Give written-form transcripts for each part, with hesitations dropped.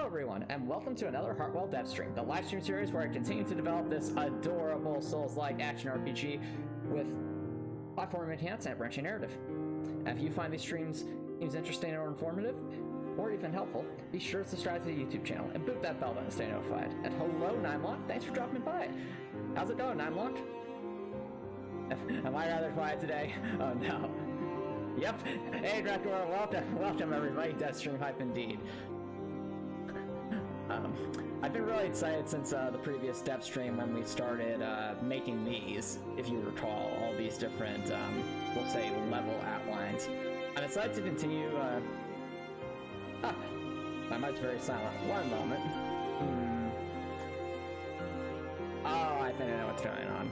Hello everyone, and welcome to another Heartwell dev stream, the live stream series where I continue to develop this adorable Souls-like action RPG with platform mechanics and branching narrative. If you find these streams interesting or informative, or even helpful, be sure to subscribe to the YouTube channel and boot that bell button to stay notified. And hello, Nimelock, thanks for dropping by. How's it going, Nimelock? Am I rather quiet today? Oh no. Yep. Hey, Drakor, welcome everybody. Dev stream hype indeed. I've been really excited since the previous dev stream when we started making these, if you recall, all these different, we'll say, level outlines. I'm excited to continue. My mic's very silent. One moment. Oh, I think I know what's going on.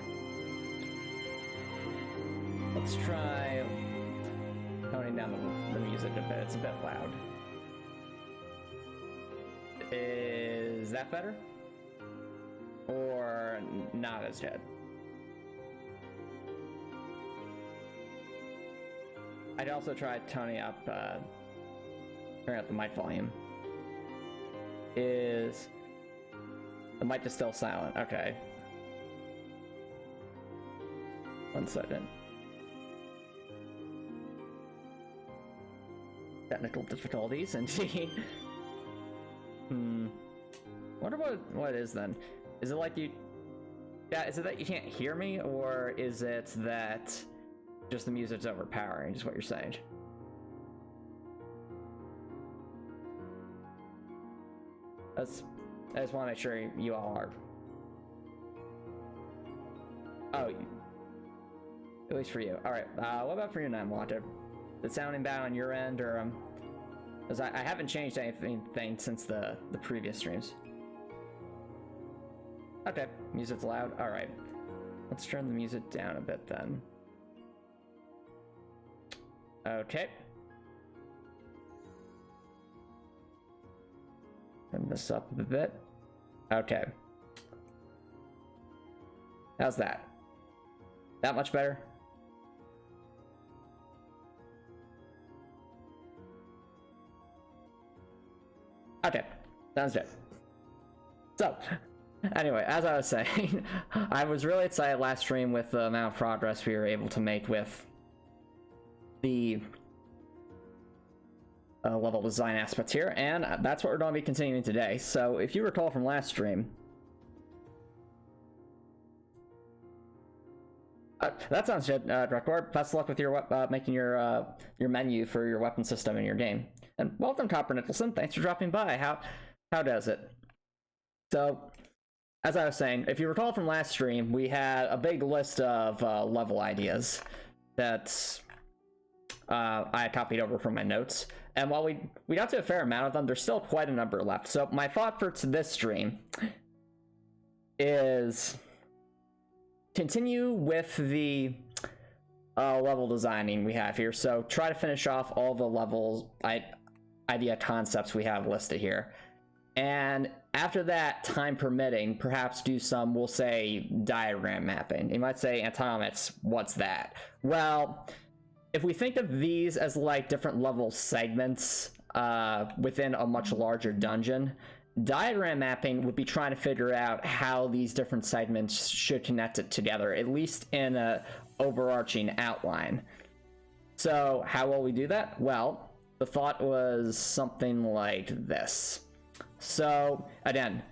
Let's try toning down the music a bit. It's a bit loud. Is that better? Or not as good? I'd also try toning up, turning up the mic volume. Is the mic is still silent? Okay. 1 second. Technical difficulties, indeed. Wonder what it is then. Is it like you... Yeah, is it that you can't hear me, or is it that just the music's overpowering, is what you're saying? I just want to make sure you all are... Oh, at least for you. Alright, what about for you, Nimelock? Is it sounding bad on your end, or because I haven't changed anything since the previous streams. Okay, music's loud. Alright. Let's turn the music down a bit then. Okay. Turn this up a bit. Okay. How's that? That much better? Okay, sounds good. So, anyway, as I was saying, I was really excited last stream with the amount of progress we were able to make with the level design aspects here, and that's what we're going to be continuing today. So, if you recall from last stream, that sounds good, Drakor. Best of luck with your making your menu for your weapon system in your game. And welcome, Copper Nicholson. Thanks for dropping by. How does it? So, as I was saying, if you recall from last stream, we had a big list of level ideas that I copied over from my notes. And while we got to a fair amount of them, there's still quite a number left. So my thought for this stream is continue with the level designing we have here. So try to finish off all the levels, idea concepts we have listed here. And after that, time permitting, perhaps do some, we'll say, diagram mapping. You might say, Antomicx, what's that? Well, if we think of these as like different level segments within a much larger dungeon, diagram mapping would be trying to figure out how these different segments should connect it together, at least in a overarching outline. So how will we do that? Well, the thought was something like this. So again,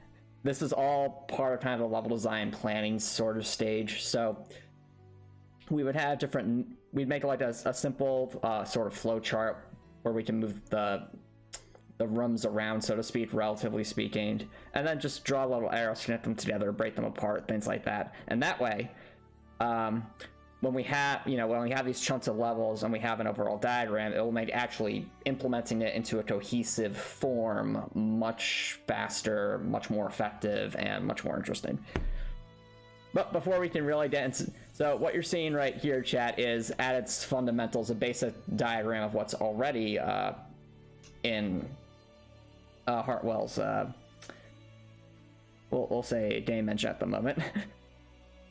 this is all part of kind of the level design planning sort of stage. So we would have we'd make like a simple sort of flow chart where we can move the rooms around, so to speak, relatively speaking, and then just draw little arrows, connect them together, break them apart, things like that. And that way, when we have these chunks of levels and we have an overall diagram, it will make actually implementing it into a cohesive form much faster, much more effective, and much more interesting. But before we can really get into... So what you're seeing right here, chat, is at its fundamentals a basic diagram of what's already in Heartwell's, we'll say, game engine at the moment.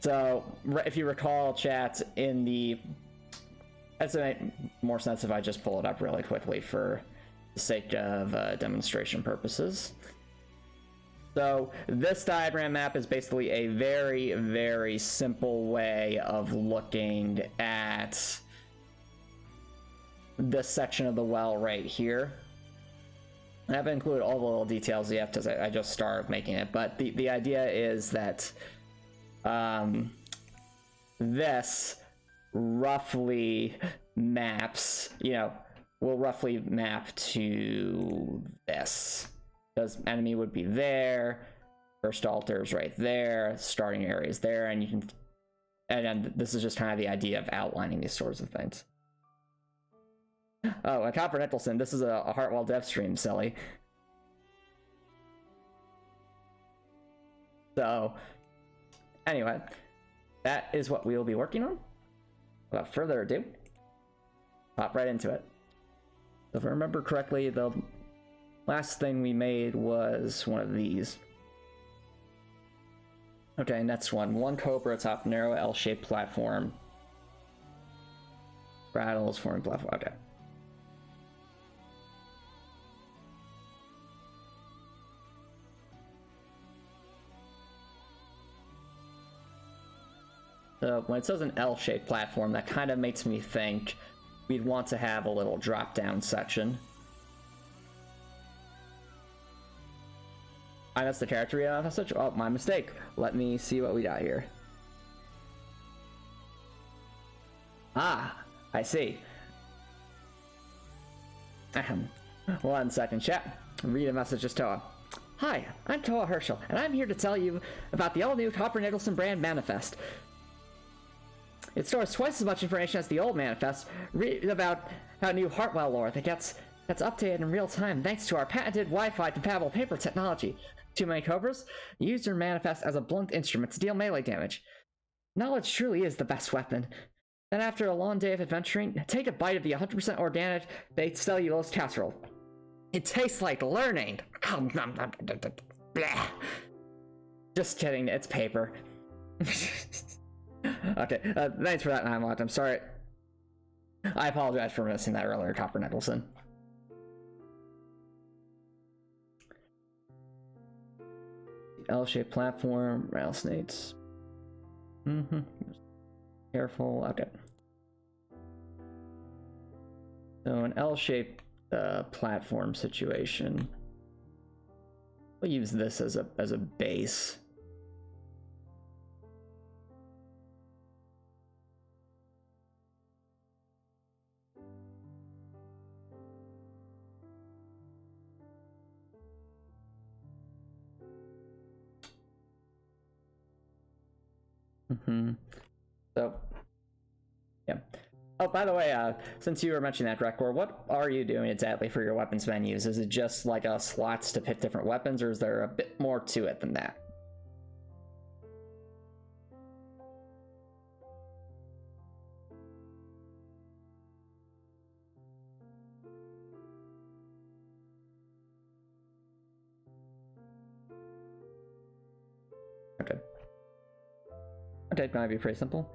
So, if you recall, chat, in the... It's more sense if I just pull it up really quickly for the sake of demonstration purposes. So this diagram map is basically a very, very simple way of looking at this section of the well right here. I haven't included all the little details yet because I just started making it, but the idea is that this roughly maps, will roughly map to this. Because enemy would be there, first altar is right there, starting area is there, and you can, and this is just kind of the idea of outlining these sorts of things. Oh, and Copper Nicholson, this is a Heartwell dev stream, silly. So, anyway, that is what we will be working on. Without further ado, hop right into it. So if I remember correctly, the last thing we made was one of these. Okay, next one. One cobra atop narrow L-shaped platform. Rattles forming platform. Okay. So when it says an L-shaped platform, that kind of makes me think we'd want to have a little drop-down section. I missed the character message. Oh, my mistake. Let me see what we got here. Ah, I see. 1 second, chat. Read a message to Toa. Hi, I'm Toa Herschel, and I'm here to tell you about the all-new Copper Nicholson brand manifest. It stores twice as much information as the old manifest. Read about how new Heartwell lore that's updated in real time thanks to our patented Wi-Fi compatible paper technology. Too many cobras? Use your manifest as a blunt instrument to deal melee damage. Knowledge truly is the best weapon. Then after a long day of adventuring, take a bite of the 100% organic baked cellulose casserole. It tastes like learning. Just kidding, it's paper. Okay, thanks for that, Nimelot. I'm sorry. I apologize for missing that earlier, Copper Nicholson. L-shaped platform, rattlesnakes. Careful, okay. So an L-shaped platform situation. We'll use this as a base. So, yeah. Oh, by the way, since you were mentioning that, Rekor, what are you doing exactly for your weapons menus? Is it just like slots to pick different weapons, or is there a bit more to it than that? Okay. Okay, might be pretty simple.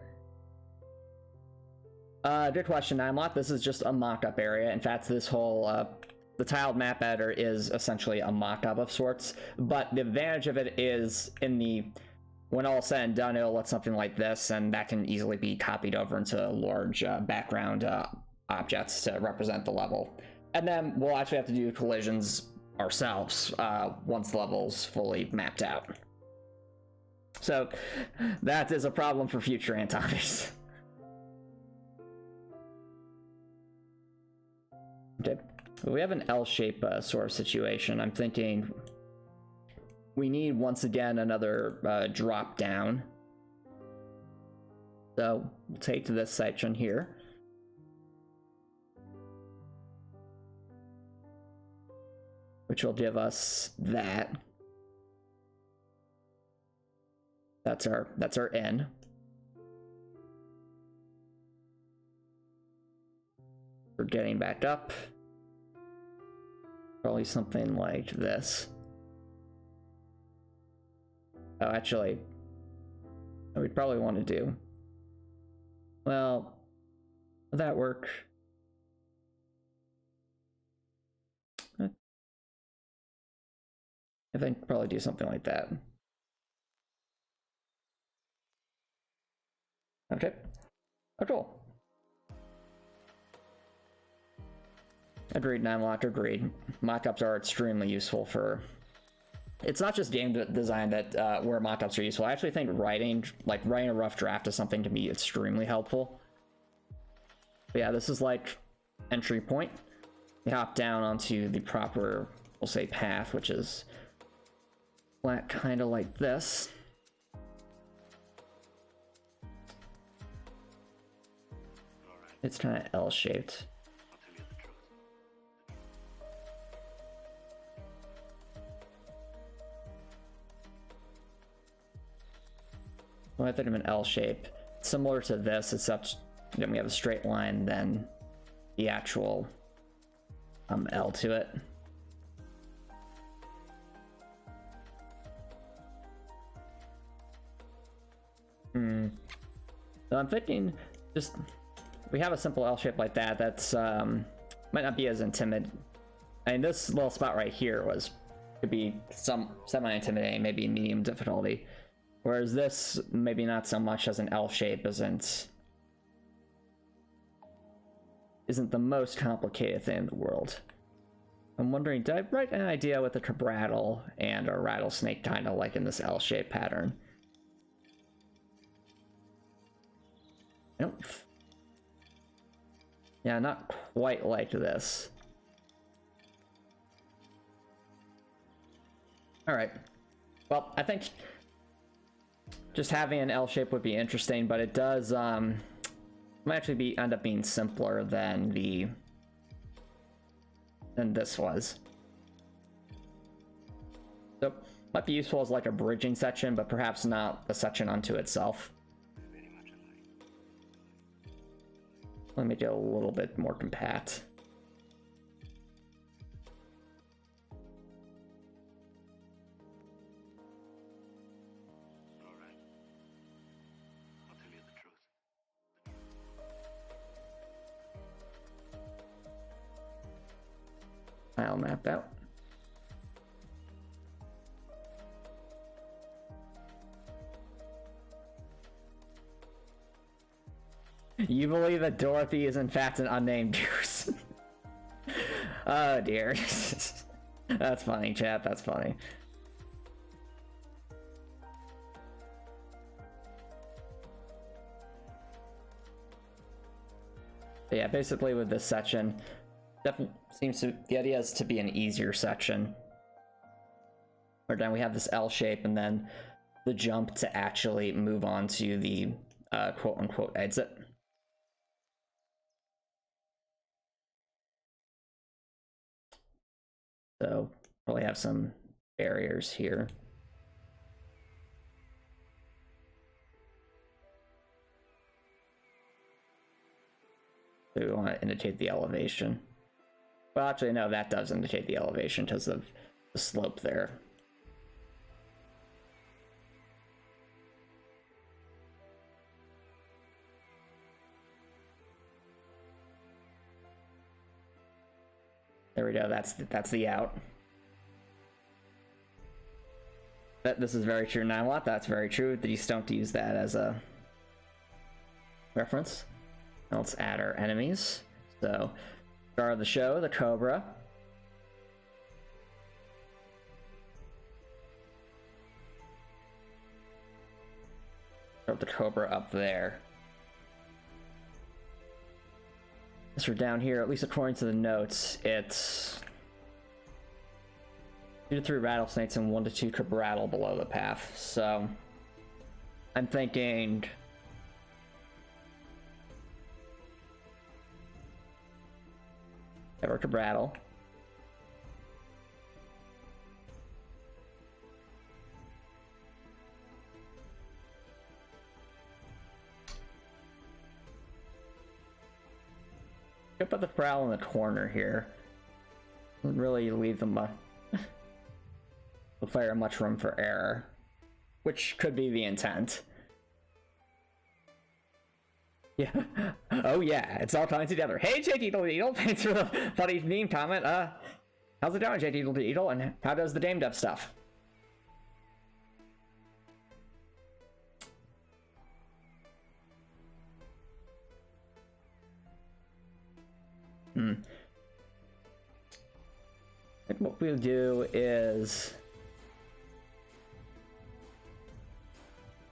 Good question, Nimelot. This is just a mock-up area. In fact, this whole, the tiled map editor is essentially a mock-up of sorts, but the advantage of it is when all said and done, it'll look something like this, and that can easily be copied over into large background objects to represent the level. And then we'll actually have to do collisions ourselves once the level's fully mapped out. So that is a problem for future Antomicx. Okay, we have an L-shape sort of situation. I'm thinking we need once again another drop down. So we'll take to this section here. Which will give us that. That's our N. For getting back up. Probably something like this. Oh, actually, what we'd probably want to do. Well, will that work? I think probably do something like that. Okay. Oh, cool. Agreed, Nimelot, agreed. Mockups are extremely useful for... It's not just game design that where mockups are useful. I actually think writing a rough draft of something can be extremely helpful. But yeah, this is like entry point. We hop down onto the proper, we'll say, path, which is flat, kind of like this. It's kind of L-shaped. Well, I think of an L shape, similar to this, except then we have a straight line, then the actual L to it. So I'm thinking, just we have a simple L shape like that. That's might not be as intimidating. I mean, this little spot right here could be some semi-intimidating, maybe medium difficulty. Whereas this, maybe not so much, as an L shape isn't the most complicated thing in the world. I'm wondering, did I write an idea with a Cabrattle and a Rattlesnake kind of like in this L shape pattern? I don't... Yeah, not quite like this. Alright. Well, I think just having an L shape would be interesting, but it does might actually end up being simpler than this was. So might be useful as like a bridging section, but perhaps not a section unto itself. Let me make it a little bit more compact. Tile map out. You believe that Dorothy is in fact an unnamed goose? Oh dear. That's funny, chat. That's funny. But yeah, basically with this section, definitely seems to, the idea is to be an easier section. Where then we have this L shape and then the jump to actually move on to the quote-unquote exit. So probably have some barriers here. So we want to indicate the elevation. Well, actually, no, that does indicate the elevation because of the slope there. There we go, that's the out. This is very true, 9 watt, that's very true. Just don't use that as a reference. Now let's add our enemies. So, star of the show, the Cobra. Throw the Cobra up there. As we're down here, at least according to the notes, it's 2 to 3 rattlesnakes and 1 to 2 Cabrattle below the path. So I'm thinking ever Cabrattle. Put the prowl in the corner here. Doesn't really leave them the player much room for error, which could be the intent. Yeah. Oh yeah, it's all coming together. Hey JTeedle, thanks for the funny meme comment. How's it going, JTeedle, and how does the Dame Dev stuff? I think what we'll do is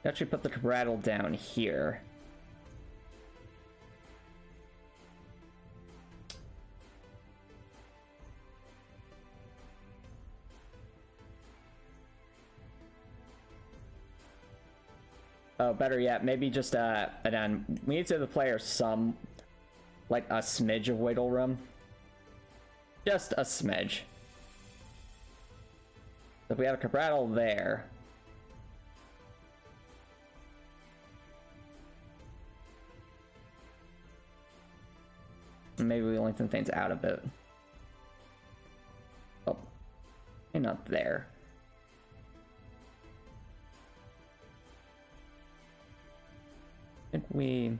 actually put the rattle down here. Oh, better yet, maybe just and then we need to give the player some, like, a smidge of wiggle room. Just a smidge. So if we have a rattle there, maybe we lengthen things out a bit. Oh, and not there. I think we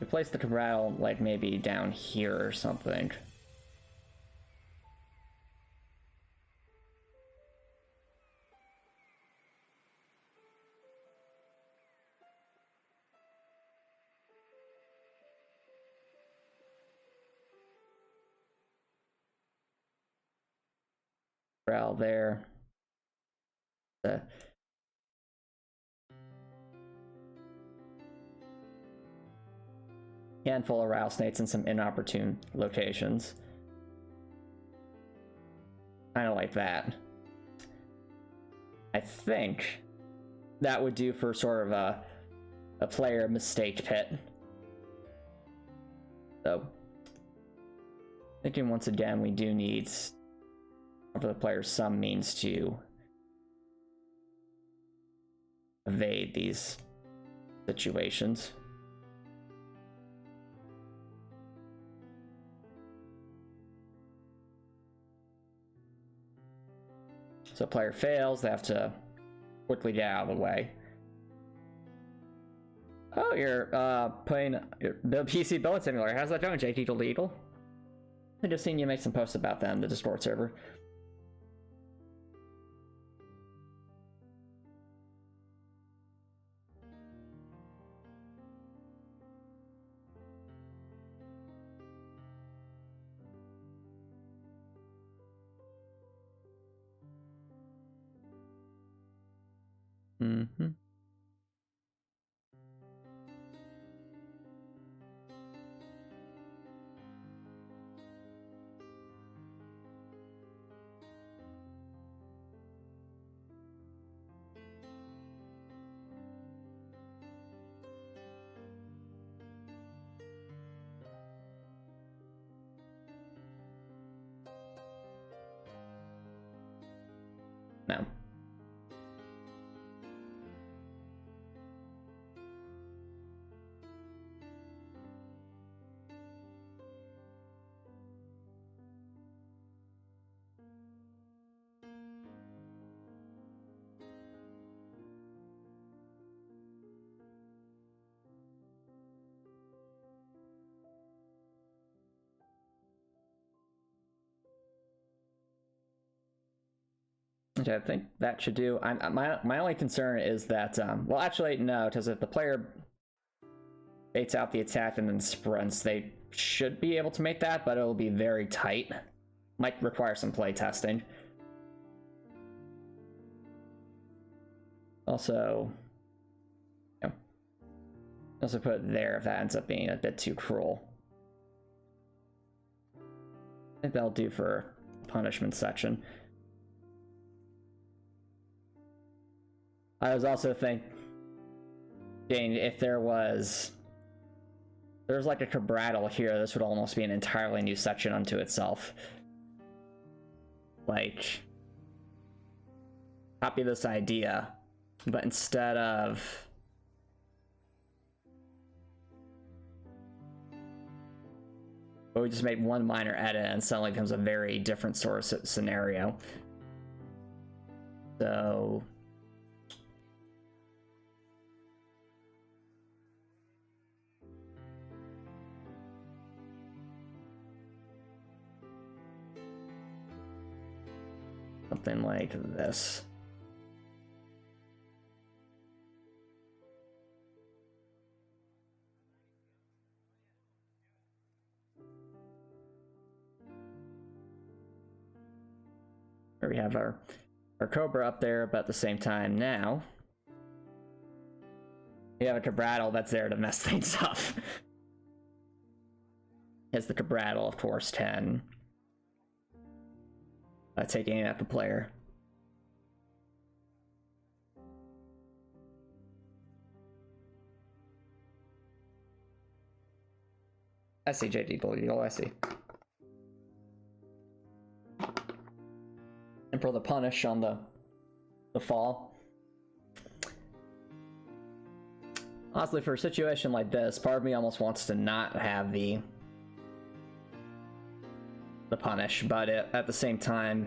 place the rattle like maybe down here or something. Rattle there. Handful of rattlesnakes in some inopportune locations. Kind of like that. I think that would do for sort of a player mistake pit. So, thinking once again, we do need for the player some means to evade these situations. So player fails, they have to quickly get out of the way. Oh, you're playing the PC Building Simulator. How's that going, JT Eagle? I just seen you make some posts about them, the Discord server. Mm-hmm. No. Okay, I think that should do. My only concern is that, well, actually, no, because if the player baits out the attack and then sprints, they should be able to make that, but it'll be very tight. Might require some play testing. Also, also put it there if that ends up being a bit too cruel. I think that'll do for punishment section. I was also thinking if there's like a cabrattle here, this would almost be an entirely new section unto itself. Like, copy this idea, but instead of we just make one minor edit and suddenly becomes a very different sort of scenario. So something like this. we have our Cobra up there, but at the same time now we have a Cabrattle that's there to mess things up. Has the Cabrattle, of course, 10. Taking aim at the player. I see JD Bull Eagle, I see. And for the punish on the fall. Honestly, for a situation like this, part of me almost wants to not have the punish, but at the same time,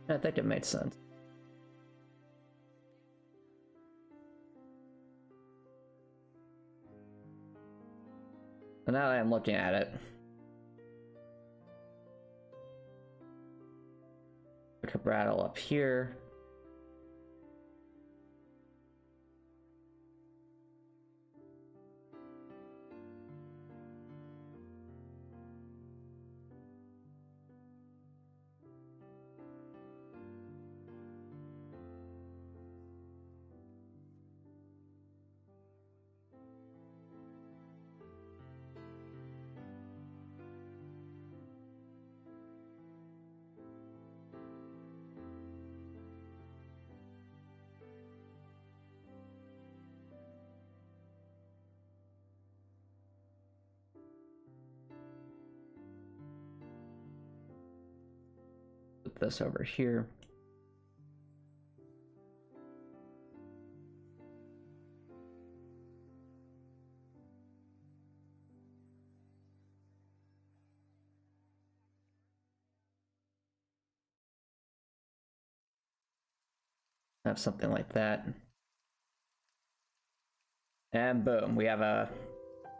I think it made sense. And now that I'm looking at it, I could rattle up here. Put this over here. Have something like that. And boom, we have I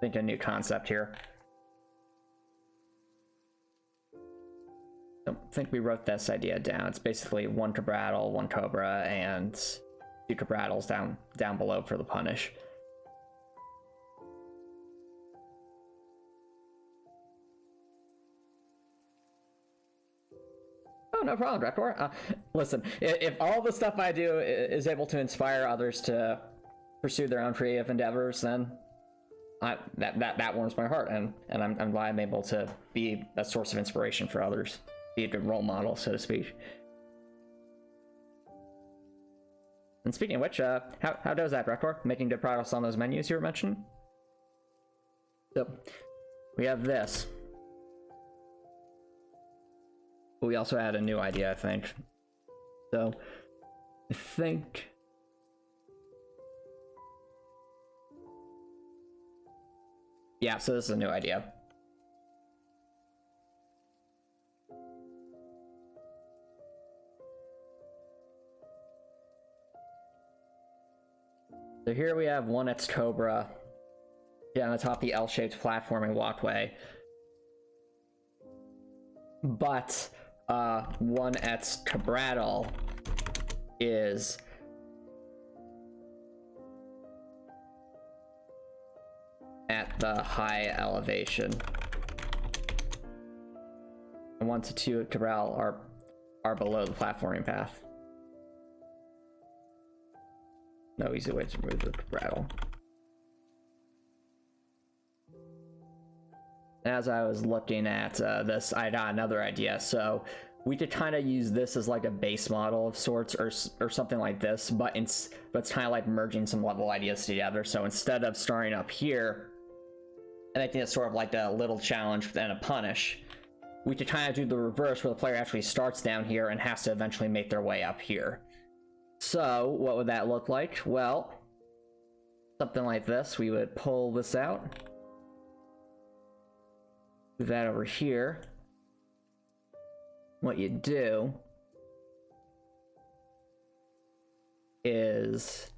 think a new concept here. I don't think we wrote this idea down. It's basically one Cabrattle, one Cobra, and two Cabrattles down below for the punish. Oh, no problem, Dractor. Listen, if all the stuff I do is able to inspire others to pursue their own creative endeavors, then that warms my heart, and I'm glad I'm able to be a source of inspiration for others. Be a good role model, so to speak. And speaking of which, how does that, Rekor? Making good progress on those menus you were mentioning? So, we have this. But we also had a new idea, I think. So, I think... yeah, so this is a new idea. So here we have one X Cobra down atop the L-shaped platforming walkway. But one X Cabrattle is at the high elevation. And 1 to 2 Cabrattle are below the platforming path. No easy way to remove the Cabrattle. As I was looking at this, I got another idea. So we could kind of use this as like a base model of sorts, or something like this, but it's kind of like merging some level ideas together. So instead of starting up here, and I think it's sort of like a little challenge and a punish, we could kind of do the reverse, where the player actually starts down here and has to eventually make their way up here. So what would that look like? Well, something like this. We would pull this out, move that over here. What you do is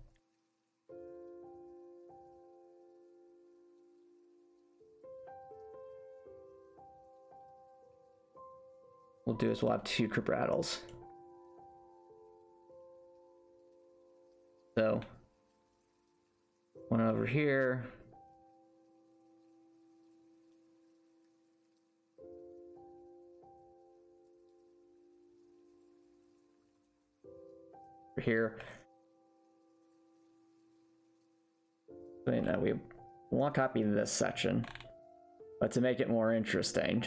we'll have 2 Cabrattles. So one over here, here. So, you know, we won't copy this section, but to make it more interesting.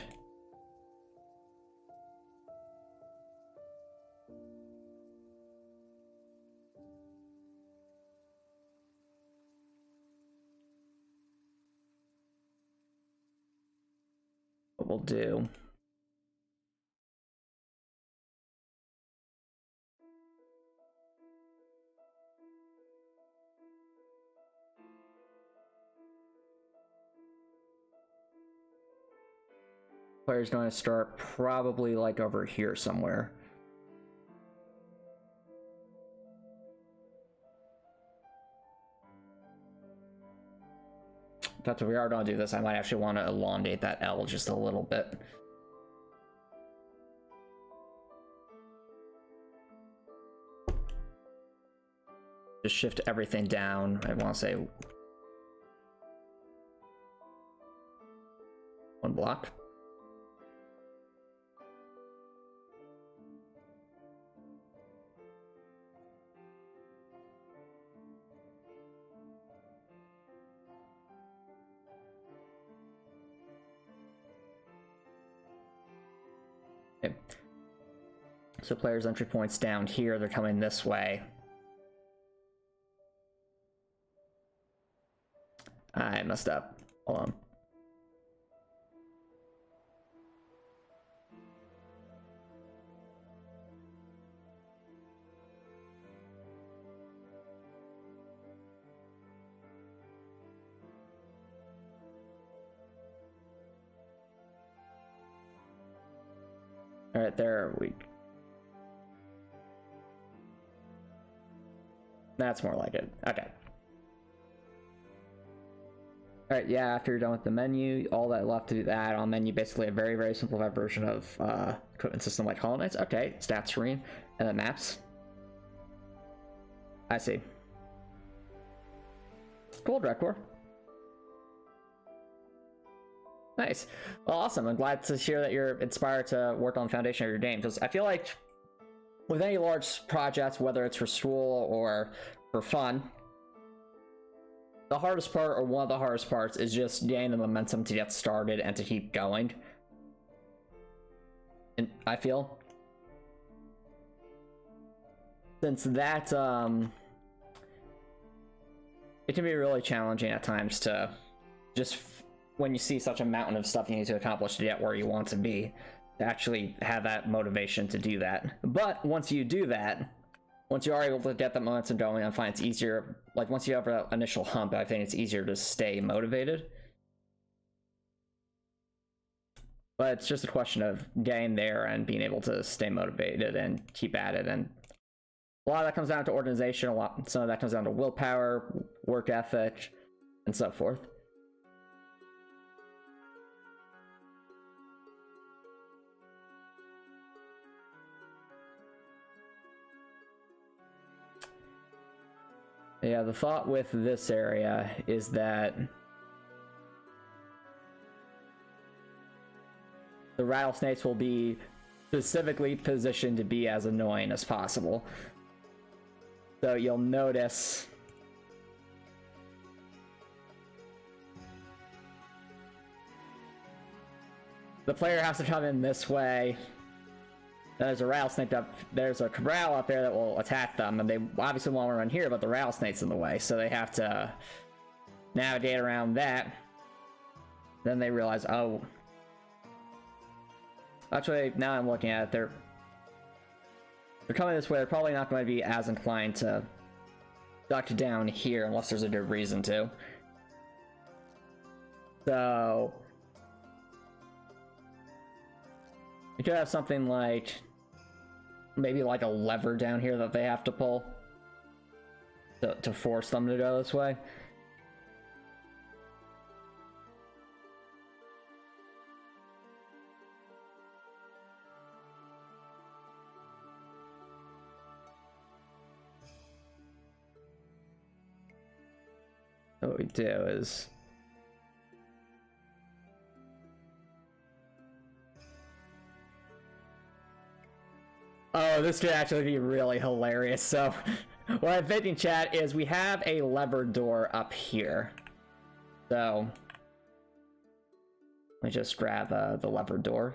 What we'll do. Player's going to start probably like over here somewhere. But if we are going to do this, I might actually want to elongate that L just a little bit. Just shift everything down. I want to say one block. Okay. So players' entry points down here, they're coming this way. I messed up. Hold on. All right, there we. That's more like it. Okay. All right, yeah, after you're done with the menu, all that left to do the add-on menu, basically a very, very simplified version of equipment system like Hollow Knights. Okay, stats screen, and then maps. I see. Cool, Drekor. Nice. Well, awesome. I'm glad to hear that you're inspired to work on the foundation of your game, because I feel like with any large projects, whether it's for school or for fun, the hardest part, or one of the hardest parts, is just getting the momentum to get started and to keep going. And I feel, since that it can be really challenging at times to just, when you see such a mountain of stuff you need to accomplish to get where you want to be, to actually have that motivation to do that. But once you do that, once you are able to get that momentum going, I find it's easier, like once you have that initial hump, I think it's easier to stay motivated. But it's just a question of getting there and being able to stay motivated and keep at it. And a lot of that comes down to organization, some of that comes down to willpower, work ethic, and so forth. Yeah, the thought with this area is that the rattlesnakes will be specifically positioned to be as annoying as possible. So you'll notice the player has to come in this way. There's a rattlesnake up, there's a corral up there that will attack them, and they obviously want to run here, but the rattlesnake's in the way, so they have to navigate around that. Then they realize, oh, actually, now I'm looking at it, they're coming this way, they're probably not going to be as inclined to duck down here unless there's a good reason to. So you could have something like, maybe like a lever down here that they have to pull to force them to go this way. So what we do is Oh, this could actually be really hilarious. So, what I'm thinking, chat, is we have a lever door up here. So, let me just grab the lever door.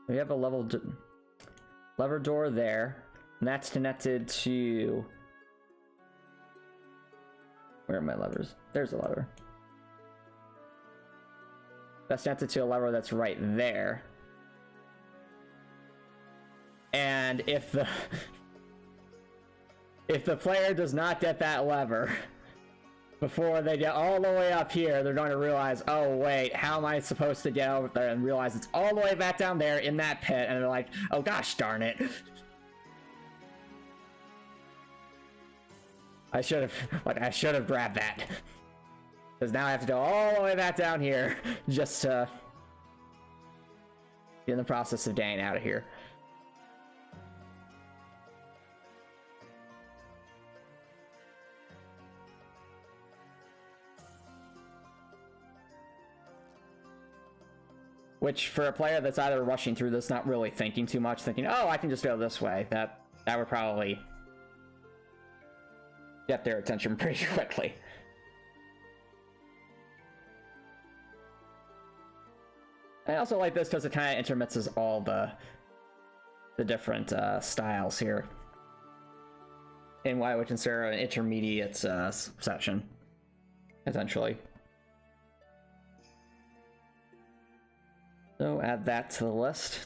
We have a lever door there, and that's connected to... Where are my levers? There's a lever. That's connected to a lever that's right there. And if the player does not get that lever before they get all the way up here, they're going to realize, oh wait, how am I supposed to get over there? And realize it's all the way back down there in that pit, and they're like, oh gosh darn it. I should have grabbed that. Because now I have to go all the way back down here just to be in the process of getting out of here. Which, for a player that's either rushing through this, not really thinking too much, thinking, oh, I can just go this way, that would probably get their attention pretty quickly. I also like this because it kind of intermixes all the different styles here in what I would consider an intermediate section, essentially. So add that to the list.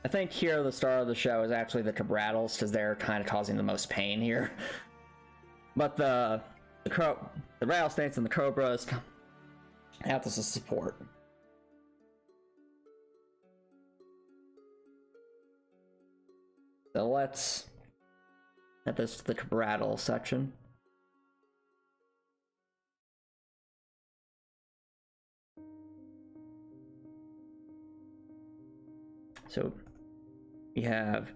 I think here the star of the show is actually the Cabrattles, because they're kind of causing the most pain here. But the rattlesnakes and the cobras have this as support. So let's add this to the Cabrattle section. So we have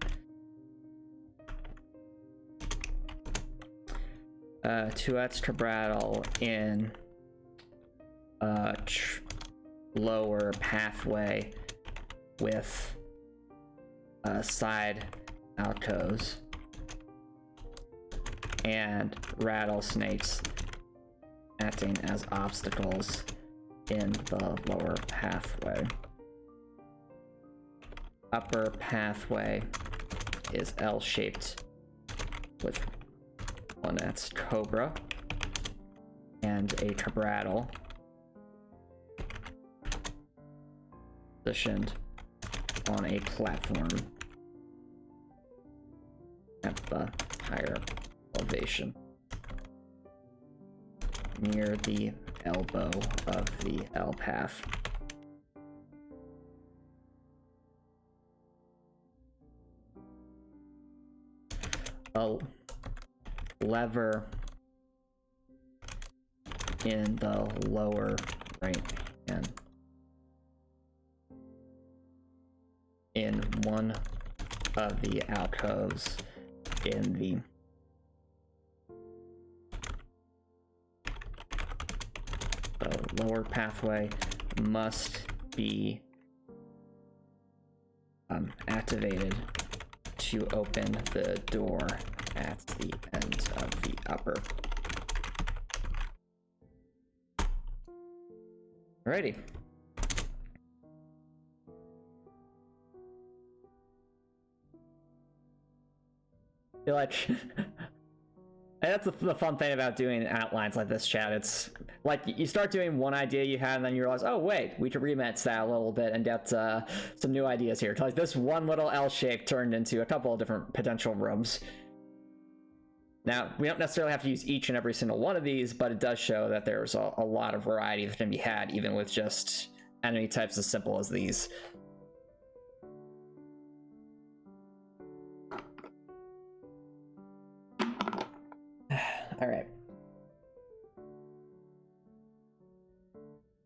2x Cabrattle in lower pathway with side alcoves and rattlesnakes acting as obstacles in the lower pathway. Upper pathway is L-shaped with one that's Cobra and a Cabrattle positioned on a platform at the higher elevation near the elbow of the L path. A lever in the lower right hand in one of the alcoves in the lower pathway must be activated to open the door at the end of the upper. Alrighty. Feel like that's the fun thing about doing outlines like this, chat. It's like you start doing one idea you had, and then you realize, oh wait, we could remix that a little bit and get some new ideas here. Like this one little L shape turned into a couple of different potential rooms. Now, we don't necessarily have to use each and every single one of these, but it does show that there's a lot of variety that can be had, even with just enemy types as simple as these. All right.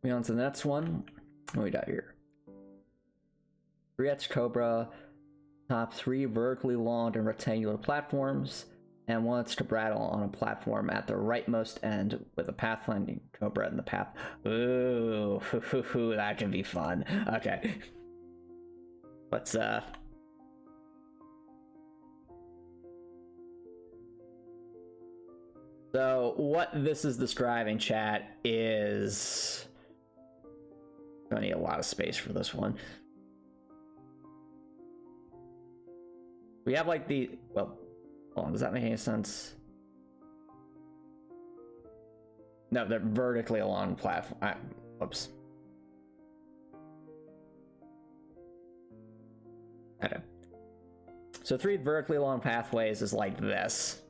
Moving on to the next one. What we got here? 3X Cobra, top 3 vertically long and rectangular platforms, and wants to brattle on a platform at the rightmost end with a pathfinding cobra in the path. Ooh, that can be fun. Okay. Let's So what this is describing, chat, is gonna need a lot of space for this one. We have like the, well, hold on, does that make any sense? No, they're vertically along the platform. Whoops. Okay. So 3 vertically long pathways is like this.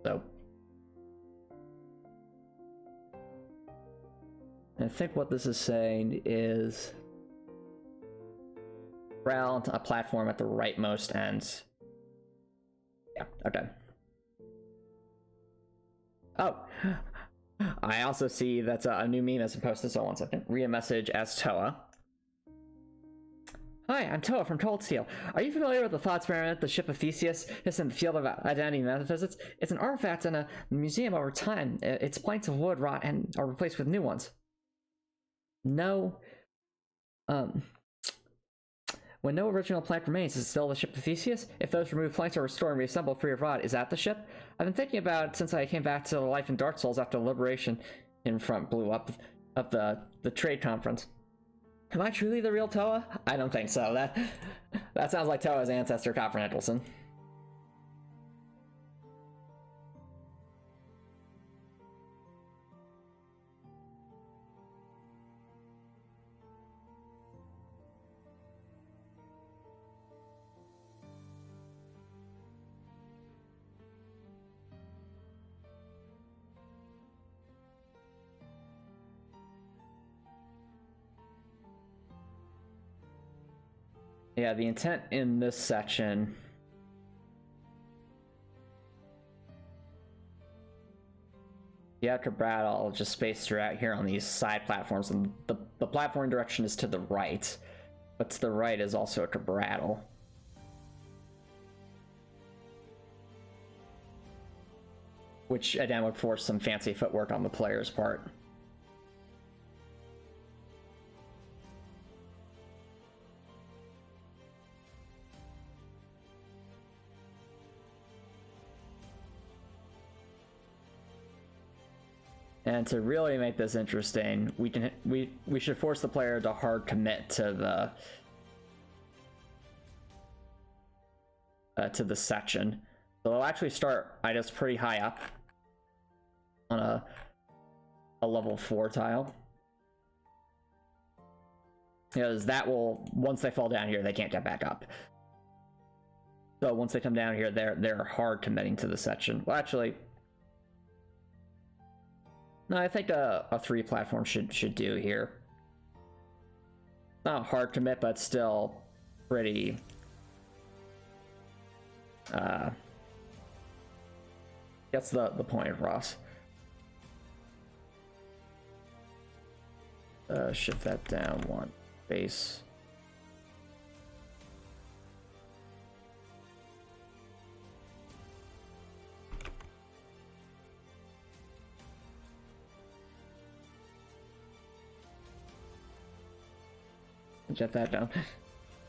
So I think what this is saying is round a platform at the rightmost end. Yeah, okay. Oh, I also see that's a new meme that's been posted, so 1 second. Read a message as Toa. Hi, I'm Toa from Cold Steel. Are you familiar with the thought experiment, the ship of Theseus? It's in the field of identity metaphysics. It's an artifact in a museum over time. Its planks of wood rot and are replaced with new ones. No. When no original plank remains, is it still the ship of Theseus? If those removed planks are restored and reassembled free of rot, is that the ship? I've been thinking about it since I came back to life in Dark Souls after Liberation in front blew up the trade conference. Am I truly the real Toa? I don't think so. That sounds like Toa's ancestor, Copper Nicholson. Yeah, the intent in this section you have to battle just spaced throughout here on these side platforms, and the platform direction is to the right, but to the right is also a Cabrattle. Which again would force some fancy footwork on the player's part. And to really make this interesting, we should force the player to hard commit to the section. So they'll actually start, I guess, pretty high up on a level 4 tile. Because that will, once they fall down here, they can't get back up. So once they come down here, they're hard committing to the section. Well, actually, no, I think a 3 platform should do here. Not a hard commit, but still pretty that's the point of Ross. Shift that down 1 base. Shut that down.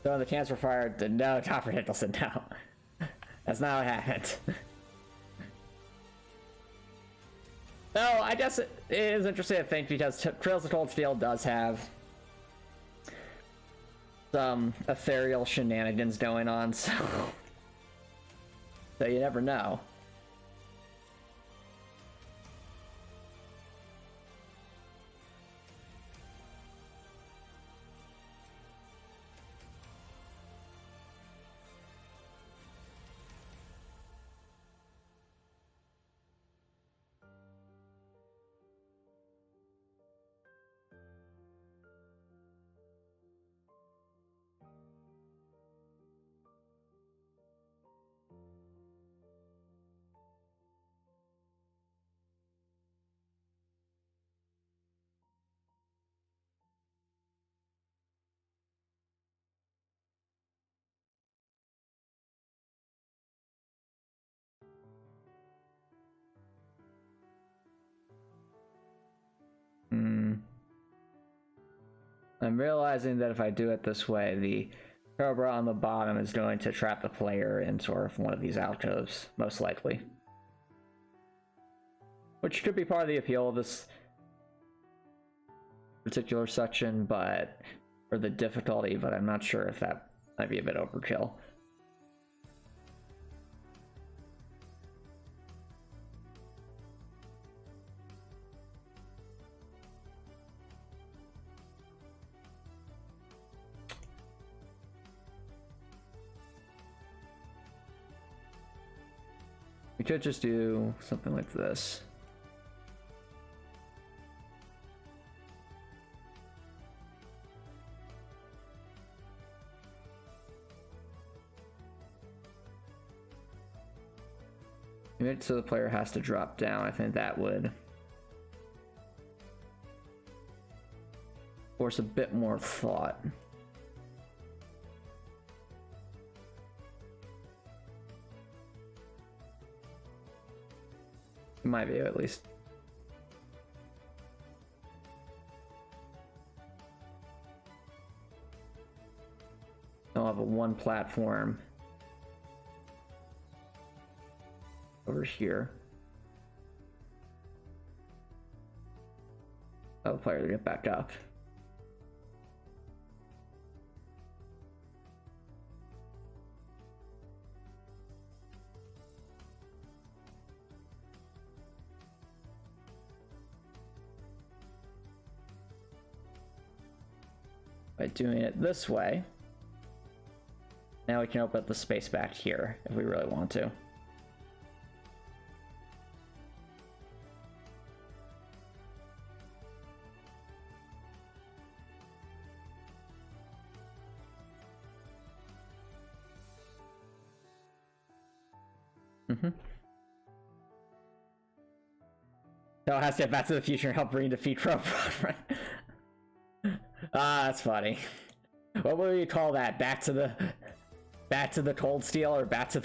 So the chance for fire to no, Copper Nicholson, no. That's not what happened. No, I guess it is interesting to think because Trails of Cold Steel does have some ethereal shenanigans going on, so you never know. I'm realizing that if I do it this way, the Cobra on the bottom is going to trap the player in sort of one of these alcoves, most likely. Which could be part of the appeal of this particular section, but or the difficulty, but I'm not sure if that might be a bit overkill. We could just do something like this. Maybe so the player has to drop down. I think that would force a bit more thought. In my view, at least. I'll have a one platform over here. Oh, the player to get back up. By doing it this way, now we can open up the space back here if we really want to. No, it has to get Back to the Future and help bring defeat Robot. Ah, that's funny. What would we call that? Back to the Cold Steel, or back to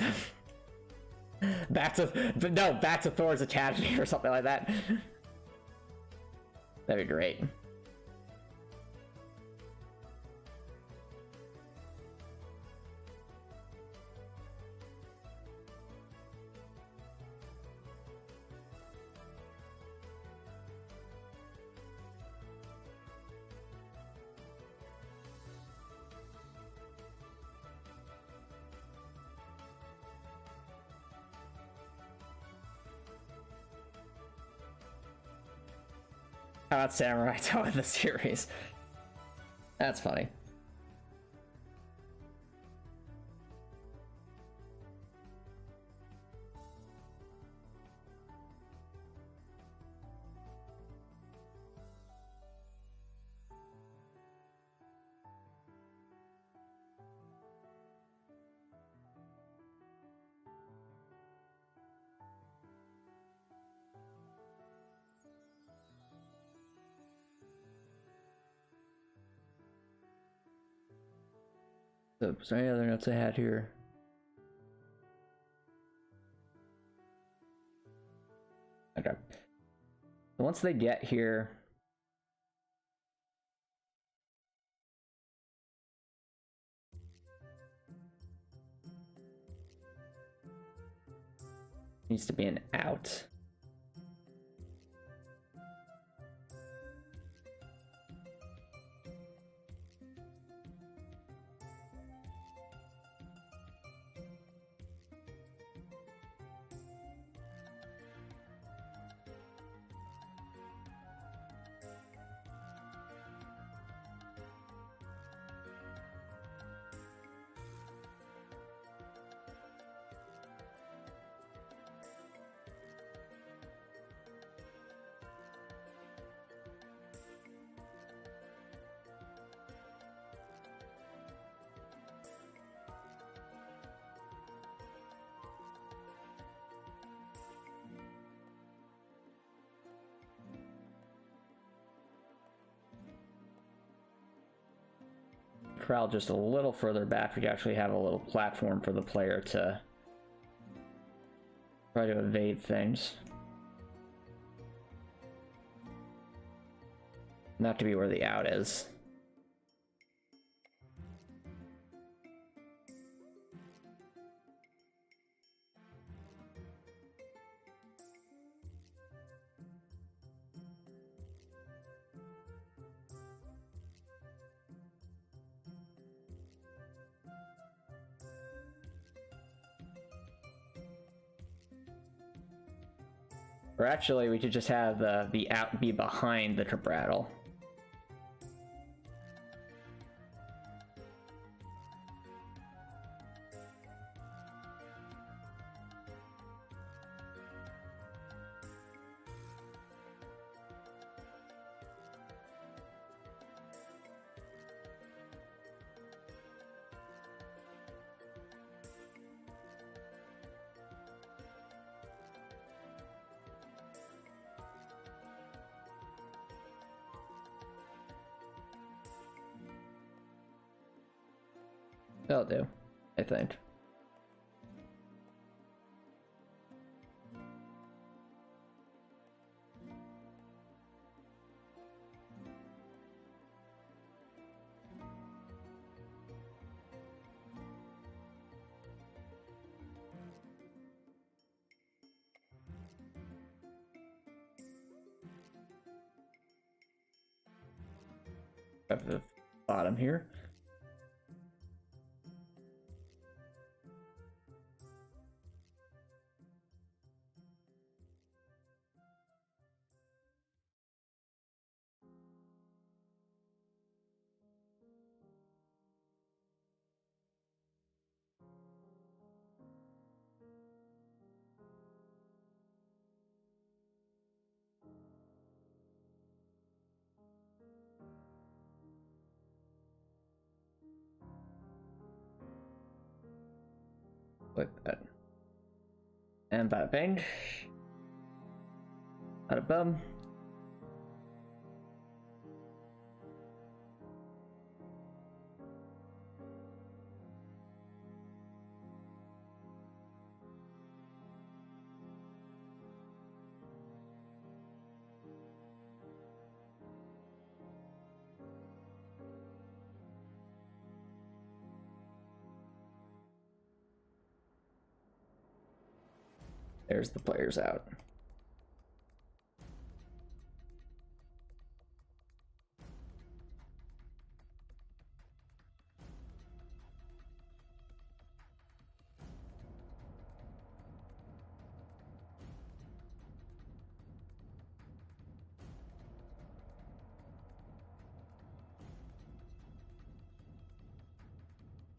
Thor's Academy or something like that. That'd be great. How about Samurai Toe in the series? That's funny. So, is there any other notes I had here? Okay. So once they get here, needs to be an out. Corral just a little further back, we actually have a little platform for the player to try to evade things. Not to be where the out is. Or actually, we could just have the out be behind the Rattle. That'll do, I think. At the bottom here. Like that. And bada bang. Bada bum. There's the players out.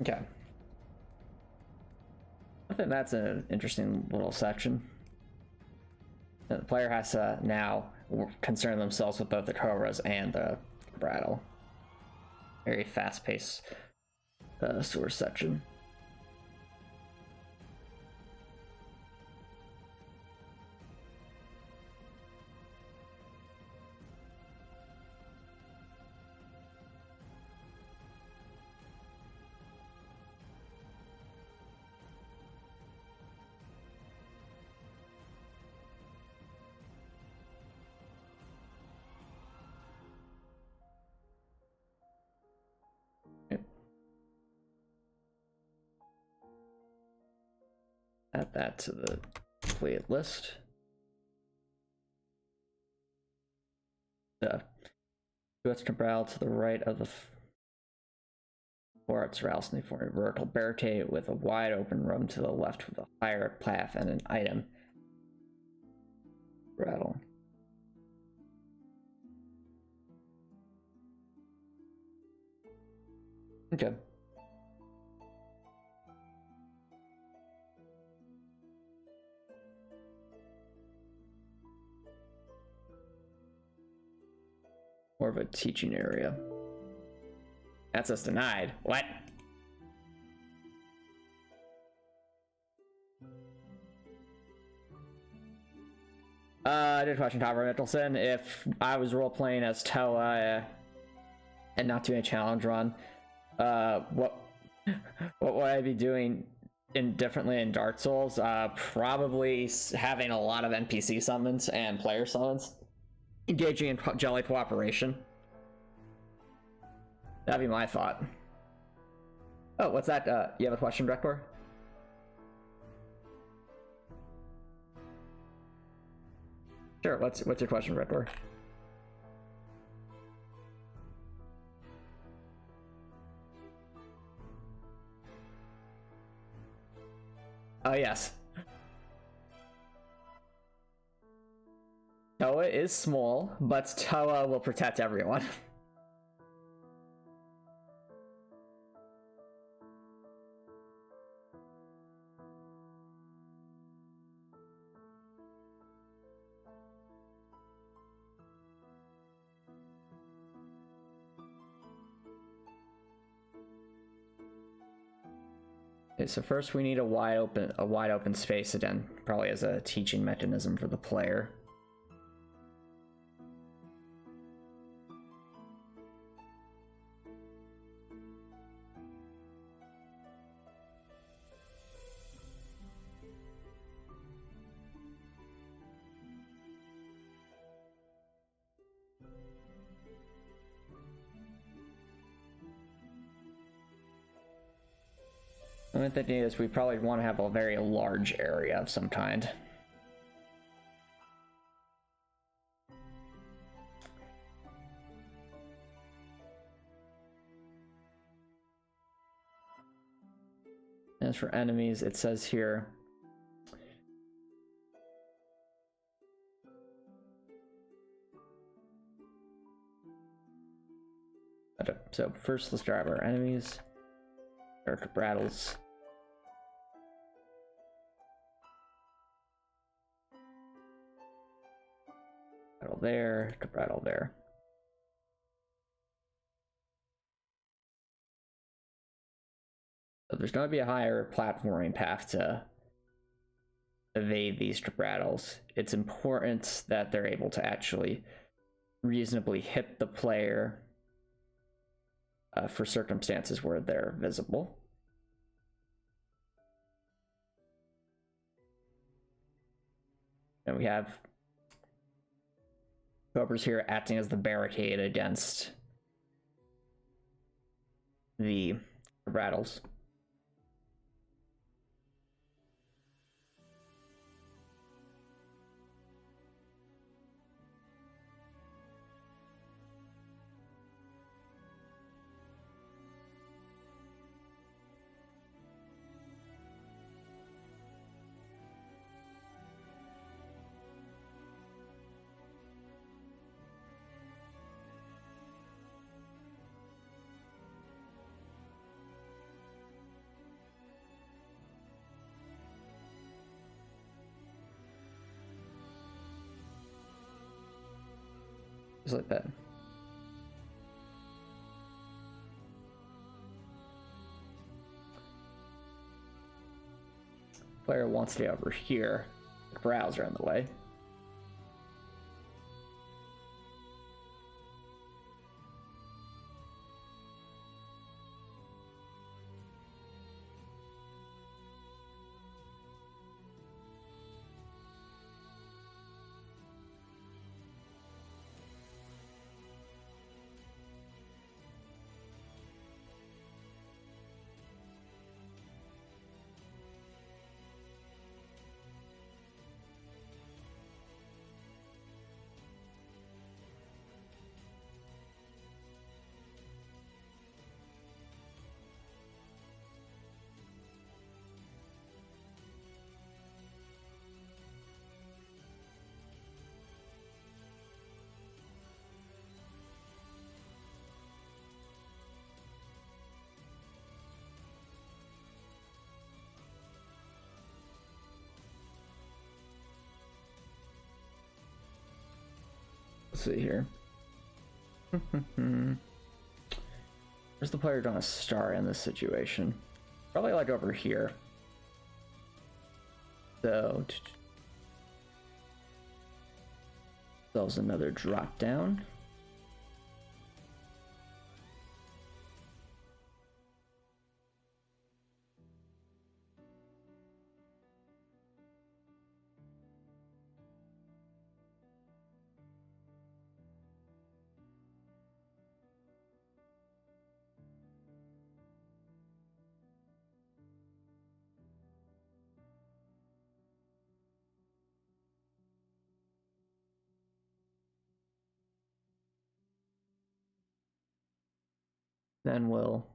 Okay. I think that's an interesting little section. The player has to now concern themselves with both the Cobras and the Rattle. Very fast-paced sewer section. Add that to the completed list. US Cabral to the right of the forts, Rattlesnake for a vertical barricade with a wide open room to the left with a higher path and an item. Rattle. Okay. More of a teaching area. Access denied. What? I did question Tom Mickelson. If I was role playing as Toa and not doing a challenge run, what would I be doing differently in Dark Souls? Probably having a lot of NPC summons and player summons. Engaging in jelly cooperation. That'd be my thought. Oh, what's that? You have a question, Drekor? Sure, what's your question, Drekor? Oh, yes. Toa is small, but Toa will protect everyone. Okay, so first we need a wide open space again, probably as a teaching mechanism for the player. And the thing is, we probably want to have a very large area of some kind. As for enemies, it says here, so first let's grab our enemies. Rattles. Rattle there, rattle there. So there's going to be a higher platforming path to evade these rattles. It's important that they're able to actually reasonably hit the player for circumstances where they're visible. And we have Cobras here acting as the barricade against the rattles. Just like that. Player wants to get over here. The corrals are in the way. Let's see here. Where's the player gonna start in this situation? Probably like over here. So there's another drop down. Then we'll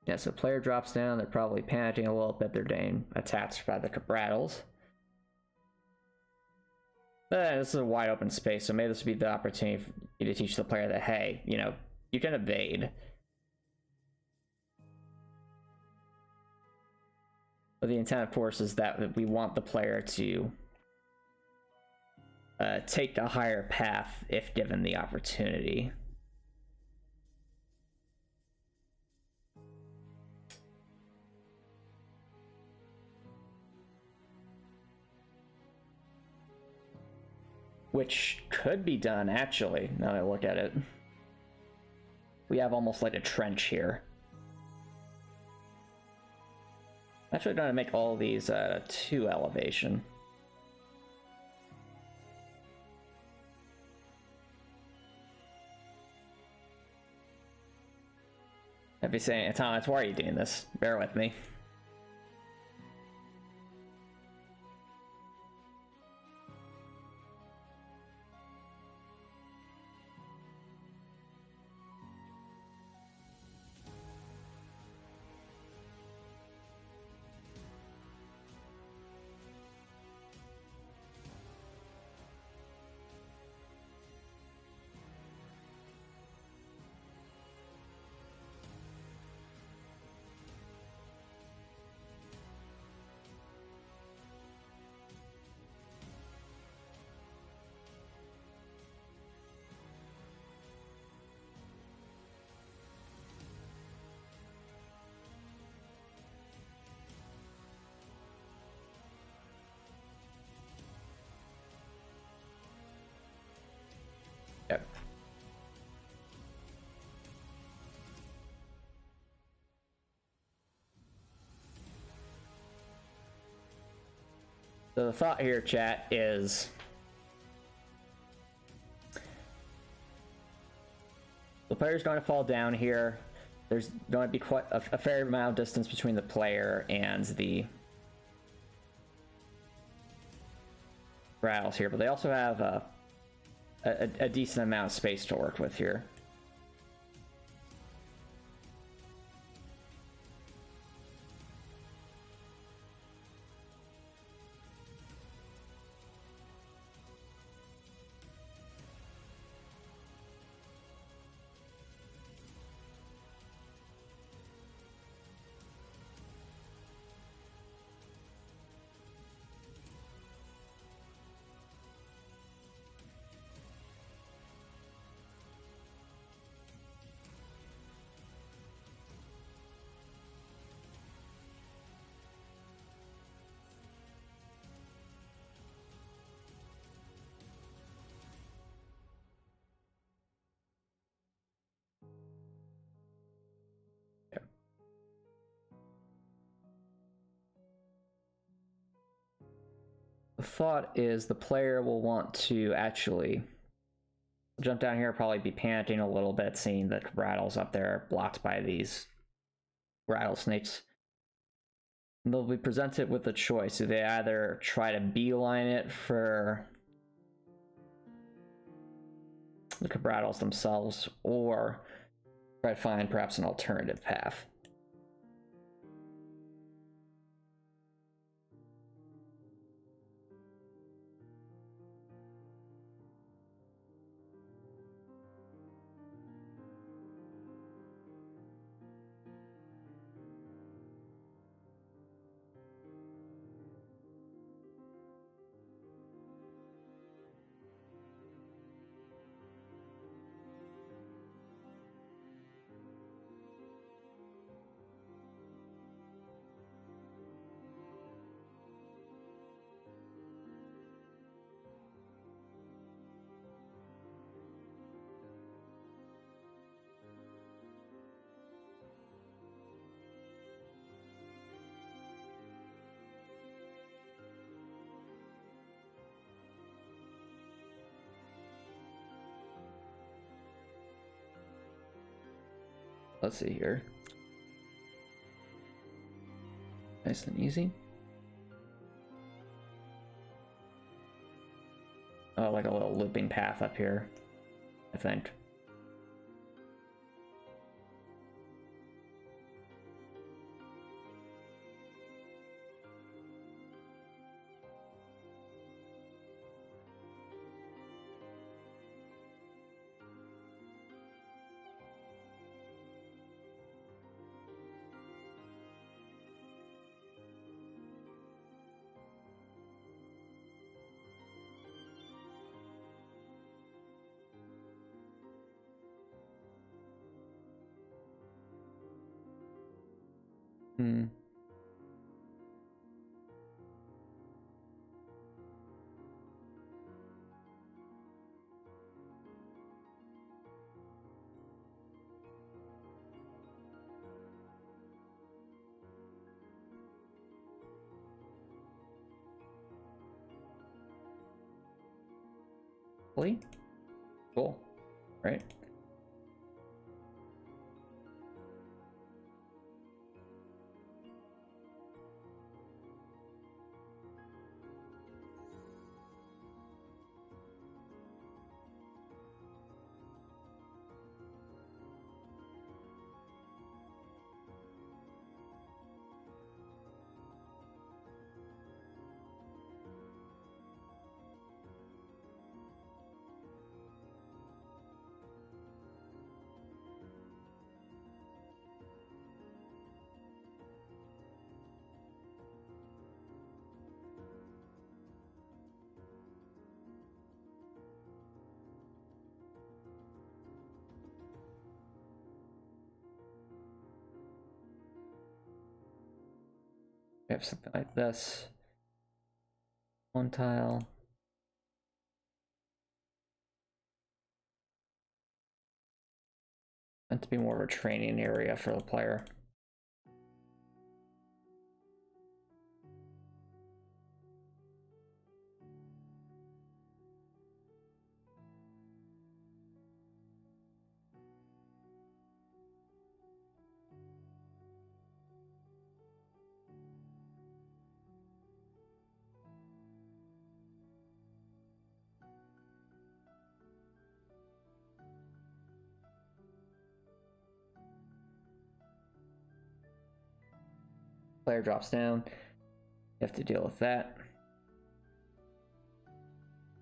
Yeah, so player drops down, they're probably panicking a little bit, they're getting attacked by the Rattles. This is a wide open space, so maybe this would be the opportunity for you to teach the player that, hey, you know, you can evade. But the intent, of course, is that we want the player to take a higher path if given the opportunity. Which could be done, actually, now that I look at it. We have almost like a trench here. Actually, going to make all these 2 elevation. I'd be saying, Antomicx, why are you doing this? Bear with me. Yep. So the thought here, chat, is the player's going to fall down here. There's going to be quite a fair amount of distance between the player and the Rattles here, but they also have a decent amount of space to work with here. The thought is the player will want to actually jump down here, probably be panicking a little bit, seeing the Rattles up there blocked by these rattlesnakes. And they'll be presented with a choice. Do they either try to beeline it for the Rattles themselves, or try to find perhaps an alternative path? Let's see here. Nice and easy. Oh, like a little looping path up here, I think. Hmm. Cool, right? We have something like this. One tile. Meant to be more of a training area for the player. Player drops down. You have to deal with that.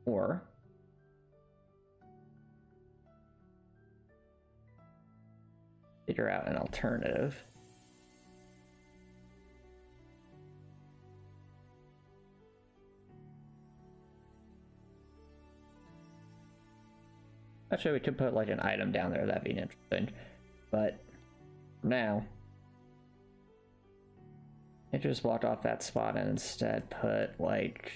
Or figure out an alternative. Actually, we could put like an item down there. That'd be interesting. But for now, I just blocked off that spot and instead put like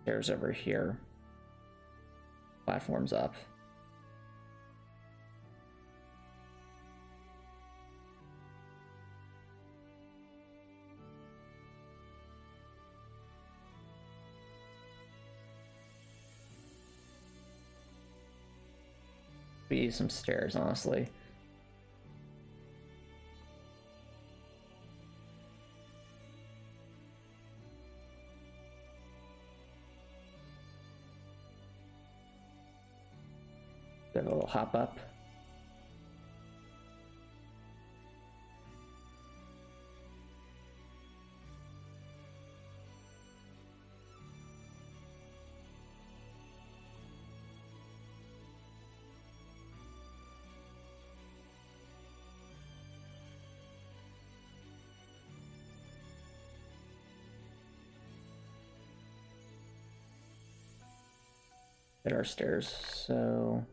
stairs over here. Platforms up. We use some stairs, honestly. Have a little hop up. At our stairs, so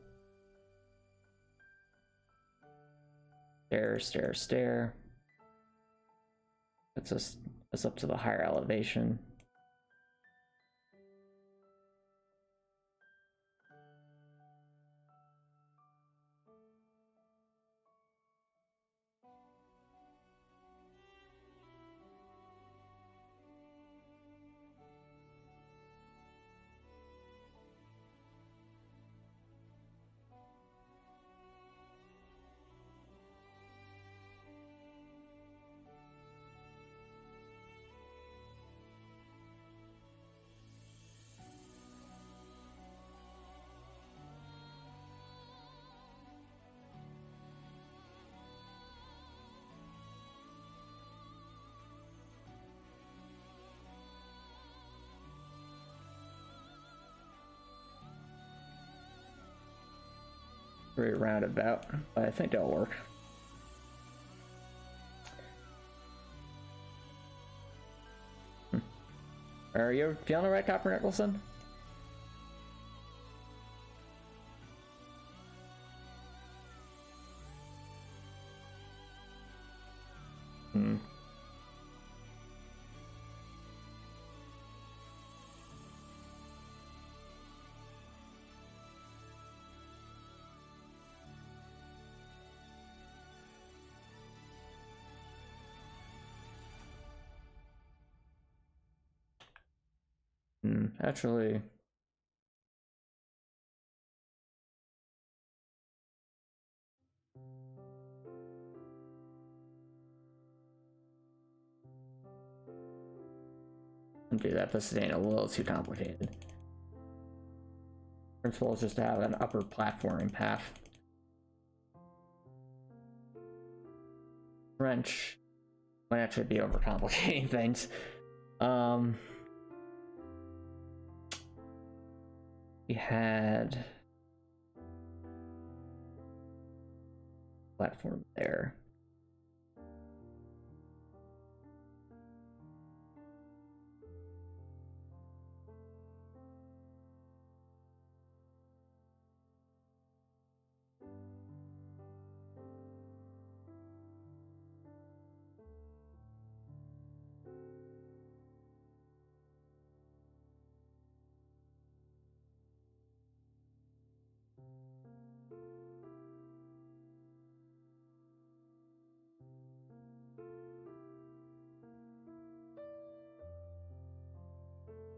stair, stair, stair. Puts us up to the higher elevation. Very roundabout, but I think that'll work. Are you feeling alright, Copper Nicholson? Actually, do that. This ain't a little too complicated. Principle is just to have an upper platforming path. Wrench might actually be overcomplicating things. We had platform there.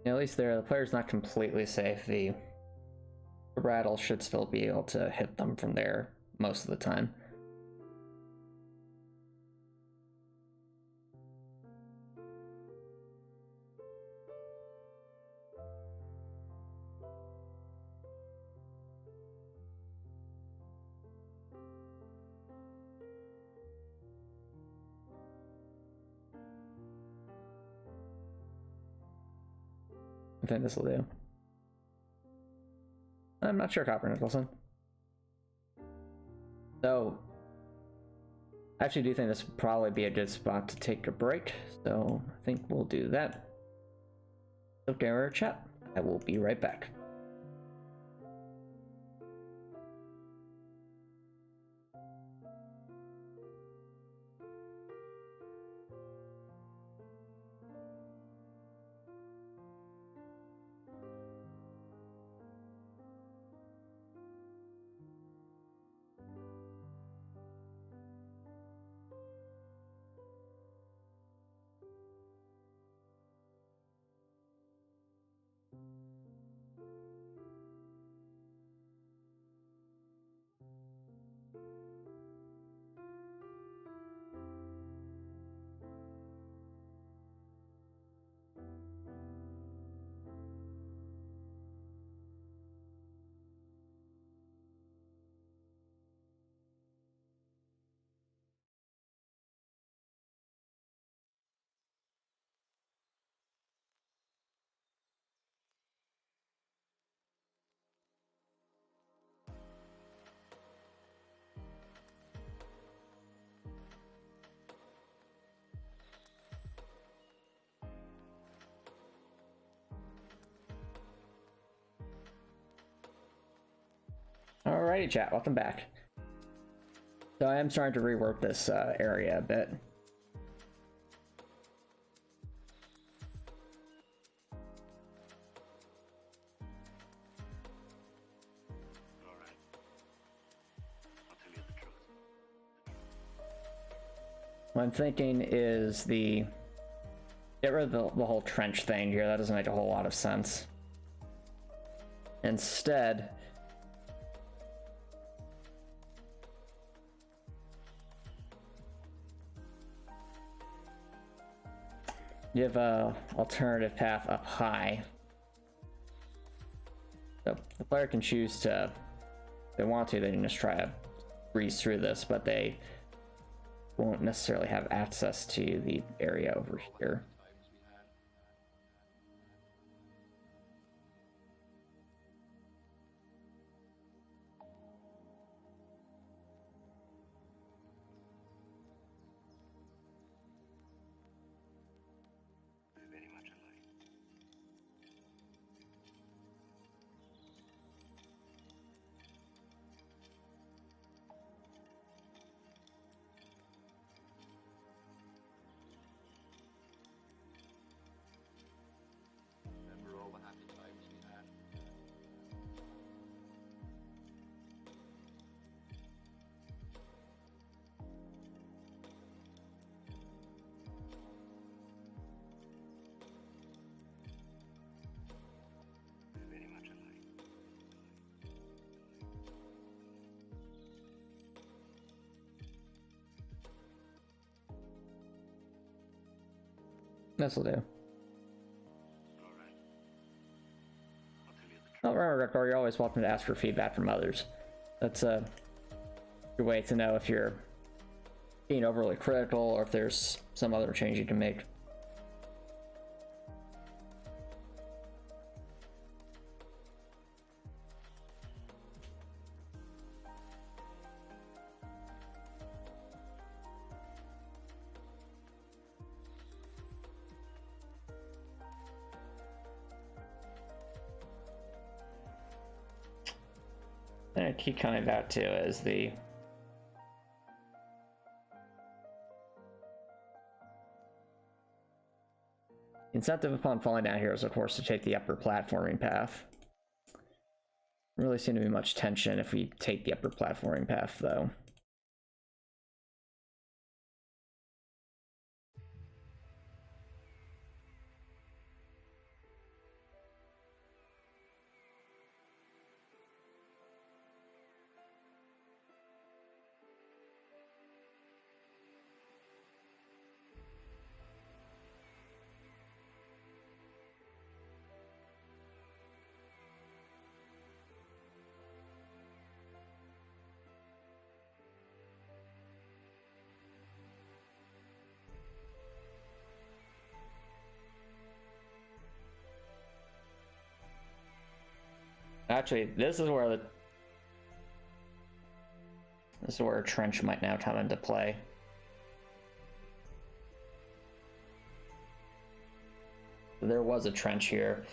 At least there, the player's not completely safe. The rattle should still be able to hit them from there most of the time. I think this will do. I'm not sure, Copper Nicholson. So, I actually do think this would probably be a good spot to take a break. So, I think we'll do that. Okay, our chat. I will be right back. Alrighty, chat, welcome back. So I am starting to rework this area a bit. Alright. I'll tell you the truth. What I'm thinking is get rid of the whole trench thing here. That doesn't make a whole lot of sense. Instead, you have a alternative path up high. So the player can choose to, if they want to, they can just try to breeze through this, but they won't necessarily have access to the area over here. This'll do. All right. I'll tell you the truth. Oh, remember, Rickor, you're always welcome to ask for feedback from others. That's a good way to know if you're being overly critical or if there's some other change you can make. And I keep coming back to is the incentive upon falling down here is, of course, to take the upper platforming path. Doesn't really seem to be much tension if we take the upper platforming path, though. Actually, this is where a trench might now come into play. There was a trench here.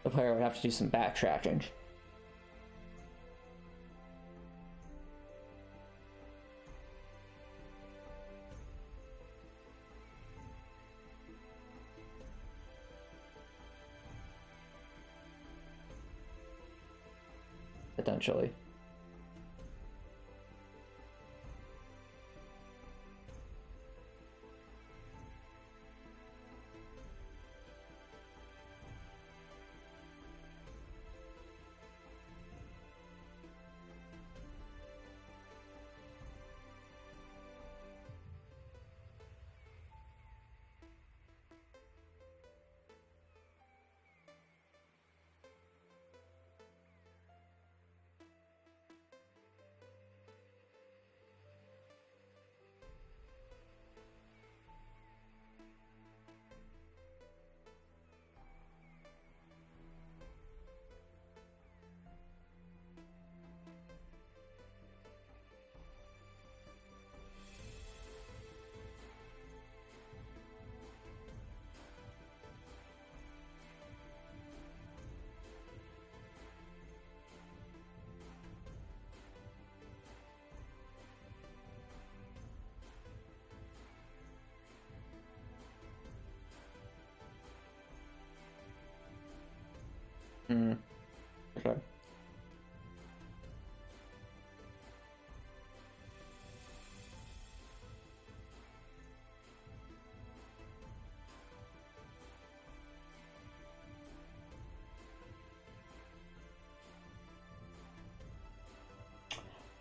The player would have to do some backtracking. Potentially. Okay.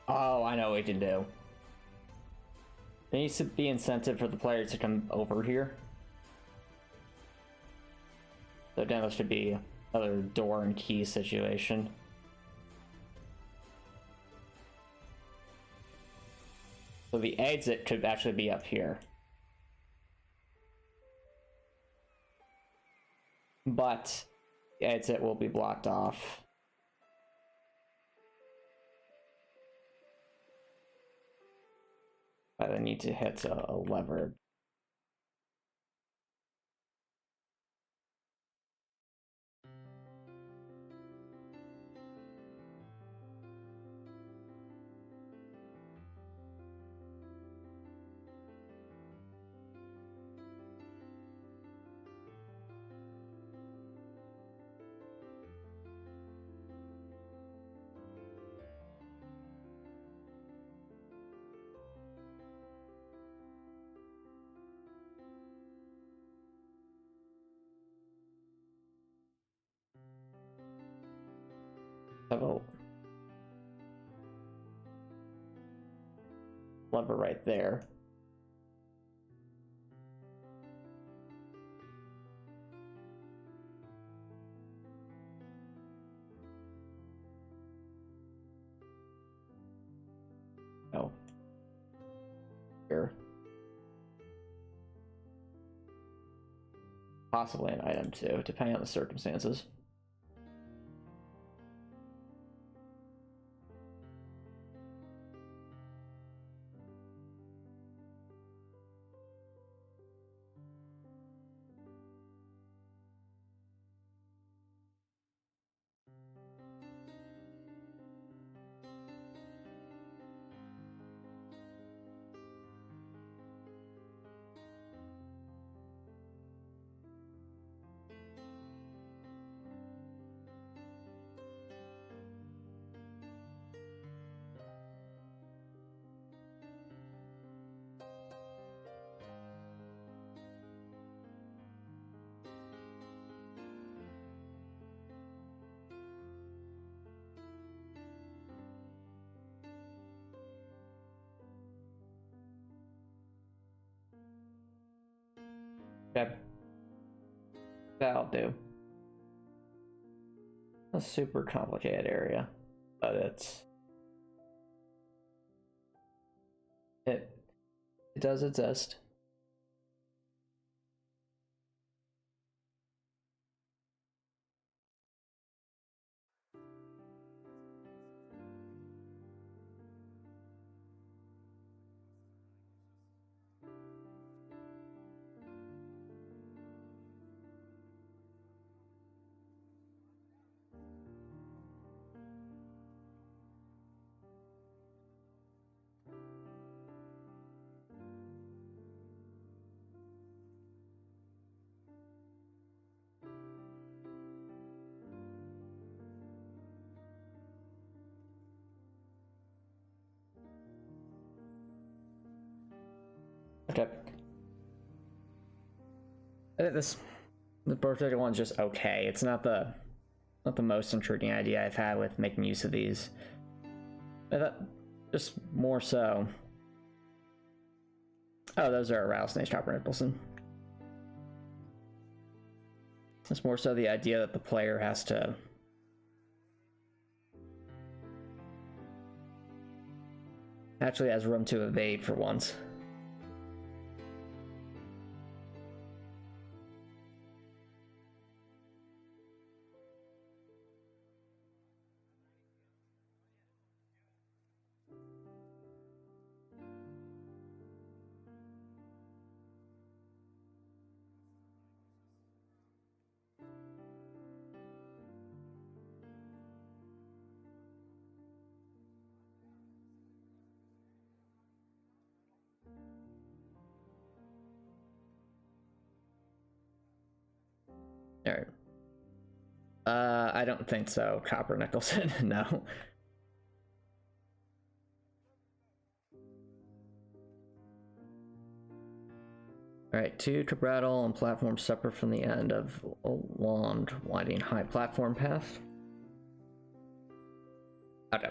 Oh, I know what we can do. There needs to be incentive for the players to come over here. So then there should be another door and key situation. So the exit could actually be up here. But the exit will be blocked off. I need to hit a lever. Have a lever right there. Oh. Here. Possibly an item too, depending on the circumstances. Okay. That'll do. A super complicated area, but it does exist. Okay. I think the particular one's just okay. It's not the most intriguing idea I've had with making use of these. I thought just more so. Oh, those are Rattlesnake Chapter Nicholson. It's more so the idea that the player has to actually has room to evade for once. All right. I don't think so, Copper Nicholson. No. All right, 2 trip rattle on platform separate from the end of a long, winding high platform path. Okay.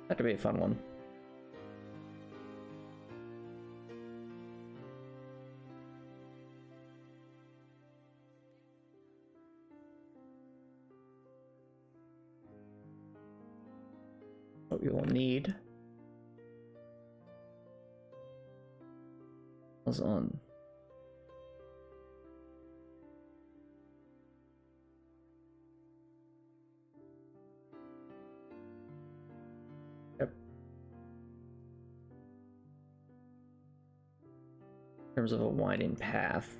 That could be a fun one. What we will need is on yep. In terms of a winding path.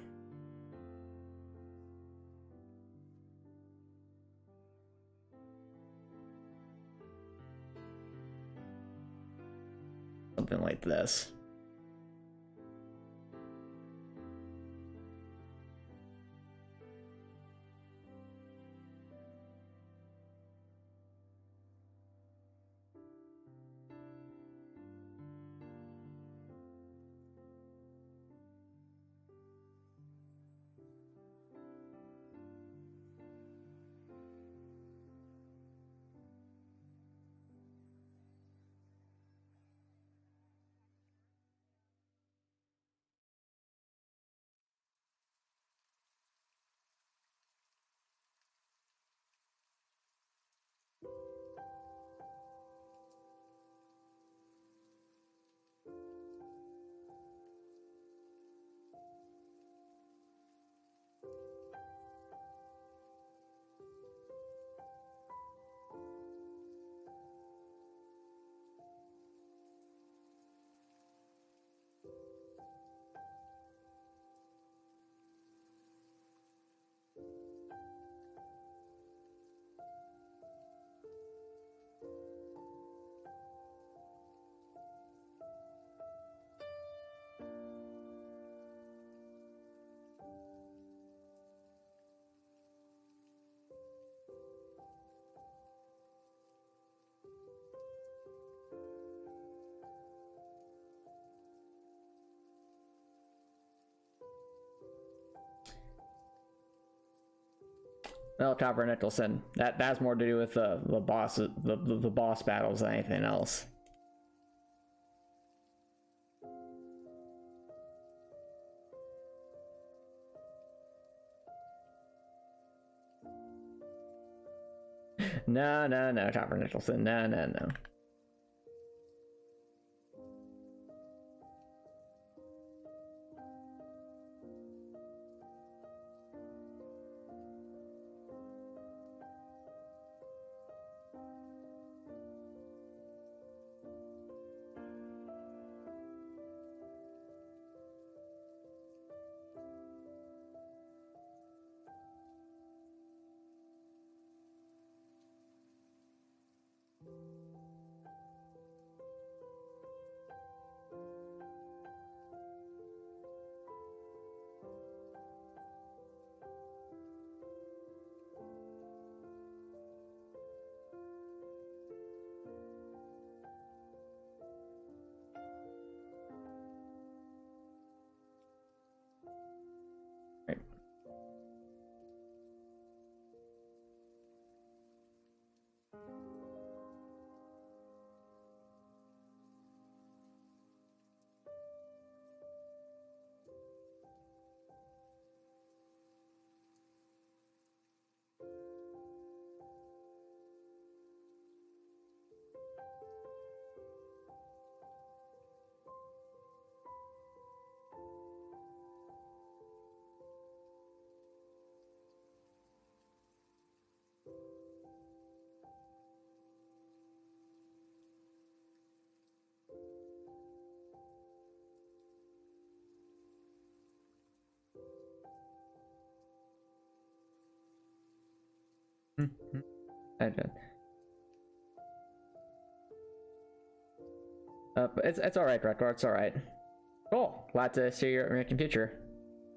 Something like this. Well, Copper Nicholson. That has more to do with the boss battles than anything else. No, Copper Nicholson. No. Right. I did. But it's all right, Record. It's all right. Cool. Glad to see you're making future.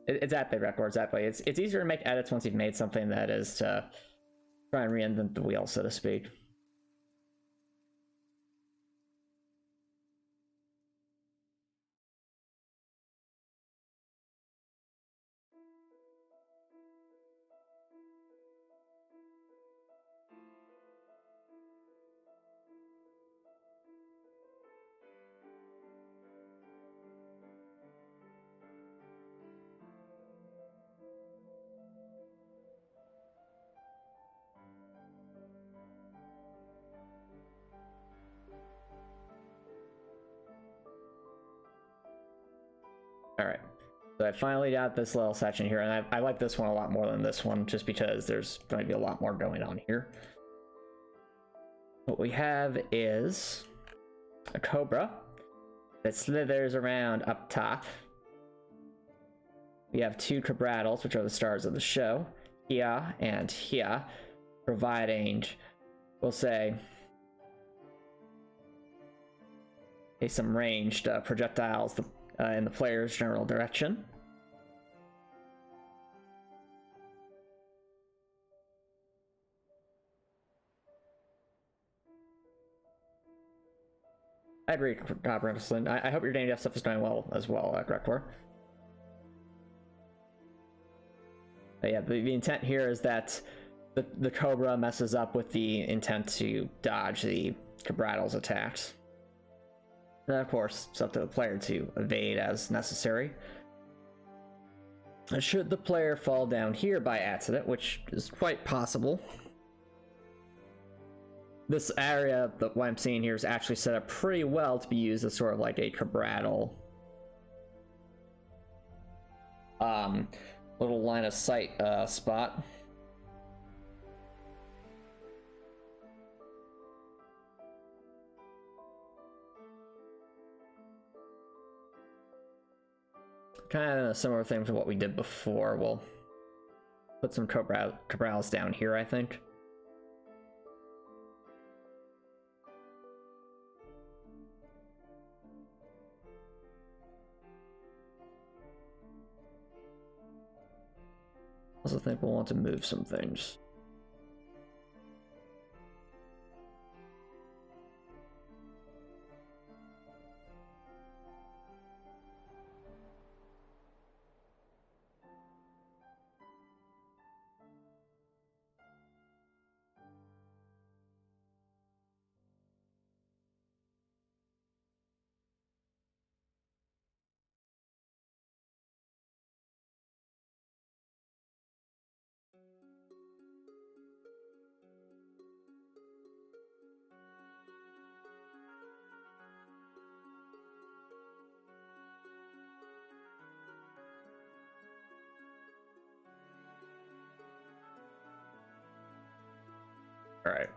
Exactly, Record. Exactly. It's easier to make edits once you've made something that is to try and reinvent the wheel, so to speak. All right. So I finally got this little section here, and I like this one a lot more than this one, just because there's going to be a lot more going on here. What we have is a cobra that slithers around up top. We have two cabrattles, which are the stars of the show, here and here, providing, we'll say, some ranged projectiles in the player's general direction. I agree, Brimslin. I hope your DNF stuff is going well as well, Grektor. But yeah, the intent here is that the Cobra messes up with the intent to dodge the Cabrattle's attacks. And of course, it's up to the player to evade as necessary. Should the player fall down here by accident, which is quite possible, this area, what I'm seeing here, is actually set up pretty well to be used as sort of like a Cabrattle little line of sight spot. Kind of a similar thing to what we did before. We'll put some Cabrals down here, I think. I also think we'll want to move some things. All right.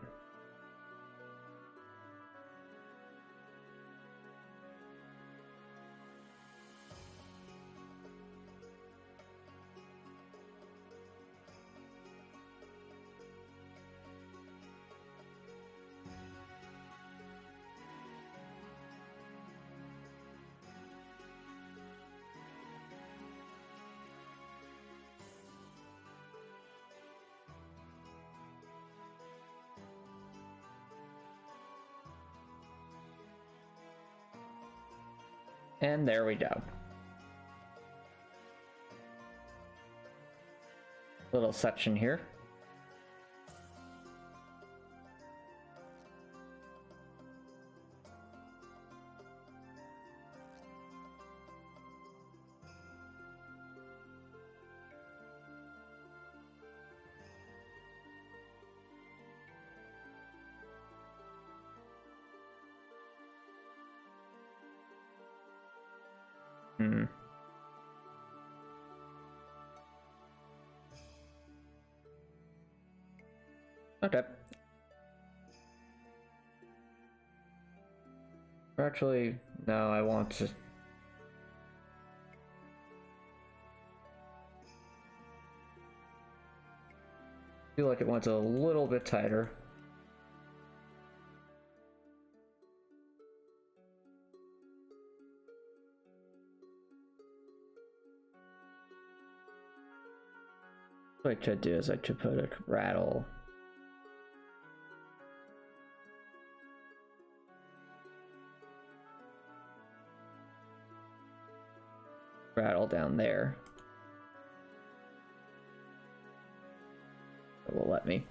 And there we go. Little section here. Okay. Actually, no, I want to. Feel like it went a little bit tighter. What I could do is I could put a rattle. Rattle down there. It will let me.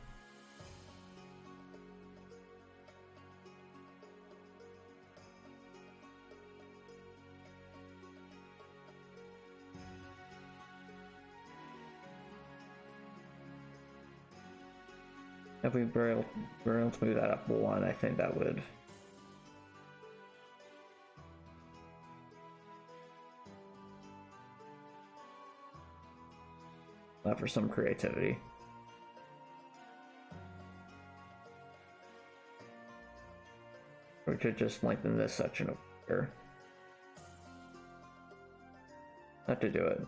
If we were able to move that up one, I think that would. For some creativity. We could just lengthen this section over here. Not to do it.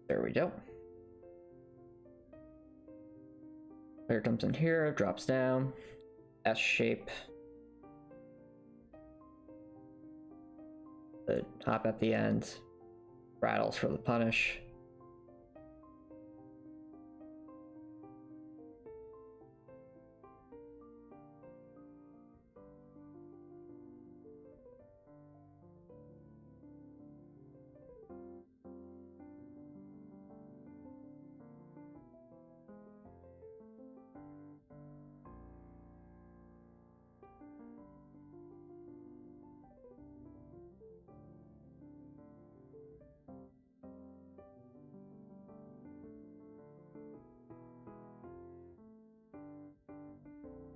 There we go. Player comes in here, drops down, S shape. The hop at the end, rattles for the punish.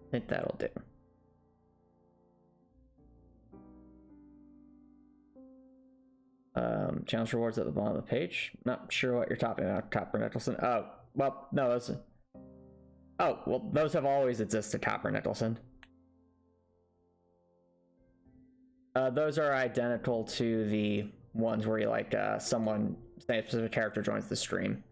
I think that'll do. Challenge rewards at the bottom of the page. Not sure what you're talking about, Copper Nicholson. Oh, well, no, those. Oh, well, those have always existed, Copper Nicholson. Those are identical to the ones where you like someone, say a specific character joins the stream.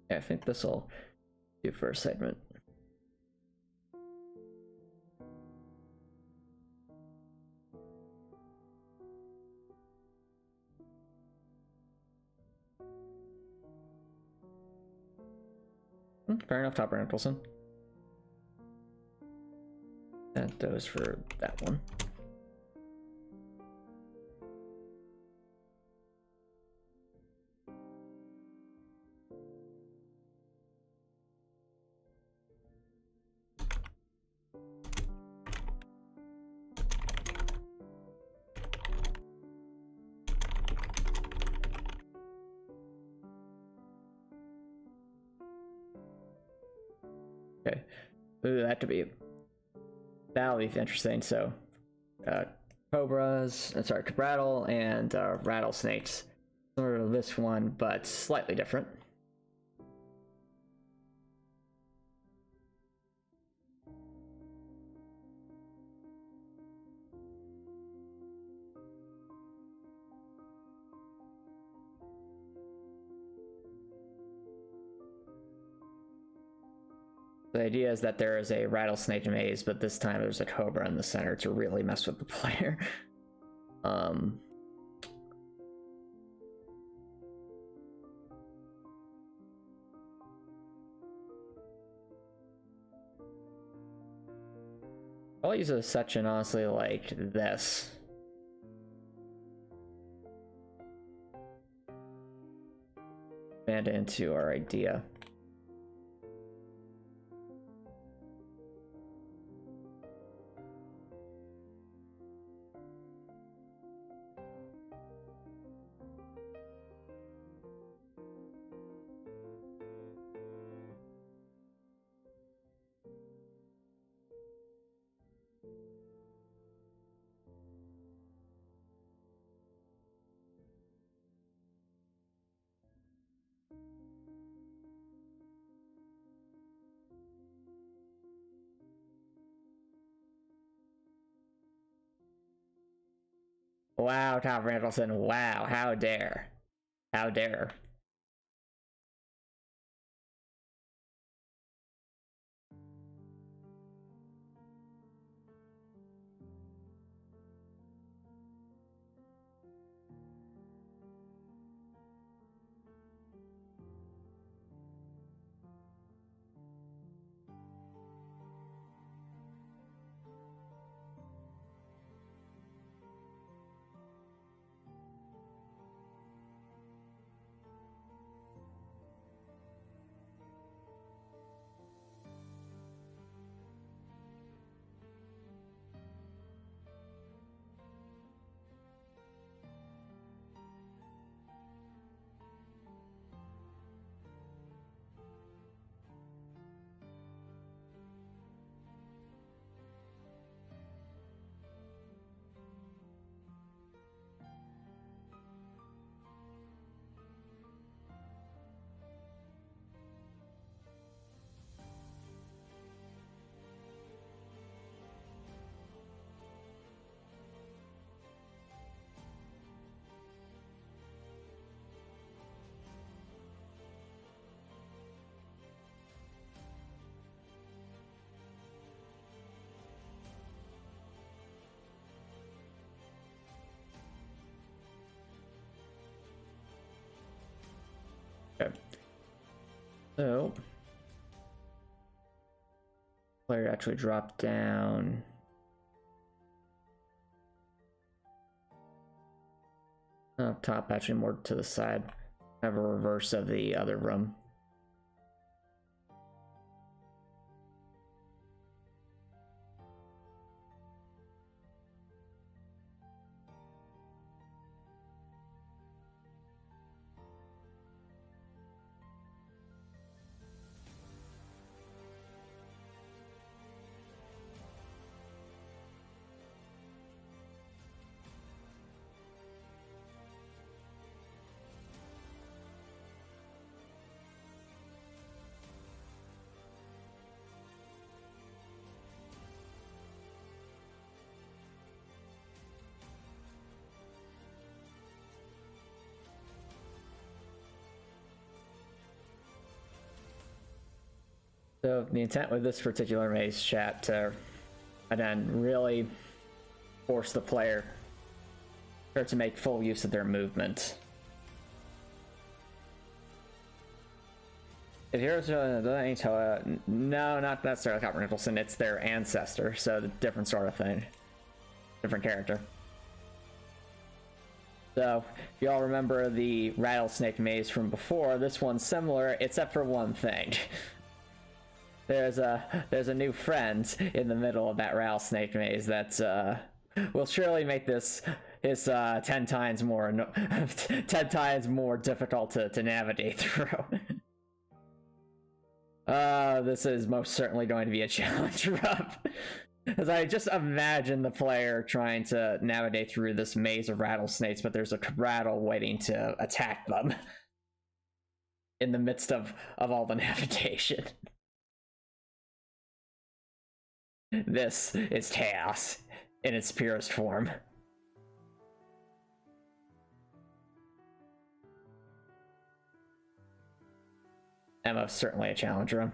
Yeah, I think this will do for a segment. Fair enough, Top Nicholson. That goes for that one. Okay, ooh, that'll be interesting. So, cobras, sorry, rattle and rattlesnakes, similar to this one, but slightly different. The idea is that there is a rattlesnake maze, but this time there's a cobra in the center to really mess with the player. I'll use a section honestly like this. Expand into our idea. Wow, Tom Randallson, wow, how dare. How dare. Okay. So, player actually dropped down. Up top, actually more to the side. Have a reverse of the other room. So the intent with this particular maze chapter, and then really force the player to make full use of their movement. If heroes no, not necessarily Copper Nicholson, it's their ancestor, so the different sort of thing. Different character. So, if you all remember the Rattlesnake Maze from before, this one's similar, except for one thing. There's a new friend in the middle of that Rattlesnake Maze that will surely make this 10 times more 10 times more difficult to navigate through. This is most certainly going to be a challenge, Rob. As I just imagine the player trying to navigate through this maze of rattlesnakes, but there's a rattle waiting to attack them in the midst of all the navigation. This is chaos in its purest form. And most certainly a challenge room.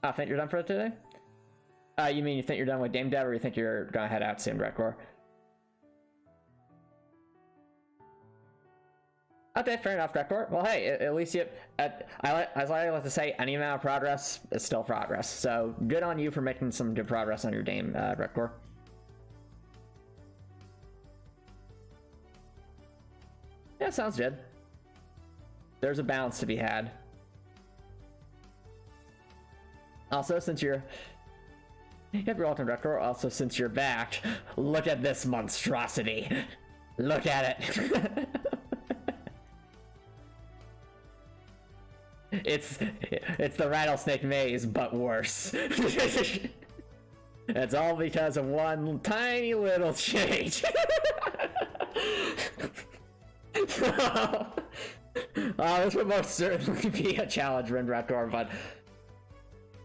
I think you're done for today? You mean you think you're done with game dev, or you think you're gonna head out soon, Redcore? Okay, fair enough, Redcore. Well, hey, at least you, as I like to say, any amount of progress is still progress. So good on you for making some good progress on your game, Redcore. Yeah, sounds good. There's a balance to be had. Also, since you're welcome, Rector. Also, since you're back, look at this monstrosity. Look at it. It's the Rattlesnake Maze, but worse. It's all because of one tiny little change. This would most certainly be a challenge, Rector, but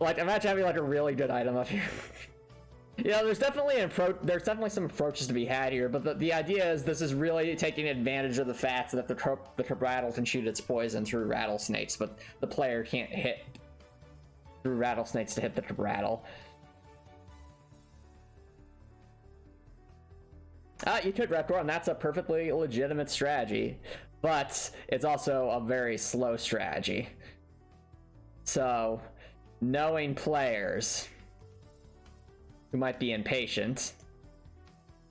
like, imagine having like a really good item up here. Yeah, there's definitely some approaches to be had here, but the idea is this is really taking advantage of the fact that the rattle can shoot its poison through rattlesnakes, but the player can't hit through rattlesnakes to hit the rattle. You could Raptor, and that's a perfectly legitimate strategy, but it's also a very slow strategy. So, knowing players who might be impatient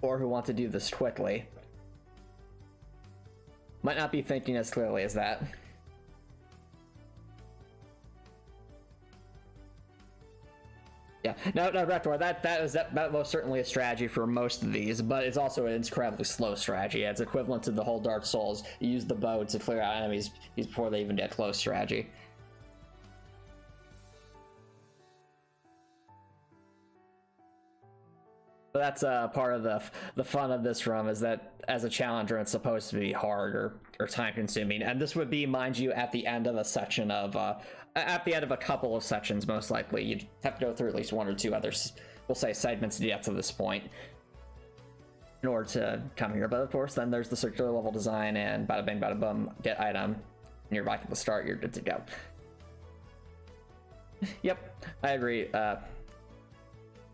or who want to do this quickly might not be thinking as clearly as that. Yeah, no, Raptor, that most certainly a strategy for most of these, but it's also an incredibly slow strategy. It's equivalent to the whole Dark Souls. You use the bow to clear out enemies before they even get close strategy. But that's part of the fun of this run, is that as a challenger it's supposed to be hard or time consuming, and this would be, mind you, at the end of a section of at the end of a couple of sections. Most likely you'd have to go through at least one or two others, we'll say, segments to get to this point in order to come here. But of course then there's the circular level design, and bada bing bada boom, get item, and you're back at the start, you're good to go. Yep, I agree,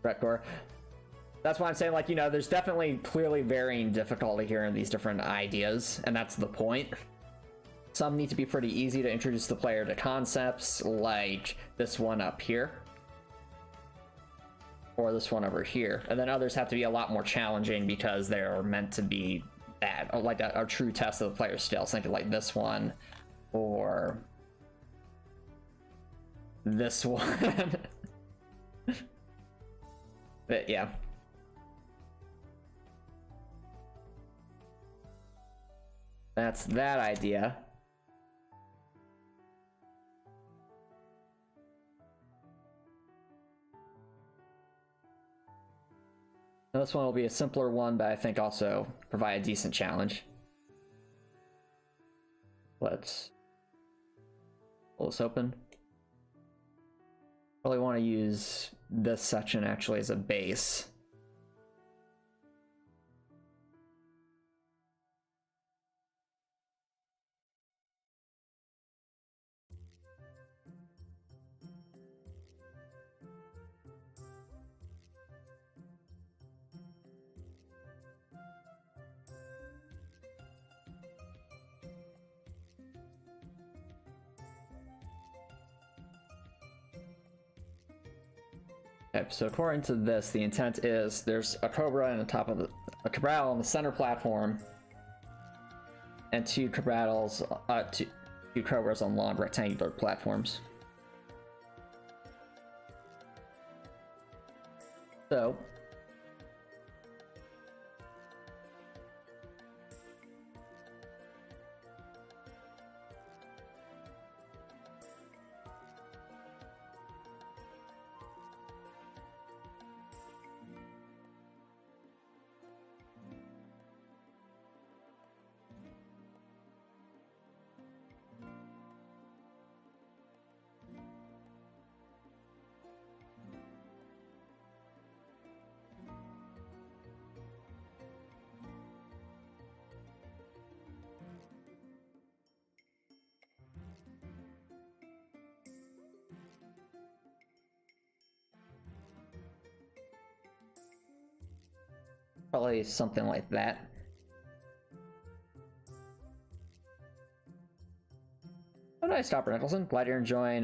Bretcore. That's why I'm saying, like, you know, there's definitely clearly varying difficulty here in these different ideas, and that's the point. Some need to be pretty easy to introduce the player to concepts, like this one up here, or this one over here, and then others have to be a lot more challenging because they're meant to be bad, like a true test of the player's skills. Think of like this one, or this one. But yeah. That's that idea. Now this one will be a simpler one, but I think also provide a decent challenge. Let's pull this open. Probably want to use this section actually as a base. Okay, so according to this, the intent is there's a cobra on the top of a cabral on the center platform, and two cobras on long rectangular platforms. So probably something like that. Oh, nice, Stopper Nicholson. Glad you're enjoying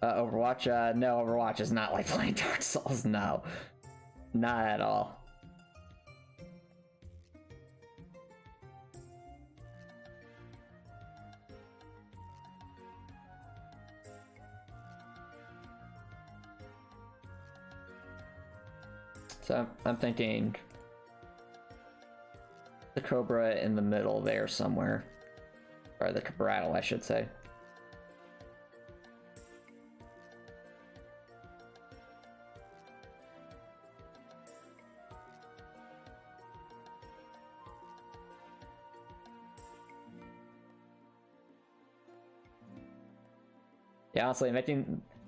Overwatch. No, Overwatch is not like playing Dark Souls. No, not at all. So I'm thinking the cobra in the middle there somewhere, or the cabrattle, I should say. Yeah, honestly,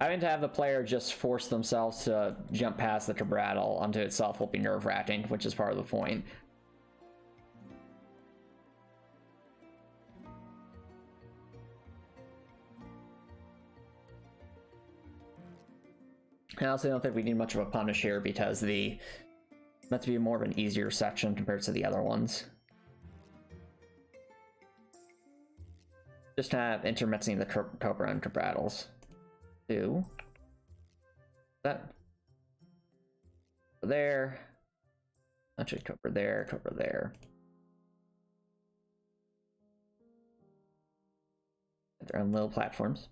having to have the player just force themselves to jump past the cabrattle onto itself will be nerve-wracking, which is part of the point. I also don't think we need much of a punish here because the meant to be more of an easier section compared to the other ones. Just have intermixing the cobra and cabrattles. Two. That. There. Actually, cobra there, cobra there. They're on little platforms.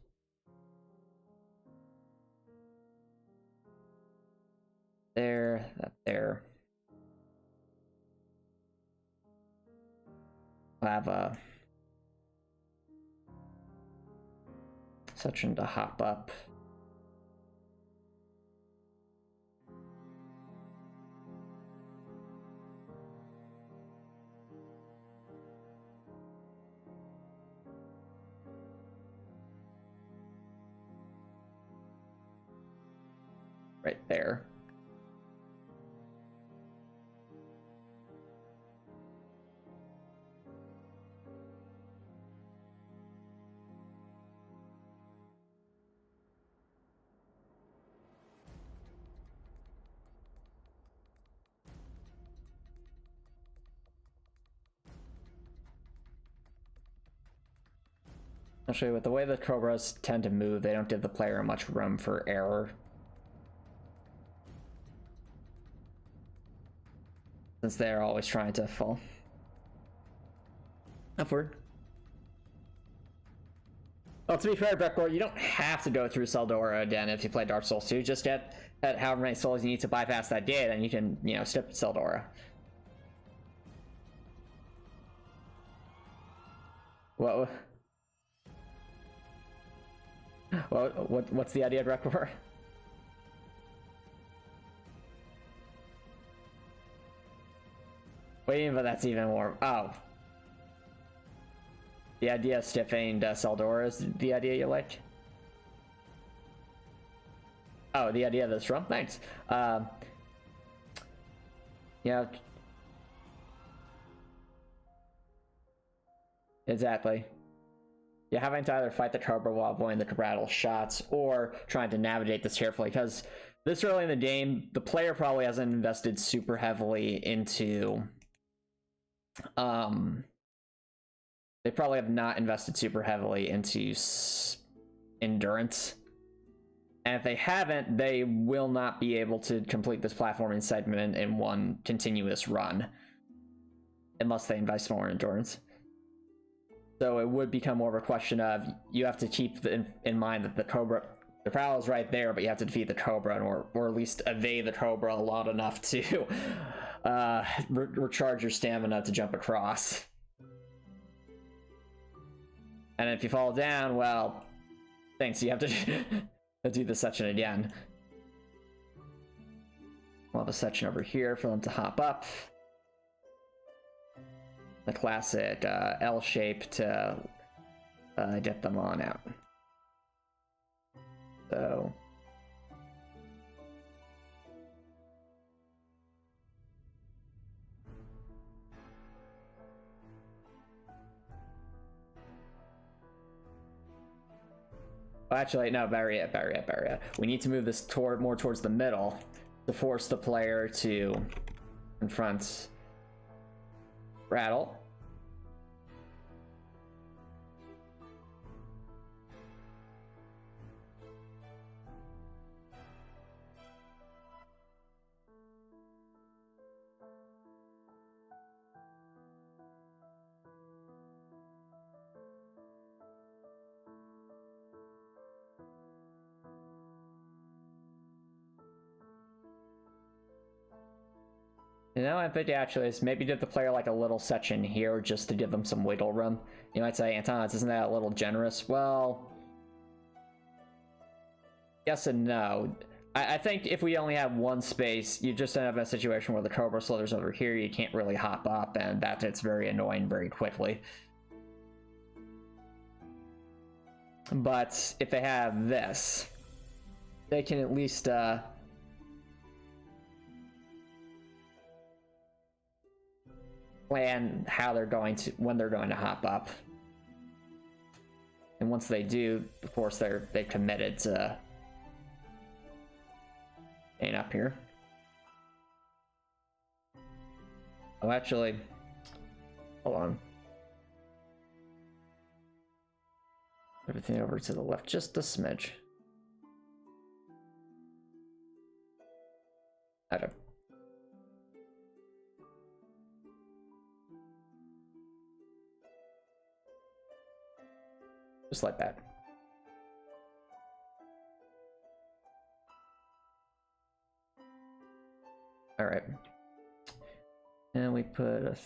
There, that there. We'll have a section to hop up. Right there. Actually, with the way the cobras tend to move, they don't give the player much room for error. Since they're always trying to fall upward. Well, to be fair, Breckboard, you don't have to go through Seldora again if you play Dark Souls 2. Just get at however many souls you need to bypass that gate, and you can, you know, skip Seldora. Whoa. What's the idea, Breckboard? Wait, but that's even more. Oh. The idea of stiffing Seldora is the idea you like? Oh, the idea of this drum? Thanks. Yeah. Exactly. You're having to either fight the cobra while avoiding the cabrattle shots, or trying to navigate this carefully, because this early in the game, the player probably hasn't invested super heavily into... They probably have not invested super heavily into endurance. And if they haven't, they will not be able to complete this platforming segment in one continuous run. Unless they invest more endurance. So it would become more of a question of, you have to keep in mind that the Prowl is right there, but you have to defeat the Cobra, or at least evade the Cobra a lot enough to recharge your stamina to jump across. And if you fall down, well, thanks, you have to do the section again. We'll have a section over here for them to hop up. The classic L shape to get them on out. So actually, no, barrier. We need to move this more towards the middle to force the player to confront Rattle. You know, I think actually is maybe give the player like a little section here just to give them some wiggle room. You might say, Antomicx, isn't that a little generous? Well, yes and no. I think if we only have one space, you just end up in a situation where the Cobra slithers over here, you can't really hop up, and it's very annoying very quickly. But if they have this, they can at least plan how they're going to, when they're going to hop up. And once they do, of course, they've committed to staying up here. Oh, actually, hold on. Everything over to the left, just a smidge. Okay. Just like that. All right. And we put a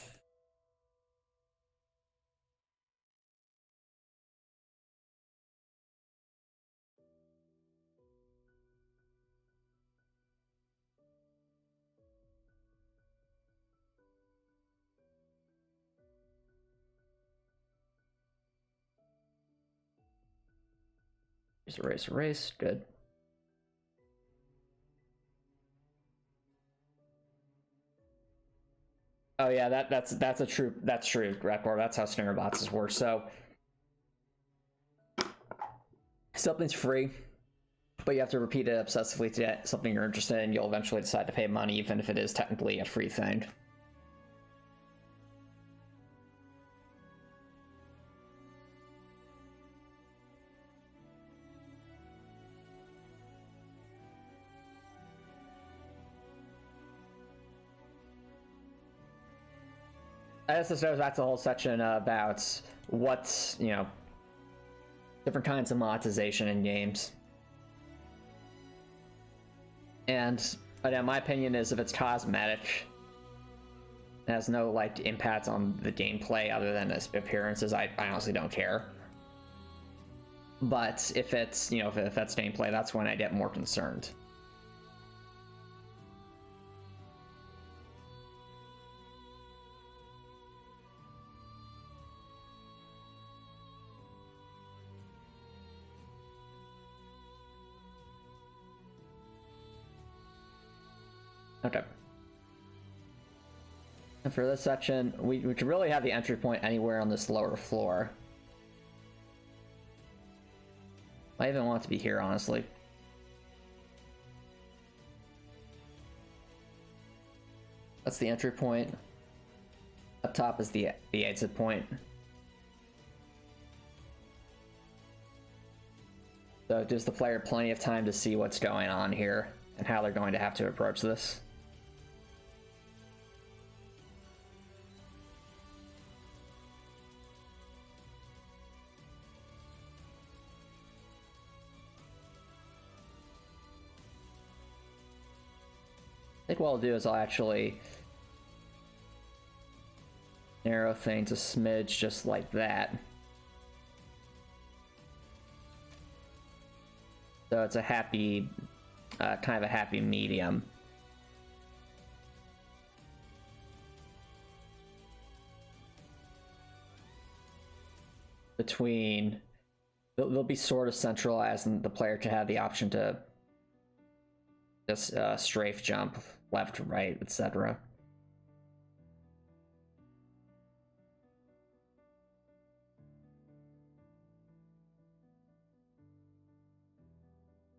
erase, good. Oh yeah, that's true, Raptor. That's how snare boxes work. So something's free, but you have to repeat it obsessively to get something you're interested in. You'll eventually decide to pay money, even if it is technically a free thing. I guess this goes back to the whole section about what's, you know, different kinds of monetization in games. And again, my opinion is if it's cosmetic, it has no like impact on the gameplay other than its appearances, I honestly don't care. But if it's, you know, if that's gameplay, that's when I get more concerned. Okay. And for this section, we could really have the entry point anywhere on this lower floor. I even want it to be here, honestly. That's the entry point. Up top is the exit point. So it gives the player plenty of time to see what's going on here and how they're going to have to approach this. I think what I'll do is I'll actually narrow things a smidge just like that. So it's a happy, kind of a happy medium. Between, they'll be sort of centralized and the player can have the option to just strafe jump left, right, etc.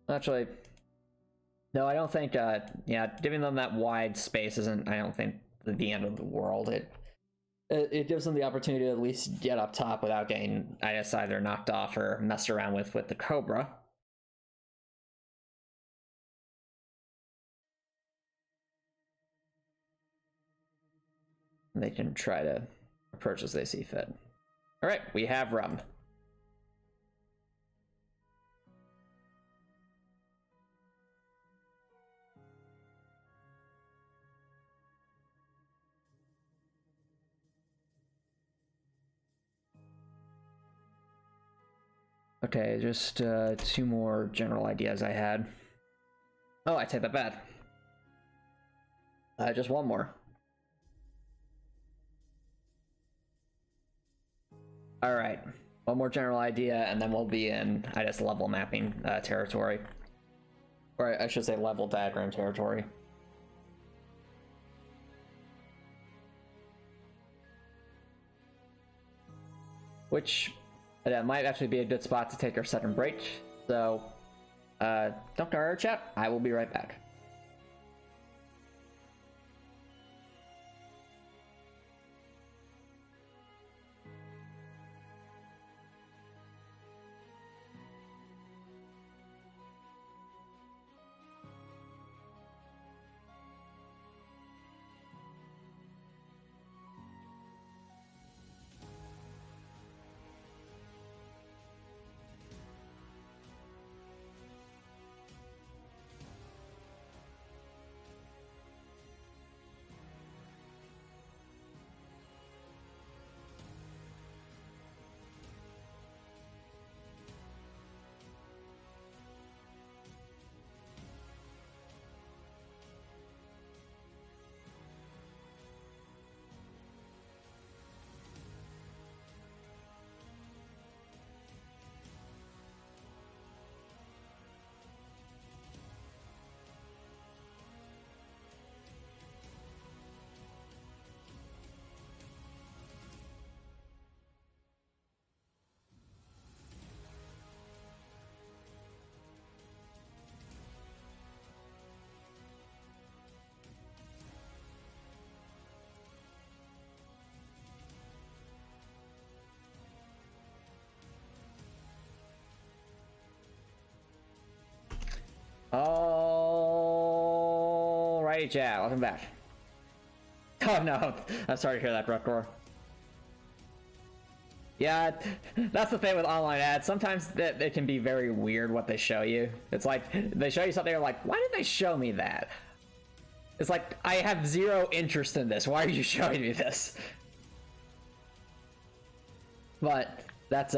Actually, no, I don't think, yeah, giving them that wide space isn't, I don't think, the end of the world. It gives them the opportunity to at least get up top without getting, I guess, either knocked off or messed around with the Cobra. They can try to approach as they see fit. All right, we have rum. Okay, just 2 more general ideas I had. Oh, I take that back. Just 1 more. All right, 1 more general idea, and then we'll be in, I guess, level mapping territory. Or I should say level diagram territory. Which, that might actually be a good spot to take our second break. So, don't go our chat. I will be right back. Alrighty, chat, welcome back. Oh no, I'm sorry to hear that, Brookcore. Yeah, that's the thing with online ads. Sometimes it can be very weird what they show you. It's like, they show you something, you're like, why did they show me that? It's like, I have 0 interest in this. Why are you showing me this? But that's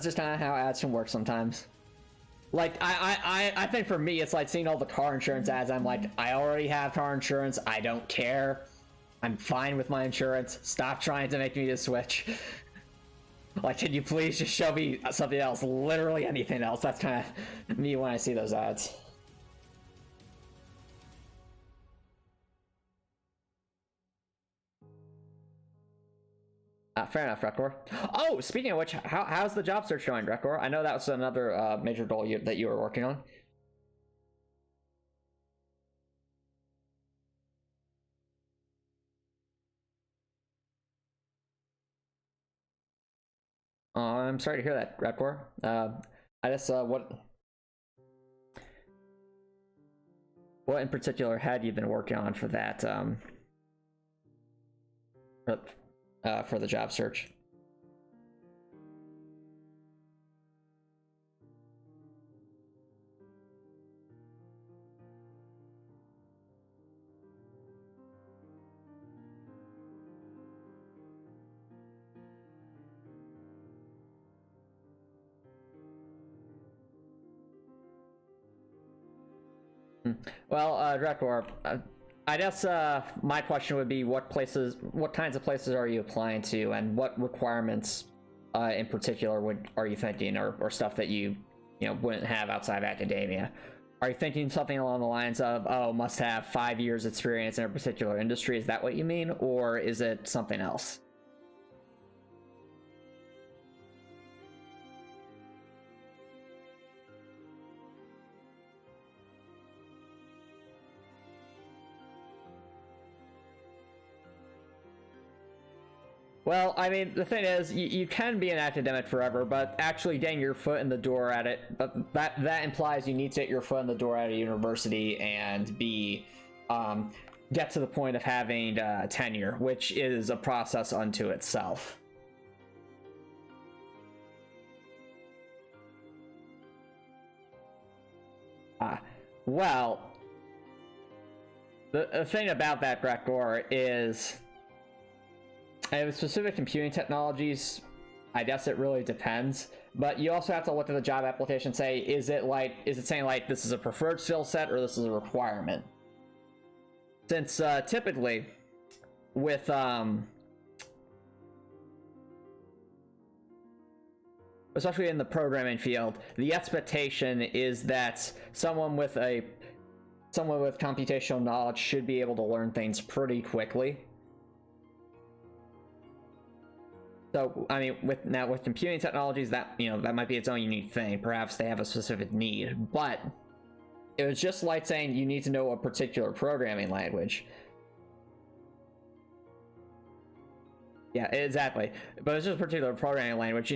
just kind of how ads can work sometimes. Like, I think for me, it's like seeing all the car insurance ads. I'm like, I already have car insurance. I don't care. I'm fine with my insurance. Stop trying to make me to switch. Like, can you please just show me something else? Literally anything else. That's kind of me when I see those ads. Fair enough, Rekor. Oh, speaking of which, how's the job search going, Rekor? I know that was another major goal that you were working on. I'm sorry to hear that, Rekor. I guess what in particular had you been working on for that for the job search? Well, Drekor, I guess my question would be what kinds of places are you applying to, and what requirements in particular are you thinking, or stuff that you wouldn't have outside of academia? Are you thinking something along the lines of, oh, must have 5 years experience in a particular industry? Is that what you mean, or is it something else? Well, I mean, the thing is, you can be an academic forever, but actually getting your foot in the door at it, that implies you need to get your foot in the door at a university and get to the point of having tenure, which is a process unto itself. Well, the thing about that, Gregor, is with specific computing technologies, I guess it really depends. But you also have to look at the job application and say, is it saying like this is a preferred skill set or this is a requirement? Since typically with especially in the programming field, the expectation is that someone with computational knowledge should be able to learn things pretty quickly. So, I mean, with computing technologies, that might be its own unique thing. Perhaps they have a specific need, but it was just like saying you need to know a particular programming language. Yeah, exactly. But it's just a particular programming language.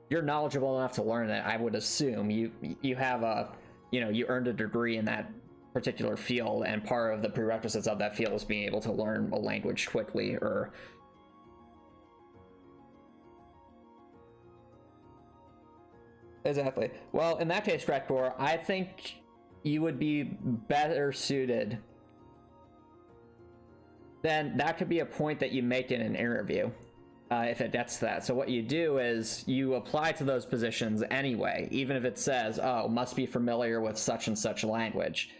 You're knowledgeable enough to learn it. I would assume you have you earned a degree in that particular field, and part of the prerequisites of that field is being able to learn a language quickly, or exactly. Well, in that case, Gregor, I think you would be better suited. Then that could be a point that you make in an interview, if it gets to that. So what you do is you apply to those positions anyway, even if it says, oh, must be familiar with such and such language.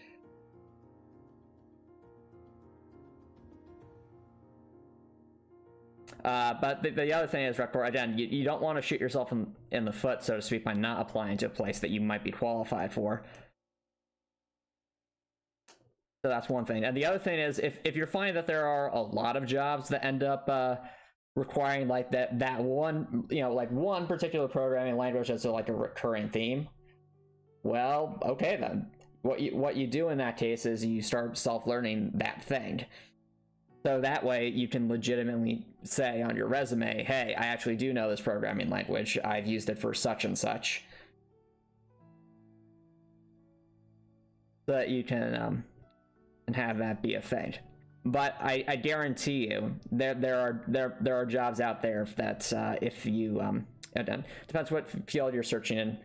But the other thing is, Rector, again, you don't want to shoot yourself in the foot, so to speak, by not applying to a place that you might be qualified for. So that's one thing. And the other thing is, if you're finding that there are a lot of jobs that end up requiring like that one, like one particular programming language as like a recurring theme, well, okay then. What you do in that case is you start self-learning that thing. So that way you can legitimately say on your resume, hey, I actually do know this programming language. I've used it for such and such. So that you can have that be a thing. But I guarantee you there are jobs out there that if you depends what field you're searching in.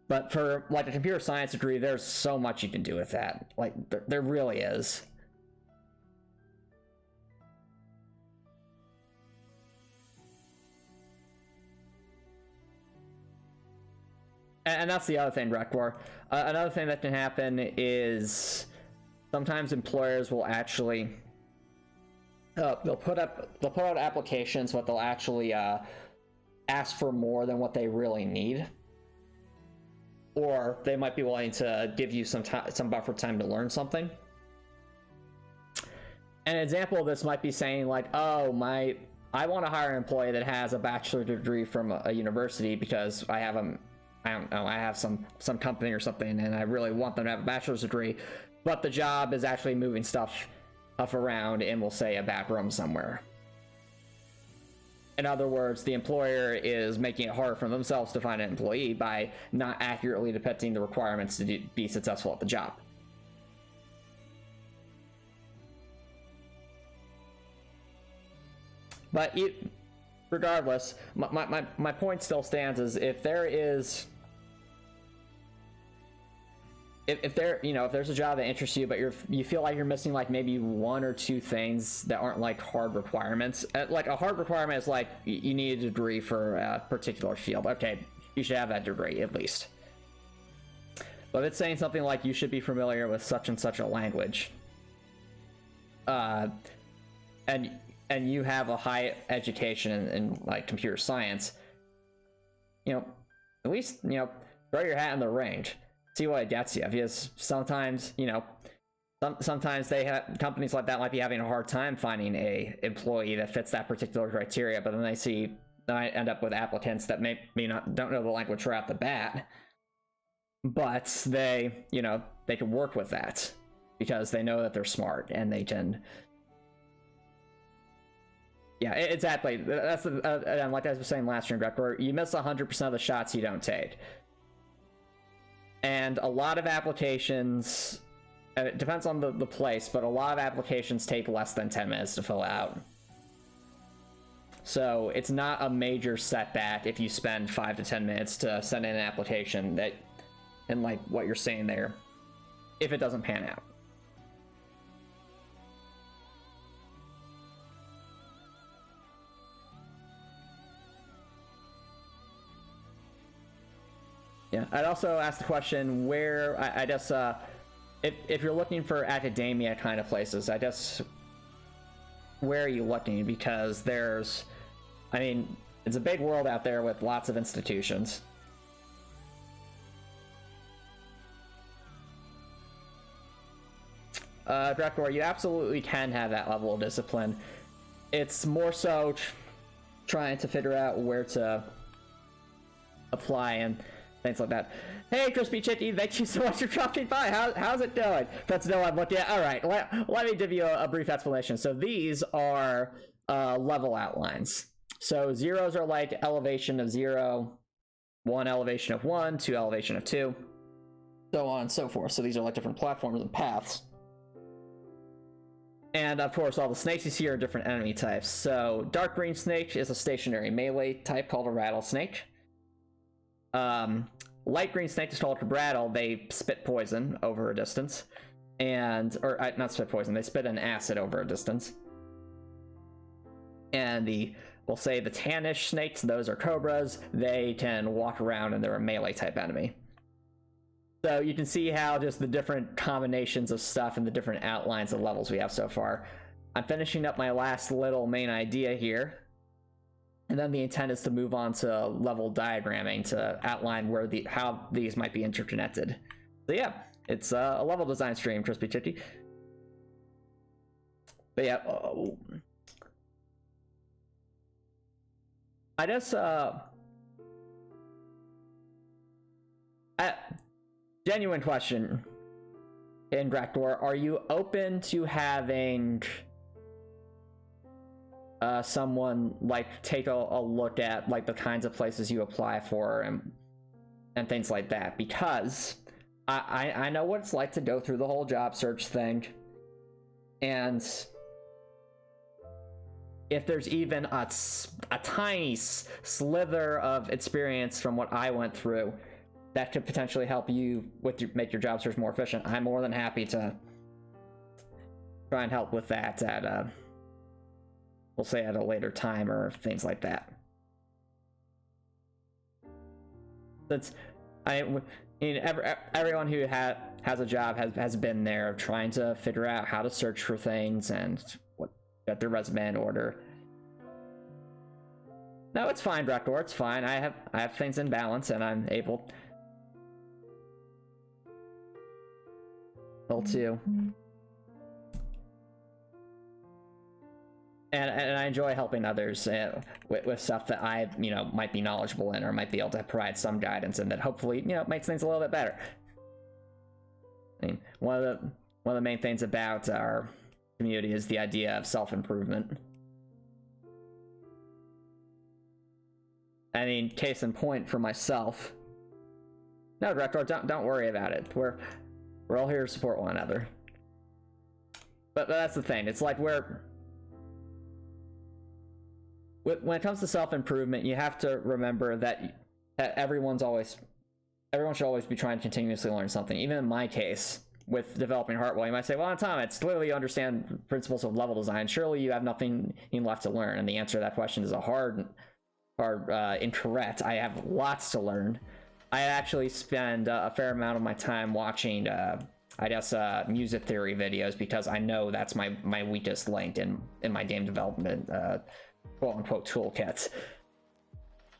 But for like a computer science degree, there's so much you can do with that. Like there really is. And that's the other thing, Rekor. Another thing that can happen is sometimes employers will actually they'll put out applications, but they'll actually ask for more than what they really need, or they might be willing to give you some buffer time to learn something. An example of this might be saying like, oh, I want to hire an employee that has a bachelor's degree from a university because I don't know, I have some company or something, and I really want them to have a bachelor's degree, but the job is actually moving stuff around in, we'll say, a back room somewhere. In other words, the employer is making it harder for themselves to find an employee by not accurately depicting the requirements to be successful at the job. But regardless, my point still stands: is if there is, if there's a job that interests you, but you feel like you're missing like maybe one or two things that aren't like hard requirements. Like a hard requirement is like you need a degree for a particular field. Okay, you should have that degree at least. But it's saying something like you should be familiar with such and such a language, and you have a high education in like computer science, at least, throw your hat in the ring. See what it gets you. Because sometimes, sometimes companies like that might be having a hard time finding a employee that fits that particular criteria, but then I end up with applicants that don't know the language right off the bat, but they can work with that because they know that they're smart and they can. Yeah, exactly. That's like I was saying last stream, where you miss 100% of the shots you don't take. And a lot of applications, it depends on the place, but a lot of applications take less than 10 minutes to fill out. So it's not a major setback if you spend 5 to 10 minutes to send in an application and like what you're saying there, if it doesn't pan out. Yeah, I'd also ask the question where, I guess, if you're looking for academia kind of places, I guess, where are you looking? Because it's a big world out there with lots of institutions. Drakor, you absolutely can have that level of discipline. It's more so trying to figure out where to apply and things like that. Hey, Crispy Chicky, thank you so much for dropping by. How's it going? That's no I'm looking at. All right, let me give you a brief explanation. So these are level outlines. So zeros are like elevation of 0, 1 elevation of 1, 2 elevation of 2, so on and so forth. So these are like different platforms and paths. And of course, all the snakes you see are different enemy types. So dark green snake is a stationary melee type called a rattlesnake. Light green snake is called a brattle. They spit poison over a distance, not spit poison. They spit an acid over a distance. And we'll say the tannish snakes, those are cobras. They can walk around and they're a melee type enemy. So you can see how just the different combinations of stuff and the different outlines of levels we have so far. I'm finishing up my last little main idea here. And then the intent is to move on to level diagramming to outline how these might be interconnected. So yeah, it's a level design stream, Crispy Chicky. But yeah, I guess genuine question in Drakor, are you open to having someone like take a look at like the kinds of places you apply for and things like that? Because I know what it's like to go through the whole job search thing, and if there's even a tiny slither of experience from what I went through that could potentially help you make your job search more efficient, I'm more than happy to try and help with that at we'll say at a later time or things like that. Everyone who has a job has been there trying to figure out how to search for things and get their resume in order. No, it's fine, Drakor, it's fine. I have things in balance and I'm able to. And I enjoy helping others with stuff that I, might be knowledgeable in or might be able to provide some guidance and that hopefully, makes things a little bit better. I mean, one of the main things about our community is the idea of self-improvement. I mean, case in point for myself. No, Director, don't worry about it. We're all here to support one another. But that's the thing. It's like when it comes to self-improvement, you have to remember that everyone should always be trying to continuously learn something. Even in my case, with developing Heartwell, you might say, well, Tom, it's clearly you understand principles of level design. Surely you have nothing left to learn. And the answer to that question is a hard incorrect. I have lots to learn. I actually spend a fair amount of my time watching, I guess, music theory videos, because I know that's my weakest link in my game development, quote-unquote, toolkit.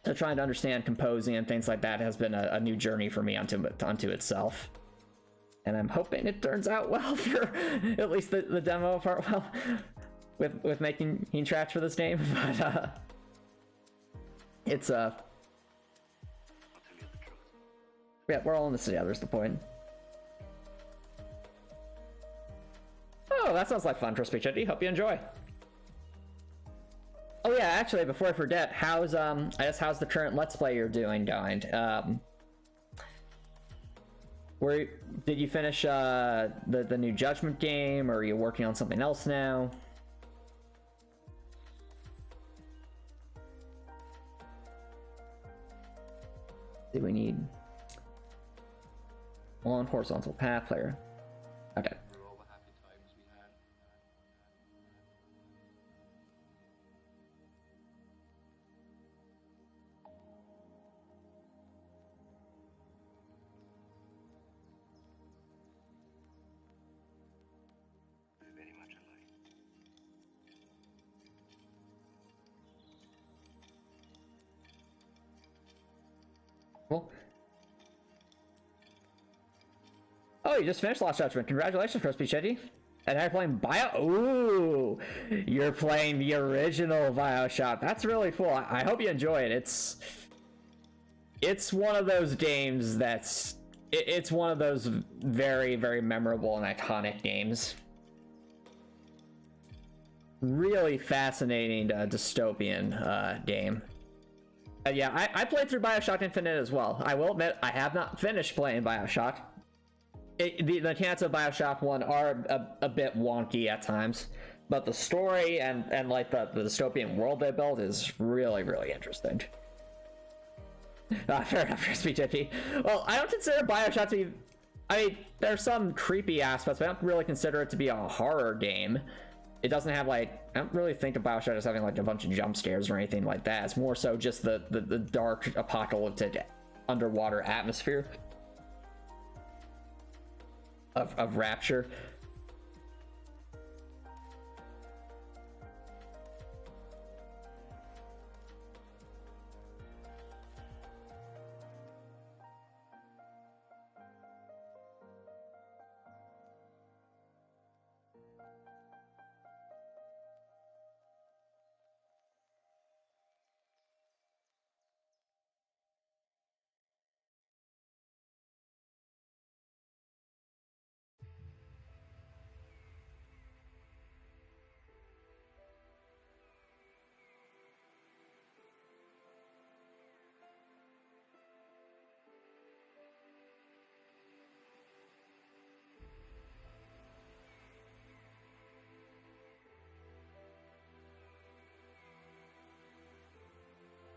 So trying to understand composing and things like that has been a new journey for me unto itself. And I'm hoping it turns out well for at least the demo of Heartwell with making tracks for this game. But it's I'll tell you the truth. yeah, we're all in this together is the point. Oh, that sounds like fun, Crispy Chitty. Hope you enjoy. Oh yeah, actually, before I forget, how's the current Let's Play you're doing going? Where did you finish the new Judgment game, or are you working on something else now? Do we need one horizontal path layer? Okay. All the happy times we had. We're very much alike. Cool. Oh, you just finished Lost Judgment. Congratulations, Crispy Chitty. And now you're playing Ooh, you're playing the original BioShock. That's really cool. I hope you enjoy it. It's one of those games it's one of those very, very memorable and iconic games. Really fascinating dystopian game. Yeah, I played through BioShock Infinite as well. I will admit, I have not finished playing BioShock. The mechanics of BioShock 1 are a bit wonky at times, but the story and like the dystopian world they built is really, really interesting. Fair enough, Crispy Chippy. Well, I don't consider BioShock to be... I mean, there's some creepy aspects, but I don't really consider it to be a horror game. It doesn't have, like... I don't really think of BioShock as having, like, a bunch of jump scares or anything like that. It's more so just the dark, apocalyptic underwater atmosphere of Rapture.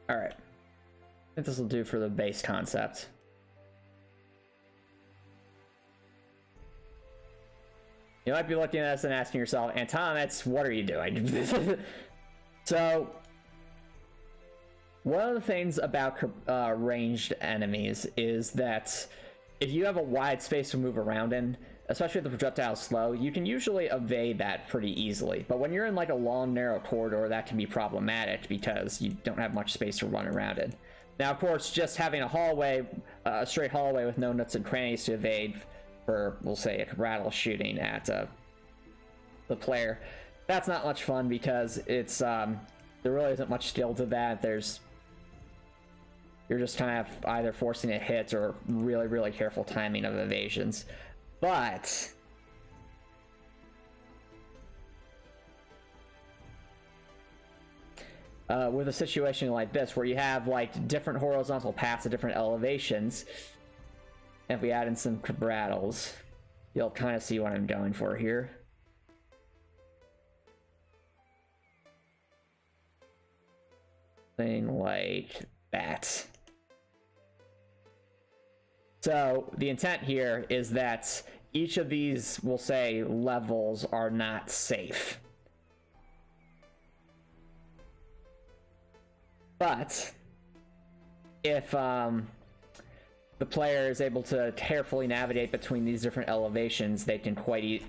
All right, I think this will do for the base concept. You might be looking at this and asking yourself, Antomicx, what are you doing? So, one of the things about ranged enemies is that if you have a wide space to move around in, especially if the projectile is slow, you can usually evade that pretty easily. But when you're in like a long, narrow corridor, that can be problematic because you don't have much space to run around in. Now, of course, just having a hallway, a straight hallway with no nooks and crannies to evade for, we'll say, a rattle shooting at the player, that's not much fun because it's there really isn't much skill to that. You're just kind of either forcing a hit or really, really careful timing of evasions. But with a situation like this where you have like different horizontal paths at different elevations. If we add in some cabrattles, you'll kind of see what I'm going for here. Thing like that. So the intent here is that each of these, we'll say, levels are not safe. But if the player is able to carefully navigate between these different elevations, they can quite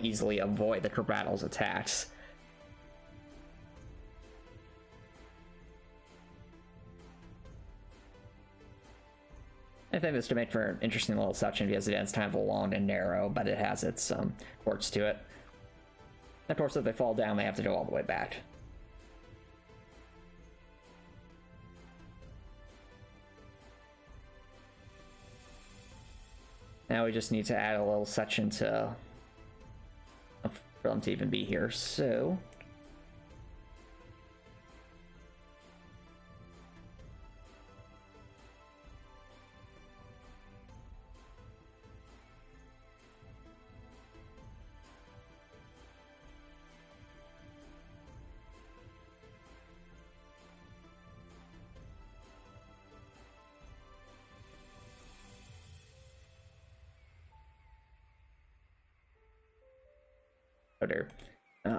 easily avoid the cabrattle's attacks. I think this to make for an interesting little section because it is kind of long and narrow, but it has its quirks to it. And of course, if they fall down, they have to go all the way back. Now we just need to add a little section to for them to even be here. So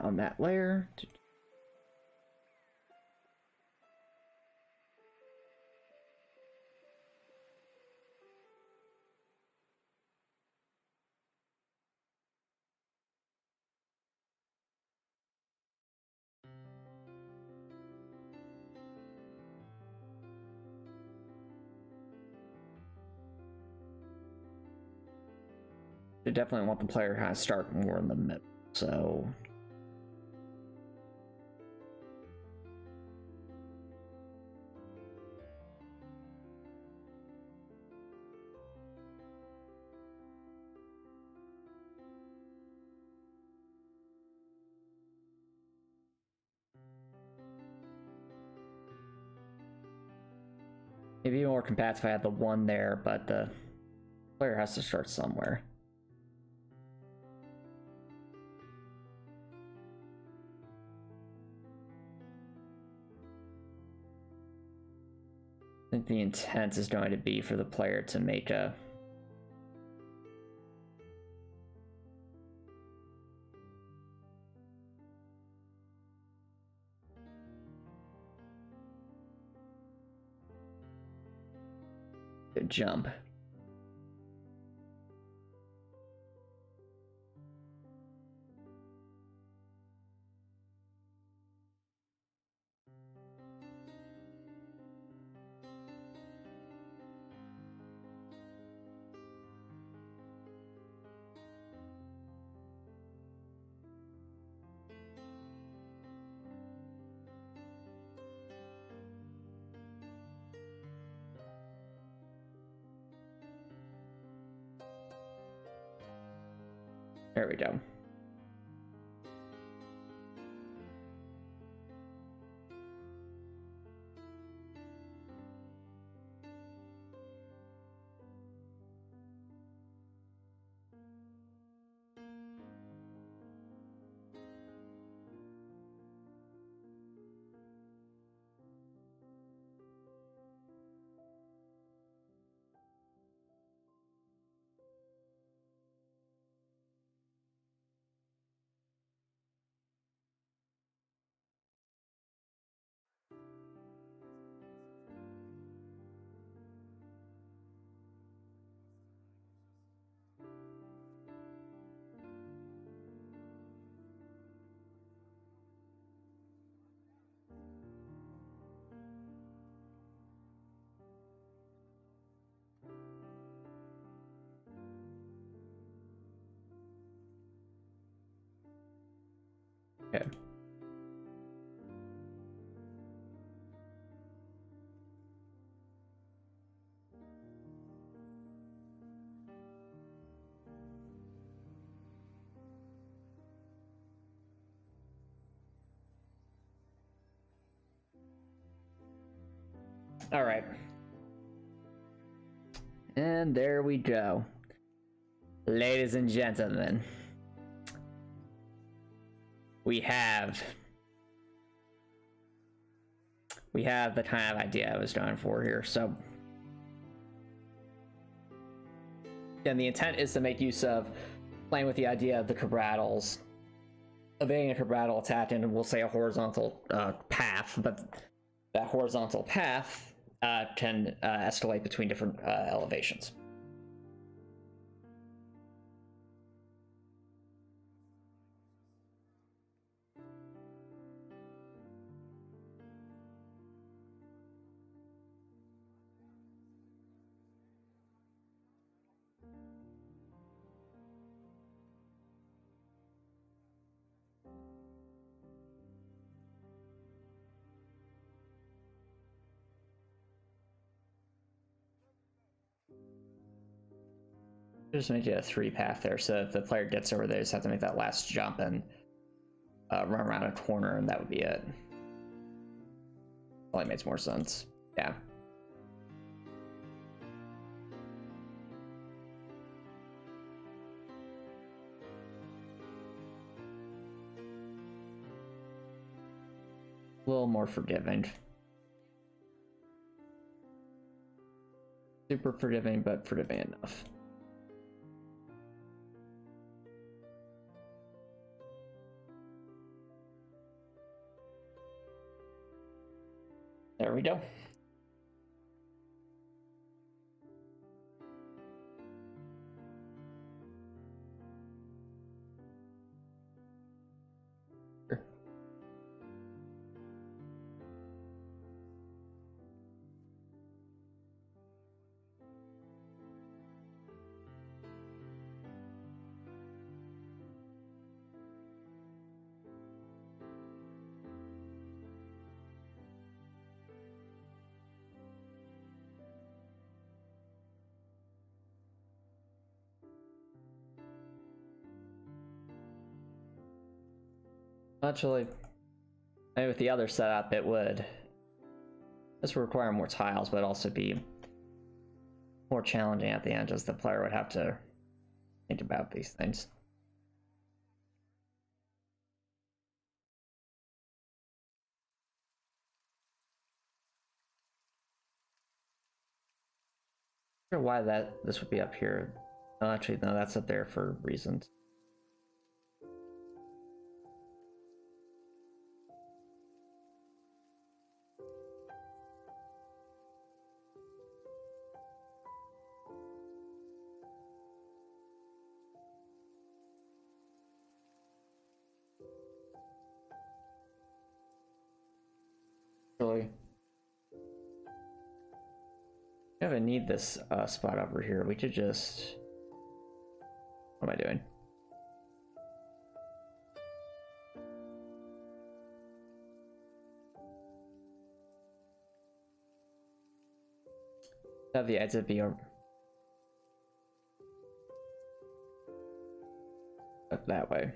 on that layer. They definitely want the player to kind of start more in the middle, so it'd be more compatible if I had the one there, but the player has to start somewhere. I think the intent is going to be for the player to make a jump. There we go. Okay. All right. And there we go. Ladies and gentlemen, we have the kind of idea I was going for here. So, and the intent is to make use of playing with the idea of the Cabrattles, evading a Cabrattle attack, and we'll say a horizontal path, but that horizontal path can escalate between different elevations. Just make it a 3 path there, so if the player gets over there, they just have to make that last jump and run around a corner, and that would be it. Probably makes more sense. Yeah. A little more forgiving. Super forgiving, but forgiving enough. There we go. Actually, maybe with the other setup, this would require more tiles, but also be more challenging at the end, as the player would have to think about these things. I don't know why this would be up here. Oh, actually, no, that's up there for reasons. Really, I don't even need this spot over here. We could just... What am I doing? Have the exit be over that way.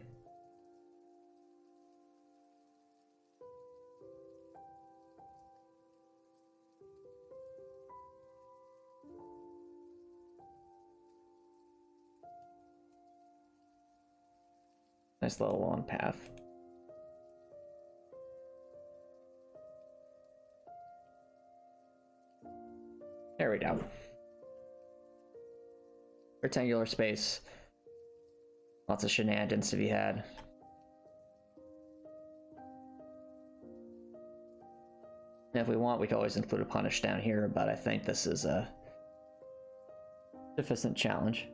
Nice little long path. There we go. Rectangular space. Lots of shenanigans to be had. And if we want, we could always include a punish down here, but I think this is a sufficient challenge.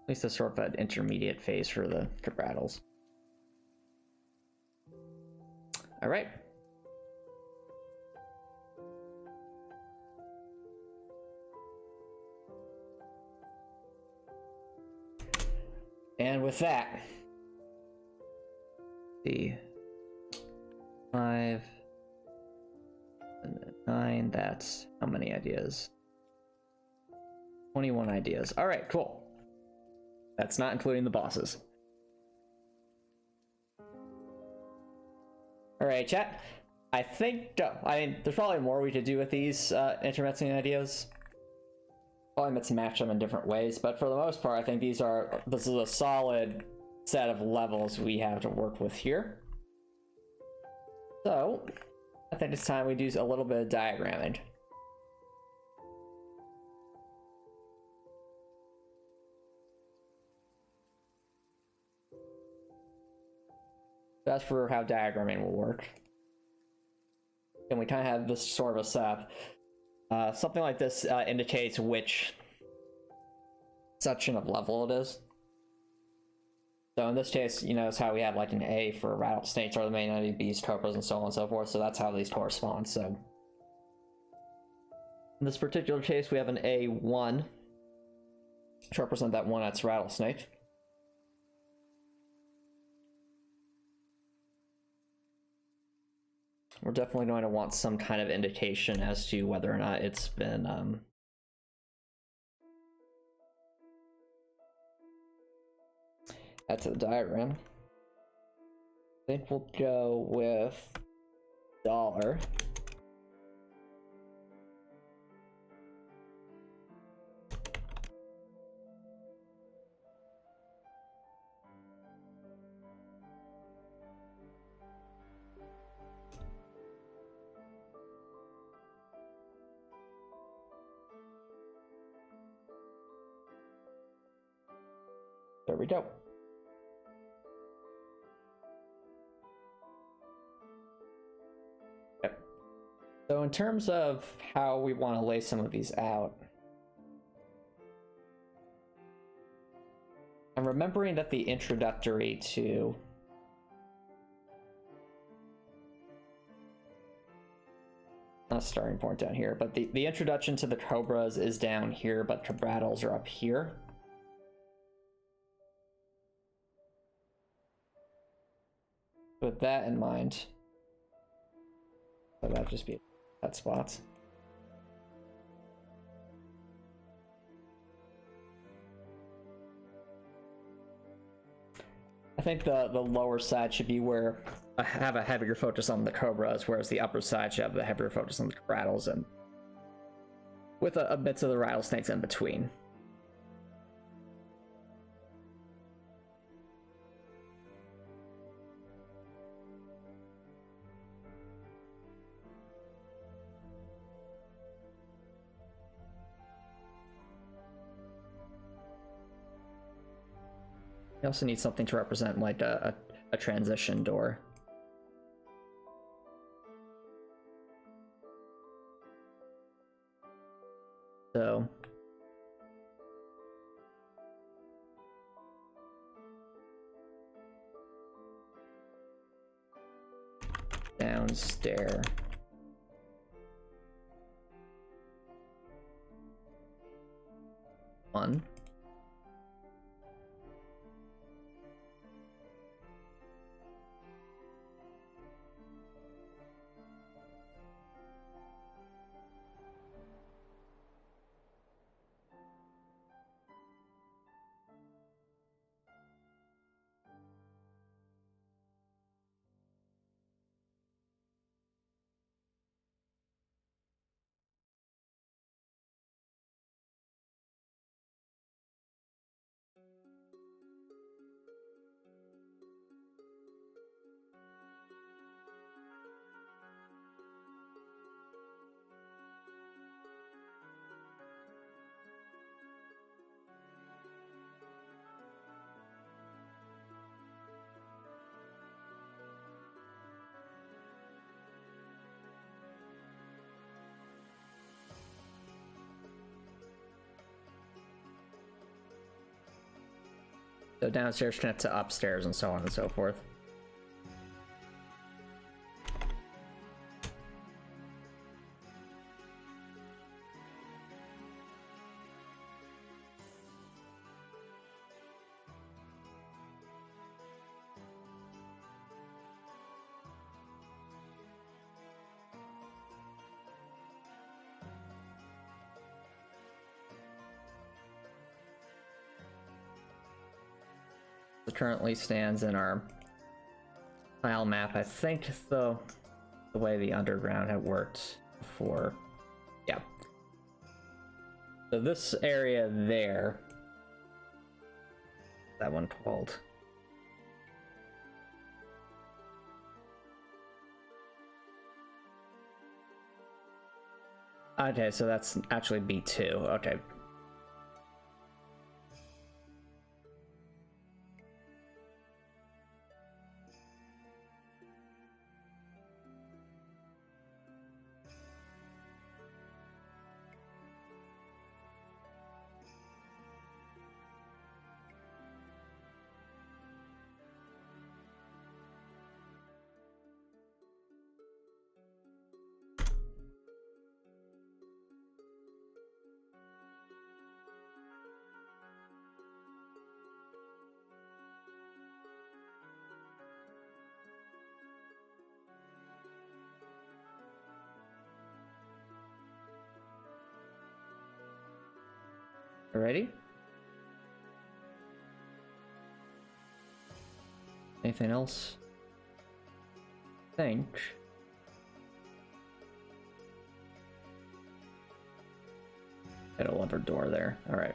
At least a sort of an intermediate phase for the Cabrattles. All right. And with that, the 5 and 9, that's how many ideas? 21 ideas. All right, cool. That's not including the bosses. Alright, chat. I think, there's probably more we could do with these intermixing ideas. Probably let's match them in different ways, but for the most part, I think this is a solid set of levels we have to work with here. So, I think it's time we do a little bit of diagramming. That's for how diagramming will work. And we kind of have this sort of a setup. Something like this indicates which section of level it is. So in this case, you know, it's how we have like an A for rattlesnakes or the main enemy beast, cobras, and so on and so forth. So that's how these correspond. So in this particular case, we have an A1 to represent that one that's rattlesnake. We're definitely going to want some kind of indication as to whether or not it's been add to the diagram. I think we'll go with $. There we go. Yep. So in terms of how we want to lay some of these out, I'm remembering that the introductory to not starting point down here, but the introduction to the cobras is down here, but the rattles are up here. With that in mind, so that'd just be that spots. I think the lower side should be where I have a heavier focus on the cobras, whereas the upper side should have the heavier focus on the rattles, and with a bit of the rattlesnakes in between. You also need something to represent like a transition door. So downstairs. One. So downstairs connect to upstairs and so on and so forth. it currently stands in our tile map. I think the way the underground had worked before. Yeah. So this area there, that one called? Okay, so that's actually B2. Okay. Ready? Anything else? Think. Got a lever door there. All right.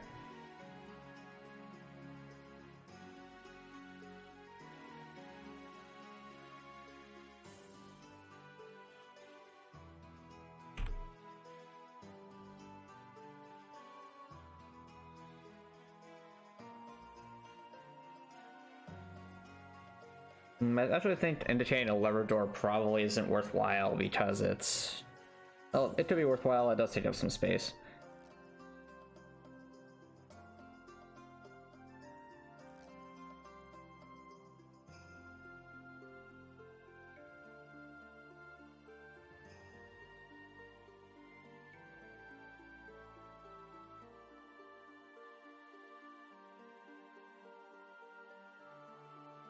I actually think indicating a lever door probably isn't worthwhile because it's... Oh, it could be worthwhile. It does take up some space.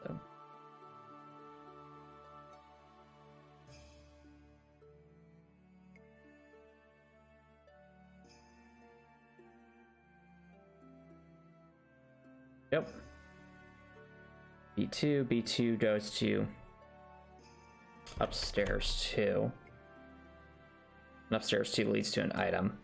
So. Yep. B2 goes to upstairs 2. And upstairs 2 leads to an item.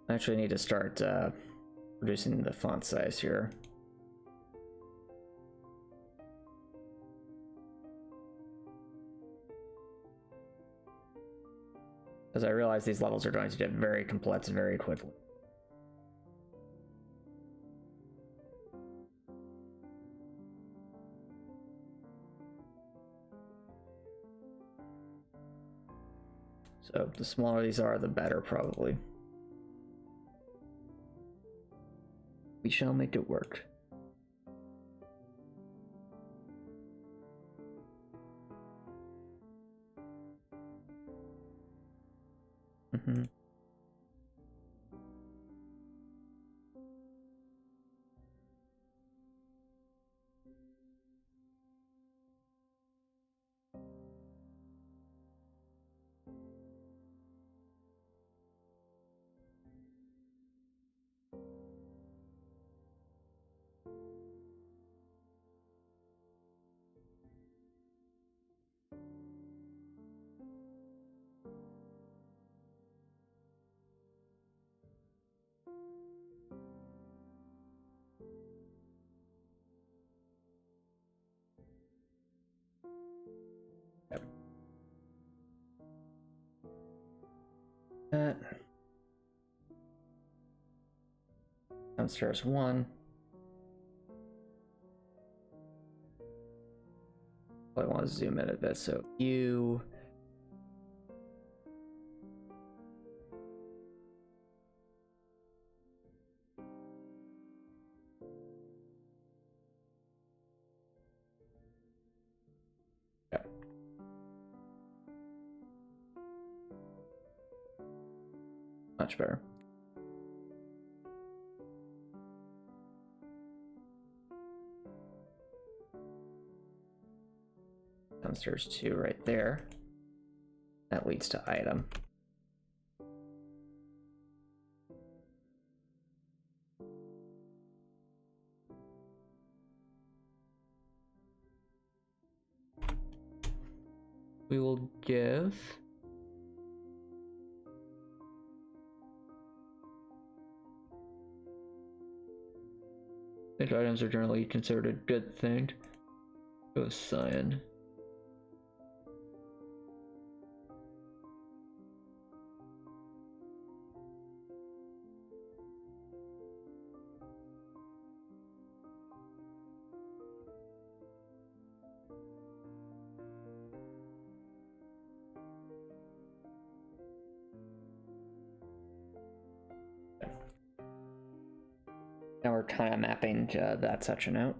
I actually need to start reducing the font size here. As I realize these levels are going to get very complex very quickly. So the smaller these are, the better probably. We shall make it work. Mm-hmm. Yep. That. Downstairs 1. I want to zoom in a bit, so you... Much better. Downstairs 2 right there. That leads to item. We will give these items are generally considered a good thing. Go cyan. Now we're kind of mapping that section out.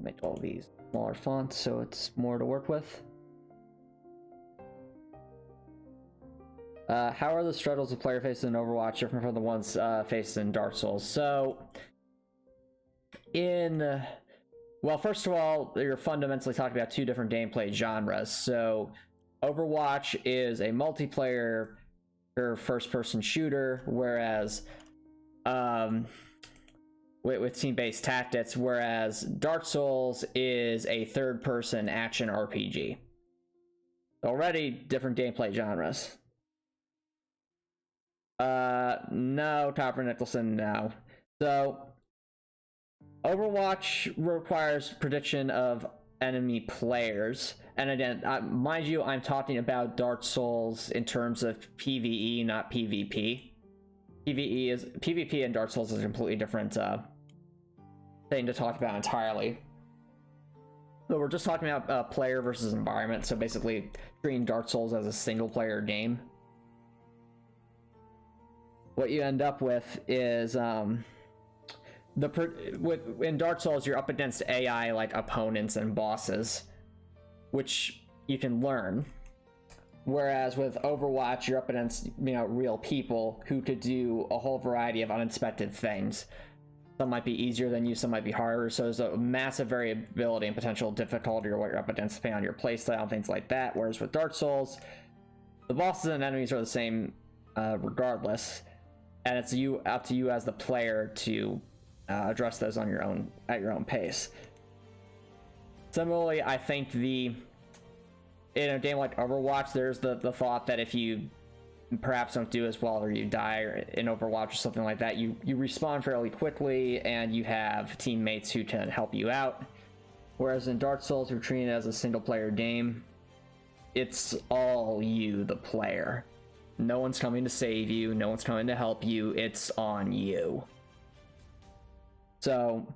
Make all these smaller fonts so it's more to work with. How are the struggles the player faces in Overwatch different from the ones faced in Dark Souls? So, well, first of all, you're fundamentally talking about two different gameplay genres. So, Overwatch is a multiplayer first-person shooter, whereas with team-based tactics, whereas Dark Souls is a third-person action RPG. Already different gameplay genres. No, Topper Nicholson, no. So, Overwatch requires prediction of enemy players. And again, mind you, I'm talking about Dark Souls in terms of PvE, not PvP. PvP and Dark Souls is a completely different thing to talk about entirely. But we're just talking about player versus environment, so basically treating Dark Souls as a single-player game. What you end up with is in Dark Souls, you're up against AI like opponents and bosses, which you can learn. Whereas with Overwatch, you're up against, real people who could do a whole variety of unexpected things. Some might be easier than you, some might be harder. So there's a massive variability and potential difficulty or what you're up against depending on your playstyle and things like that. Whereas with Dark Souls, the bosses and enemies are the same regardless, and it's up to you as the player to address those on your own at your own pace. Similarly, I think in a game like Overwatch, there's the thought that if you perhaps don't do as well or you die in Overwatch or something like that, you respawn fairly quickly and you have teammates who can help you out. Whereas in Dark Souls, you're treated as a single player game. It's all you, the player. No one's coming to save you, no one's coming to help you, it's on you. So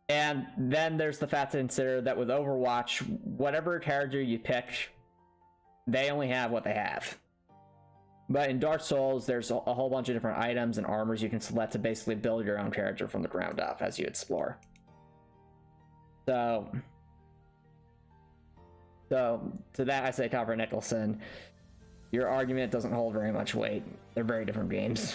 and then there's the fact to consider that with Overwatch, whatever character you pick, they only have what they have. But in Dark Souls, there's a whole bunch of different items and armors you can select to basically build your own character from the ground up as you explore. So to that I say, Copper Nicholson, your argument doesn't hold very much weight. They're very different games.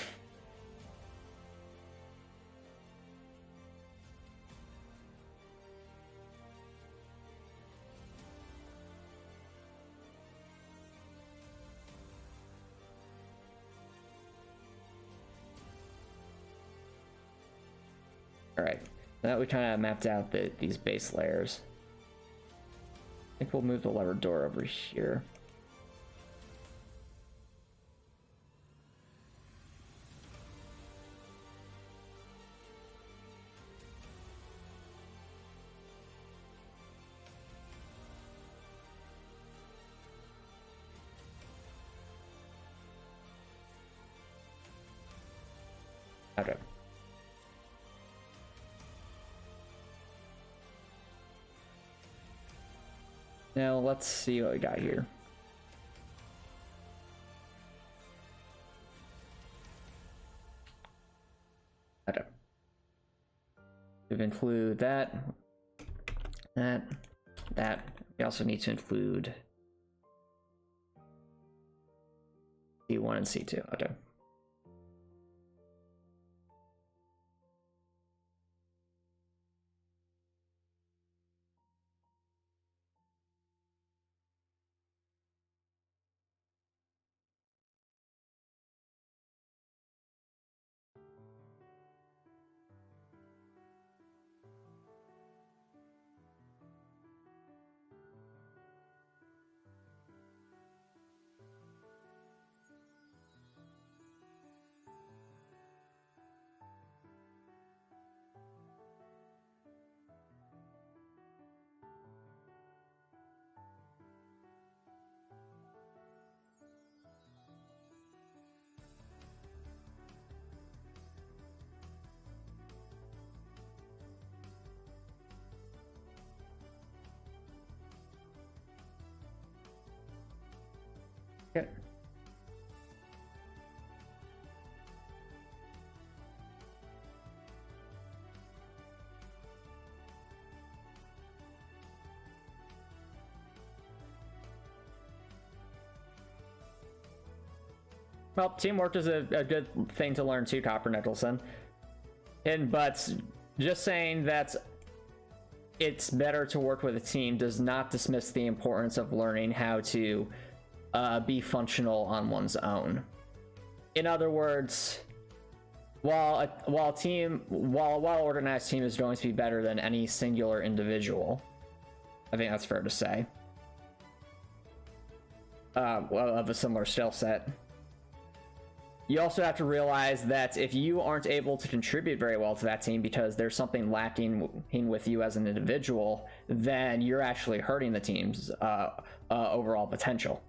Alright, now that we kind of mapped out these base layers, I think we'll move the lever door over here. Okay. Now let's see what we got here. Okay. We've included that. That we also need to include C1 and C2. Okay. Okay. Well, teamwork is a good thing to learn too, Copper Nicholson. But just saying that it's better to work with a team does not dismiss the importance of learning how to be functional on one's own. In other words, while a well-organized team is going to be better than any singular individual, I think that's fair to say, of a similar skill set. You also have to realize that if you aren't able to contribute very well to that team because there's something lacking with you as an individual, then you're actually hurting the team's overall potential.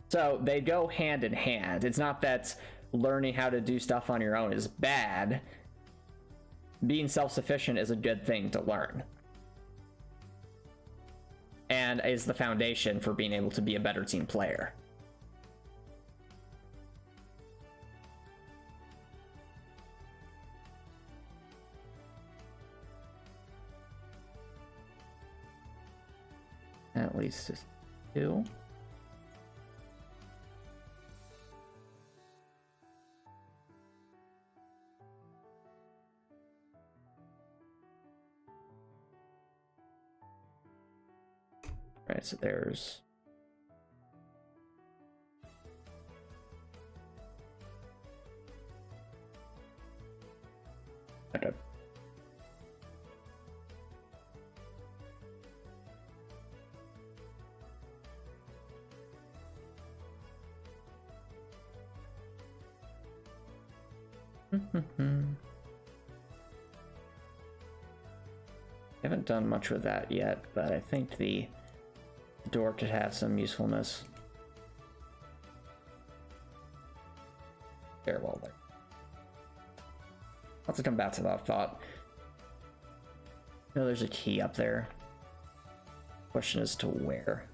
So they go hand in hand. It's not that learning how to do stuff on your own is bad. Being self-sufficient is a good thing to learn, and is the foundation for being able to be a better team player. At least 2. Right, so there's okay. Haven't done much with that yet, but I think the door could have some usefulness. Very well there. I'll have to come back to that thought. No, there's a key up there. Question is to where.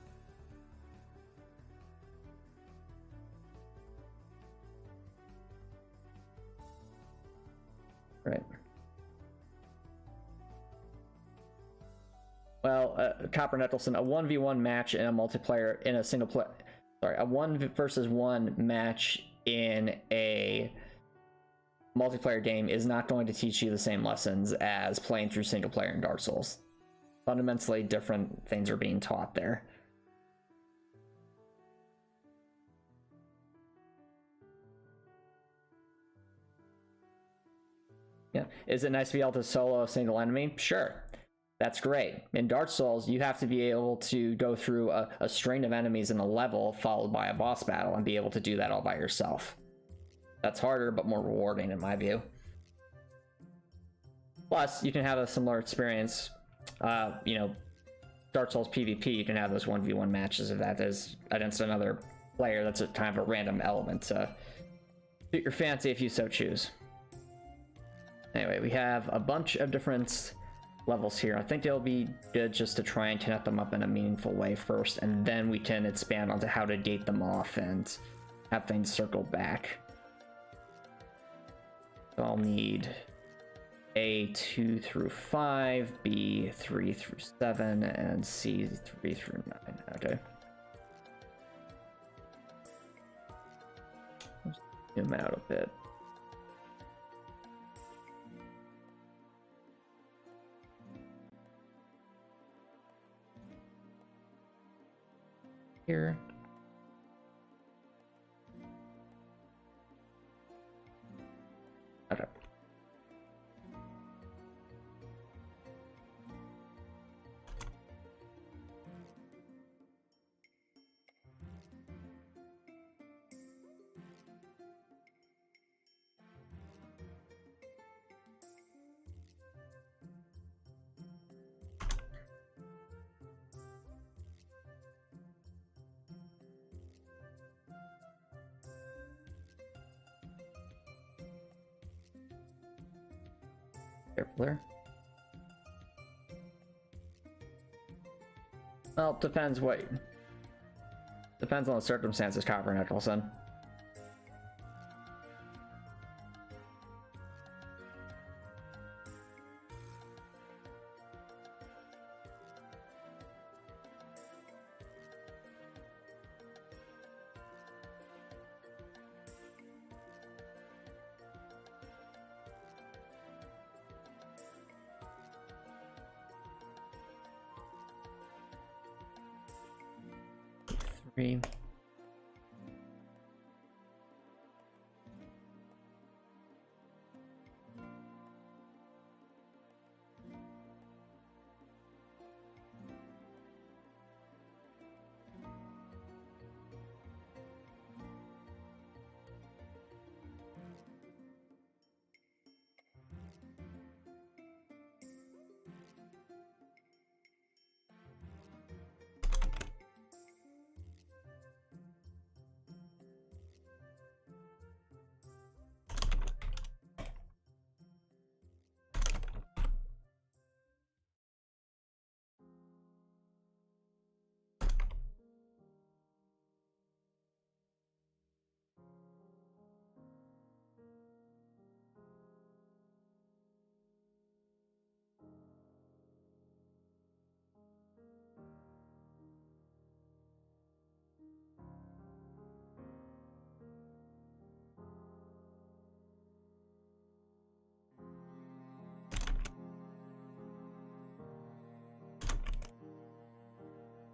Right. Well, Copper Nettleson, a 1v1 match in a multiplayer in a single player. Sorry, a 1 versus 1 match in a multiplayer game is not going to teach you the same lessons as playing through single player in Dark Souls. Fundamentally different things are being taught there. Yeah, is it nice to be able to solo a single enemy? Sure. That's great. In Dark Souls, you have to be able to go through a string of enemies in a level followed by a boss battle and be able to do that all by yourself. That's harder, but more rewarding in my view. Plus, you can have a similar experience, you know, Dark Souls PvP, you can have those 1v1 matches if that is against another player. That's a kind of a random element to suit your fancy if you so choose. Anyway, we have a bunch of different levels here. I think it'll be good just to try and connect them up in a meaningful way first, and then we can expand onto how to gate them off and have things circled back. So I'll need A 2 through 5, B 3 through 7, and C 3 through 9. Okay. Let's zoom out a bit. Here. Okay. Careful there. Well, depends on the circumstances, Copper Nicholson. Three.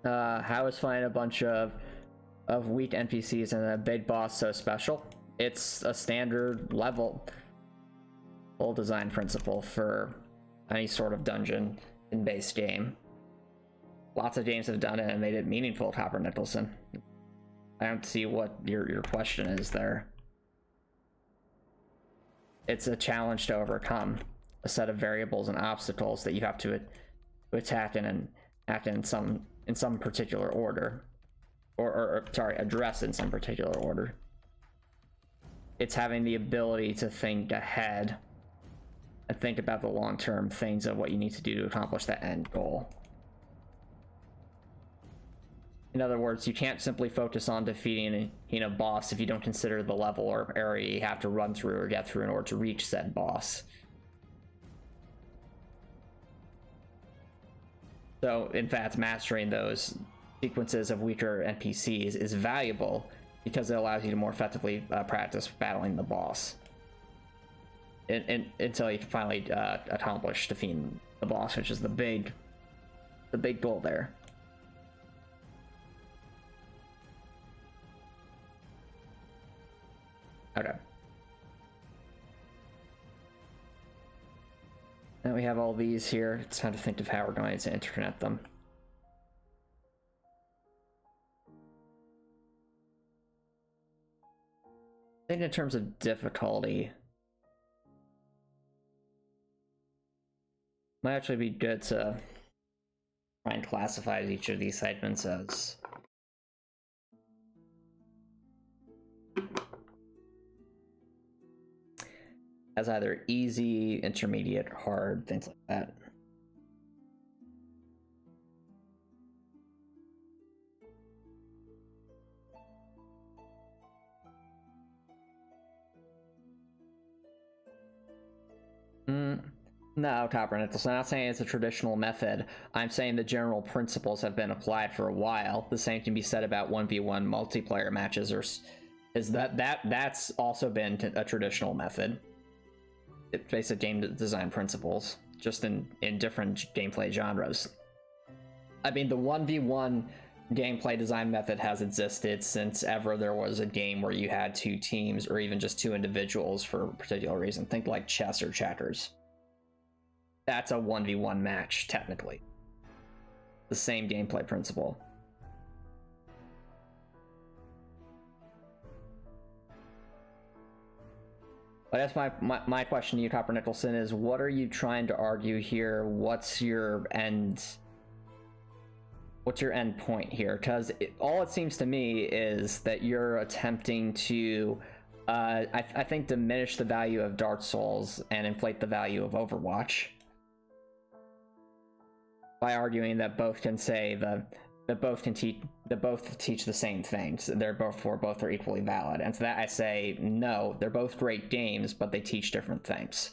How is finding a bunch of weak NPCs and a big boss so special? It's a standard level design principle for any sort of dungeon in base game. Lots of games have done it and made it meaningful, Copper Nicholson. I don't see what your question is there. It's a challenge to overcome, a set of variables and obstacles that you have to attack and act in some particular order, or sorry, address in some particular order. It's having the ability to think ahead and think about the long-term things of what you need to do to accomplish that end goal. In other words, you can't simply focus on defeating a boss if you don't consider the level or area you have to run through or get through in order to reach said boss. So, in fact, mastering those sequences of weaker NPCs is valuable because it allows you to more effectively practice battling the boss. Until you can finally accomplish defeating the boss, which is the big goal there. Okay. Now we have all these here. It's time to think of how we're going to interconnect them. I think in terms of difficulty, might actually be good to try and classify each of these segments as either easy, intermediate, hard, things like that. No, Copper Nicholson, I'm not saying it's a traditional method. I'm saying the general principles have been applied for a while. The same can be said about 1v1 multiplayer matches, or is that's also been a traditional method. It's basic game design principles, just in different gameplay genres. I mean, the 1v1 gameplay design method has existed since ever there was a game where you had two teams or even just two individuals for a particular reason. Think like chess or checkers. That's a 1v1 match, technically. The same gameplay principle. But that's my question to you, Copper Nicholson, is what are you trying to argue here? What's your end point here? Because all it seems to me is that you're attempting to I think diminish the value of Dark Souls and inflate the value of Overwatch by arguing that both can teach the same things. Both are equally valid. And to that I say no, they're both great games, but they teach different things.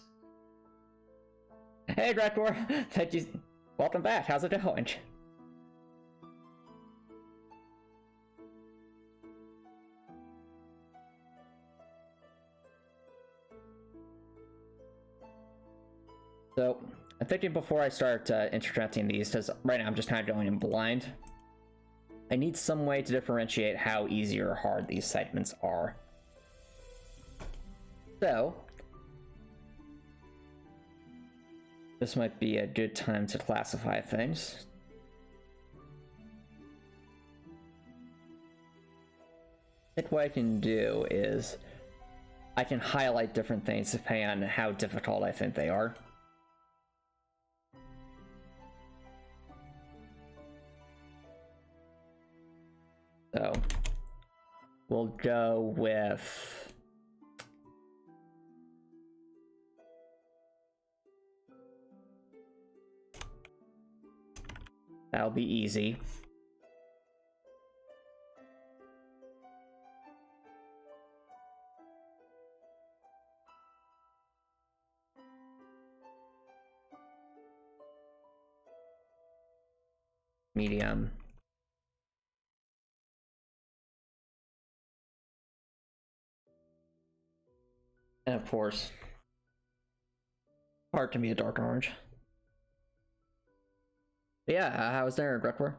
Hey Gregor, thank you. Welcome back. How's it going? So I'm thinking before I start interjecting these, because right now I'm just kind of going in blind, I need some way to differentiate how easy or hard these segments are. So this might be a good time to classify things. I think what I can do is I can highlight different things depending on how difficult I think they are. So we'll go with that'll be easy. Medium. And of course, hard can be a dark orange. But yeah, how was there, Grekwer?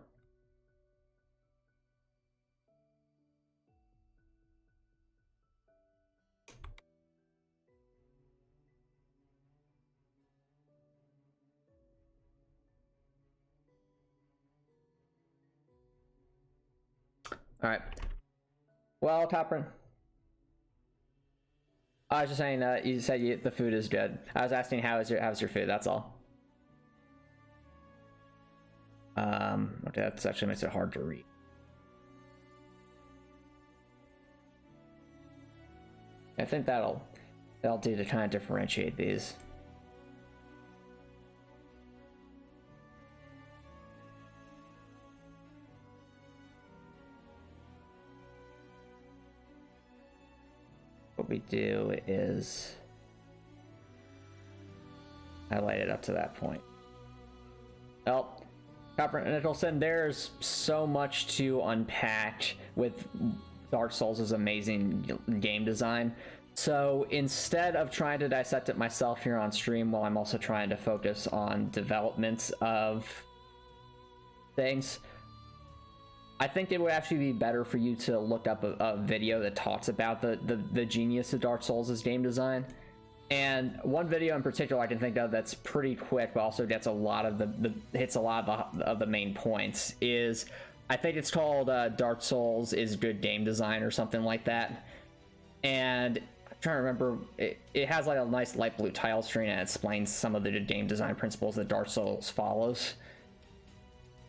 All right. Well, Coprin, I was just saying that you said the food is good. I was asking how's your food. That's all. Okay, that actually makes it hard to read. I think that'll do to kind of differentiate these. What we do is highlight it up to that point. Well, Copper Nicholson, there's so much to unpack with Dark Souls' amazing game design. So instead of trying to dissect it myself here on stream, while I'm also trying to focus on development of things, I think it would actually be better for you to look up a video that talks about the genius of Dark Souls' game design. And one video in particular I can think of that's pretty quick, but also gets a lot of hits a lot of the main points, is I think it's called Dark Souls is Good Game Design or something like that. And I'm trying to remember, it has like a nice light blue tile screen and it explains some of the game design principles that Dark Souls follows.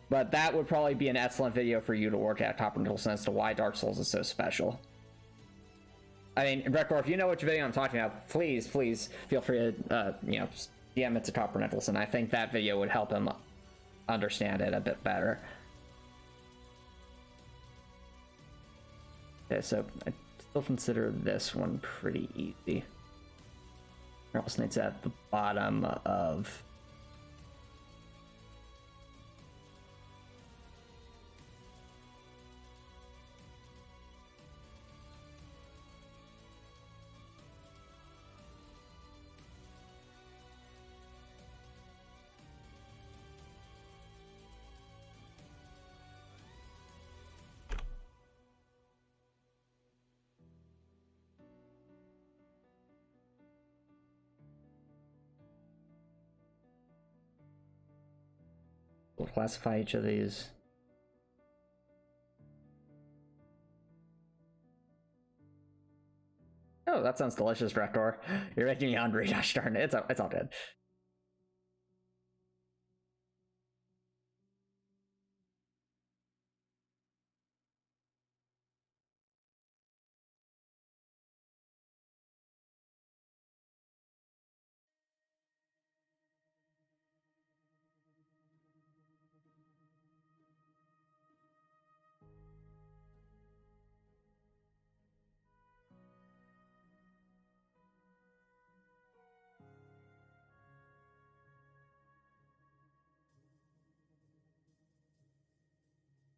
But that would probably be an excellent video for you to work at, Copper Nicholson, as to why Dark Souls is so special. I mean, Grekor, if you know which video I'm talking about, please feel free to, DM it to Copper Nicholson. I think that video would help him understand it a bit better. Okay, so I still consider this one pretty easy. Rattlesnake's at the bottom of... We'll classify each of these. Oh, that sounds delicious, Rector. You're making me hungry, gosh darn it. It's all good.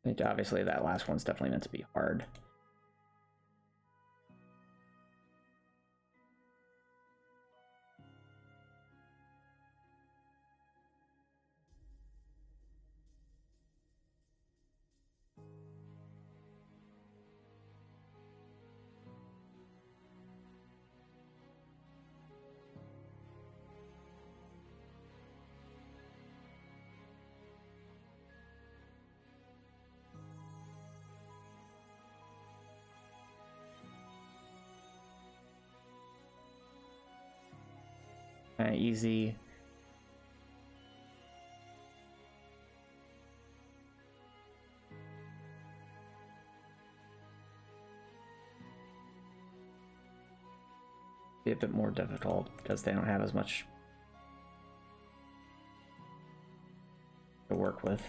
I think obviously that last one's definitely meant to be hard. Kind of easy. Be a bit more difficult because they don't have as much to work with.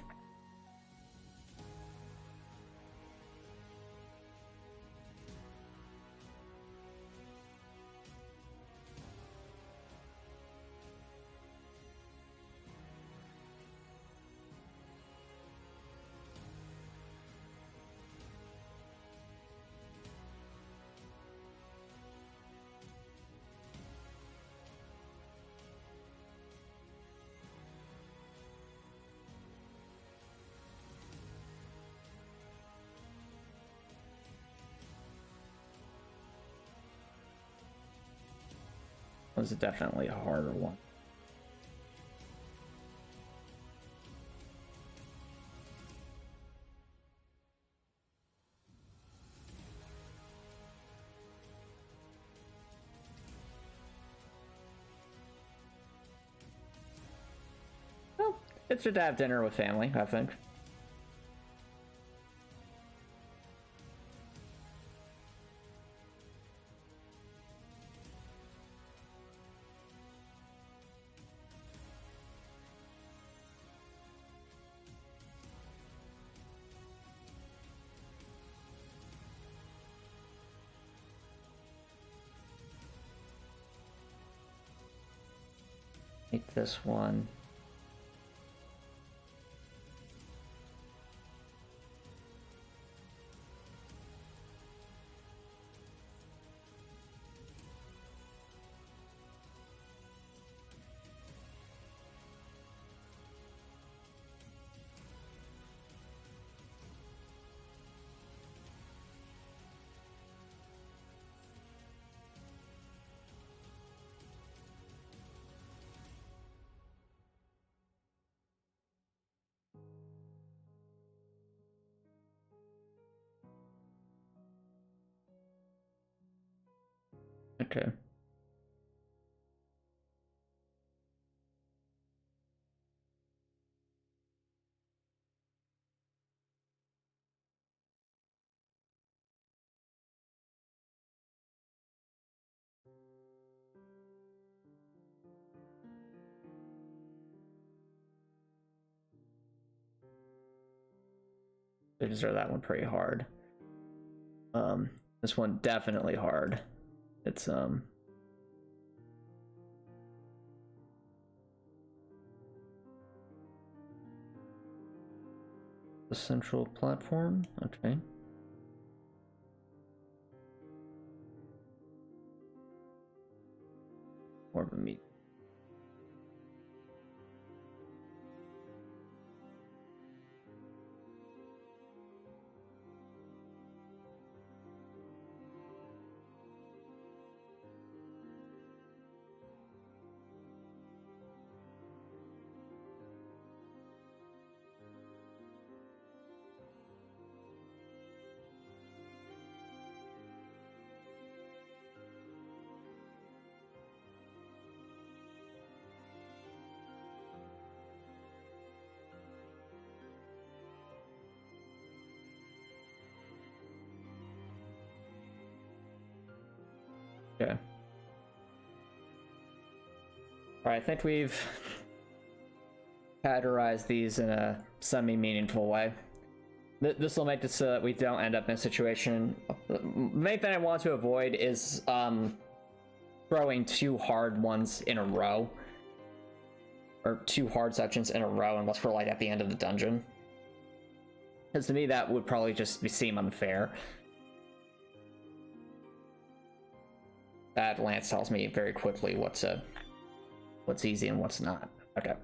Was definitely a harder one. Well, it's good to have dinner with family, I think. Make this one. Okay. They deserve that one pretty hard. This one definitely hard. It's The central platform, okay. More of a meat. Okay. Alright, I think we've categorized these in a semi-meaningful way. This will make it so that we don't end up in a situation. The main thing I want to avoid is throwing two hard ones in a row. Or two hard sections in a row unless we're like at the end of the dungeon. Because to me that would probably just seem unfair. That Lance tells me very quickly what's easy and what's not. Okay.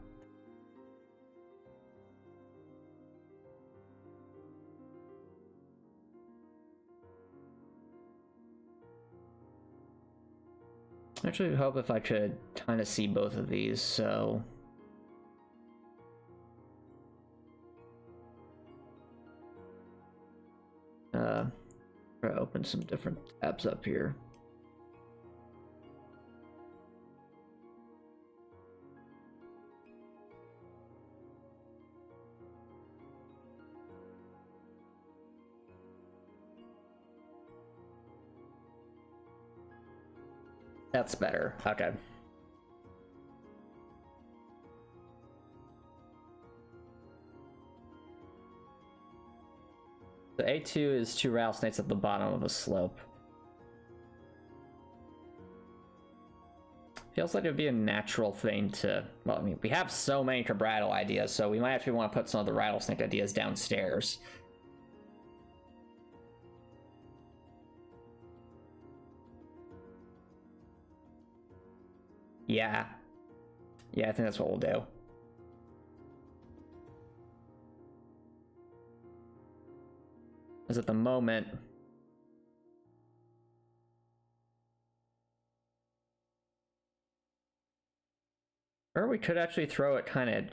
Actually, I hope if I could kind of see both of these, so... try to open some different tabs up here. That's better. Okay. The A2 is two rattlesnakes at the bottom of a slope. Feels like it'd be a natural thing to... Well, I mean, we have so many Cabrattle ideas, so we might actually want to put some of the rattlesnake ideas downstairs. Yeah. Yeah, I think that's what we'll do. Because at the moment... Or we could actually throw it kind of...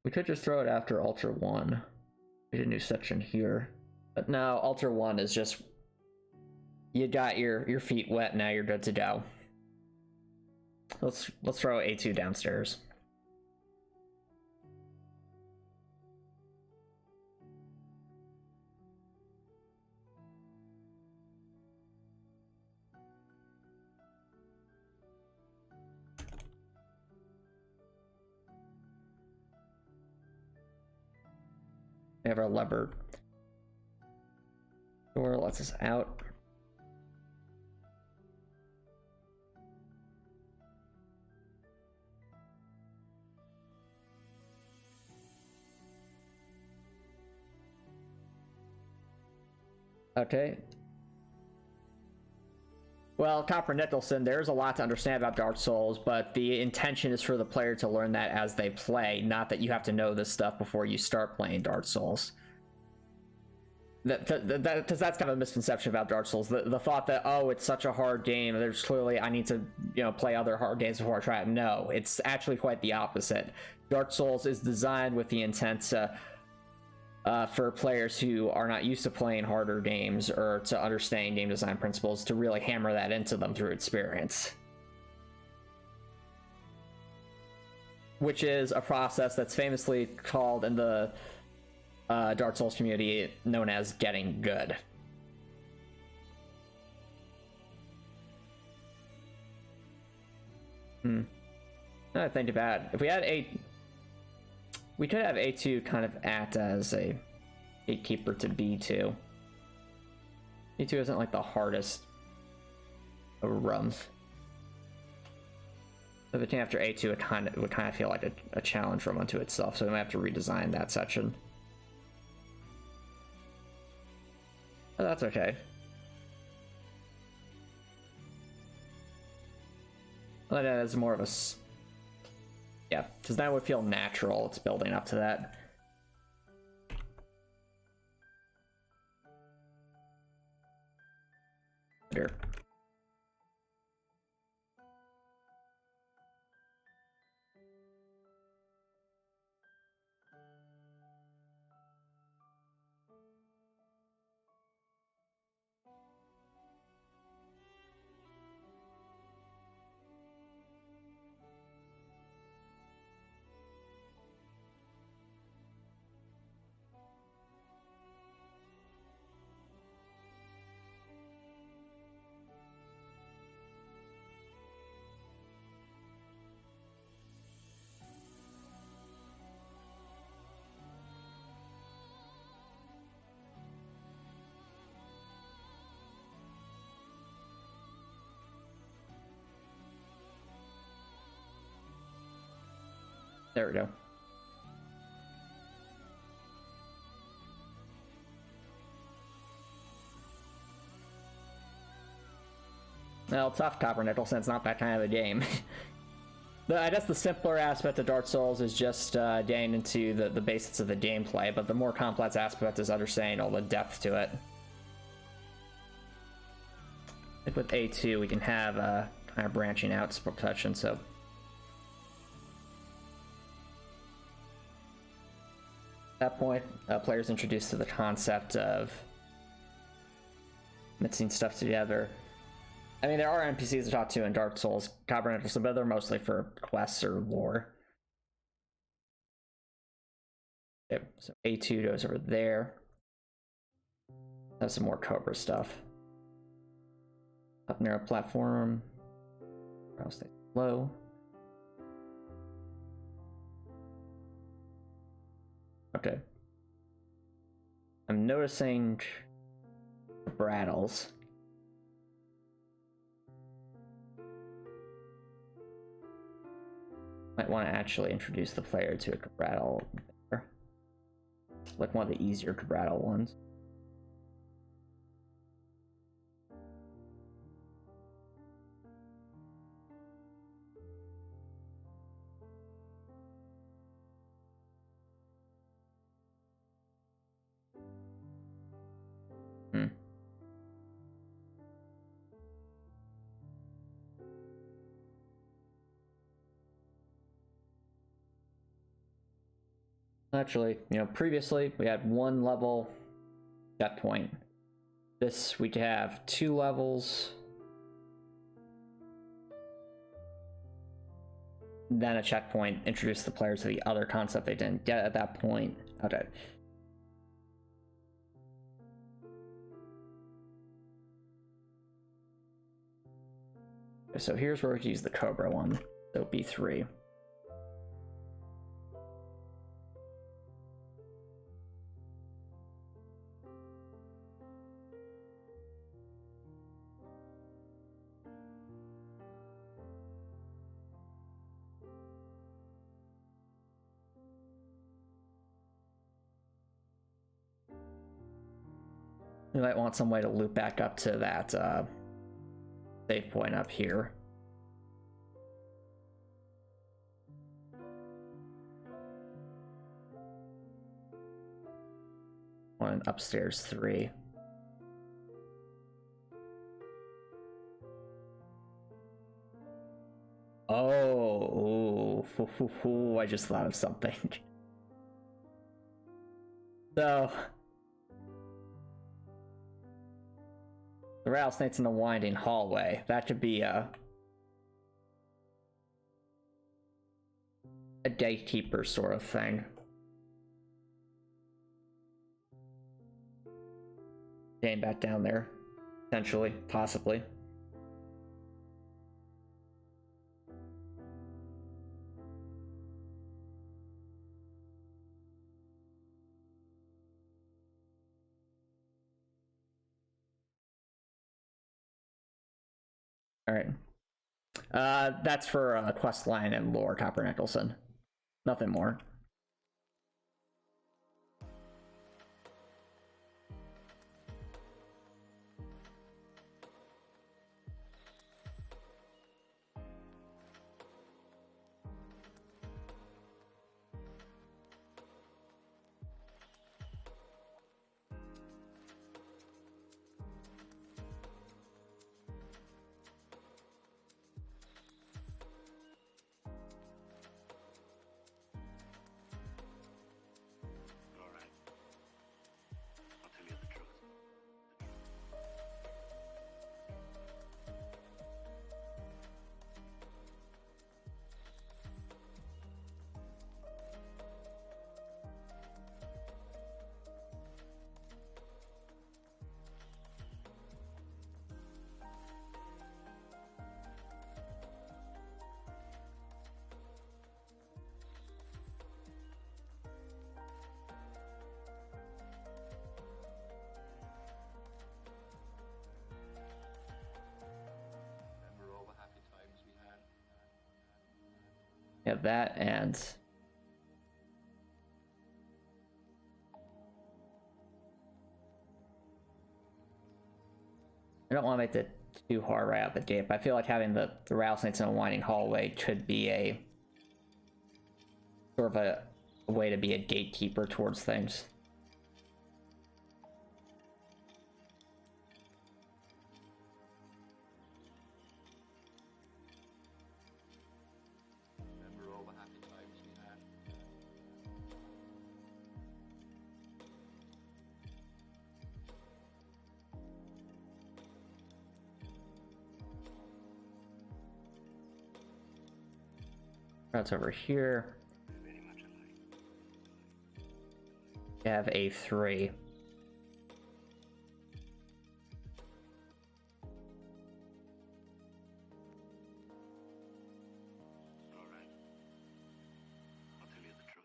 We could just throw it after Ultra 1. Get a new section here. But no, Ultra 1 is just... You got your feet wet, now you're good to go. Let's throw A2 downstairs. We have our lever door, lets us out. Okay. Well, Copper Nicholson, there's a lot to understand about Dark Souls, but the intention is for the player to learn that as they play, not that you have to know this stuff before you start playing Dark Souls. Because that's kind of a misconception about Dark Souls. The thought that, oh, it's such a hard game, there's clearly, I need to, play other hard games before I try it. No, it's actually quite the opposite. Dark Souls is designed with the intent to... for players who are not used to playing harder games or to understand game design principles, to really hammer that into them through experience. Which is a process that's famously called in the Dark Souls community known as getting good. Now I think about it. If we had we could have A2 kind of act as a gatekeeper to B2. B2 isn't like the hardest of runs. So the team after A2 would kind of feel like a challenge room unto itself, so we might have to redesign that section. But that's okay. But that is more of a... Yeah, because that would feel natural. It's building up to that. Here. There we go. Well, tough, Copper Nickel, since it's not that kind of a game. I guess the simpler aspect of Dark Souls is just getting into the basics of the gameplay, but the more complex aspect is understanding all the depth to it. Like with A2, we can have kind of branching out protection, so... At that point, players introduced to the concept of mixing stuff together. I mean, there are NPCs to talk to in Dark Souls, Copper, but they're mostly for quests or lore. Okay, so A2 goes over there. Have some more Cobra stuff. Up near a platform. I'll stay low. Okay. I'm noticing Brattles. Might want to actually introduce the player to a Cabrattle there. Like one of the easier Cabrattle ones. Actually, you know, previously we had one level checkpoint. This we could have 2 levels, then a checkpoint, introduce the players to the other concept they didn't get at that point. Okay. So here's where we can use the Cobra one. So B3. We might want some way to loop back up to that save point up here. One upstairs 3. Oh, ooh, I just thought of something. So, the rattlesnake's in the winding hallway. That could be a gatekeeper sort of thing. Getting back down there, potentially, possibly. All right. That's for quest line and lore, Copper Nicholson. Nothing more. All right. I'll tell you the truth. Remember all the happy times we had. Yeah, that and I don't want to make it too hard right out the gate, but I feel like having the rattlesnakes in a winding hallway could be a sort of a way to be a gatekeeper towards things. Remember all the happy times we had. That's over here. Very much alike. We have A3. All right. I'll tell you the truth.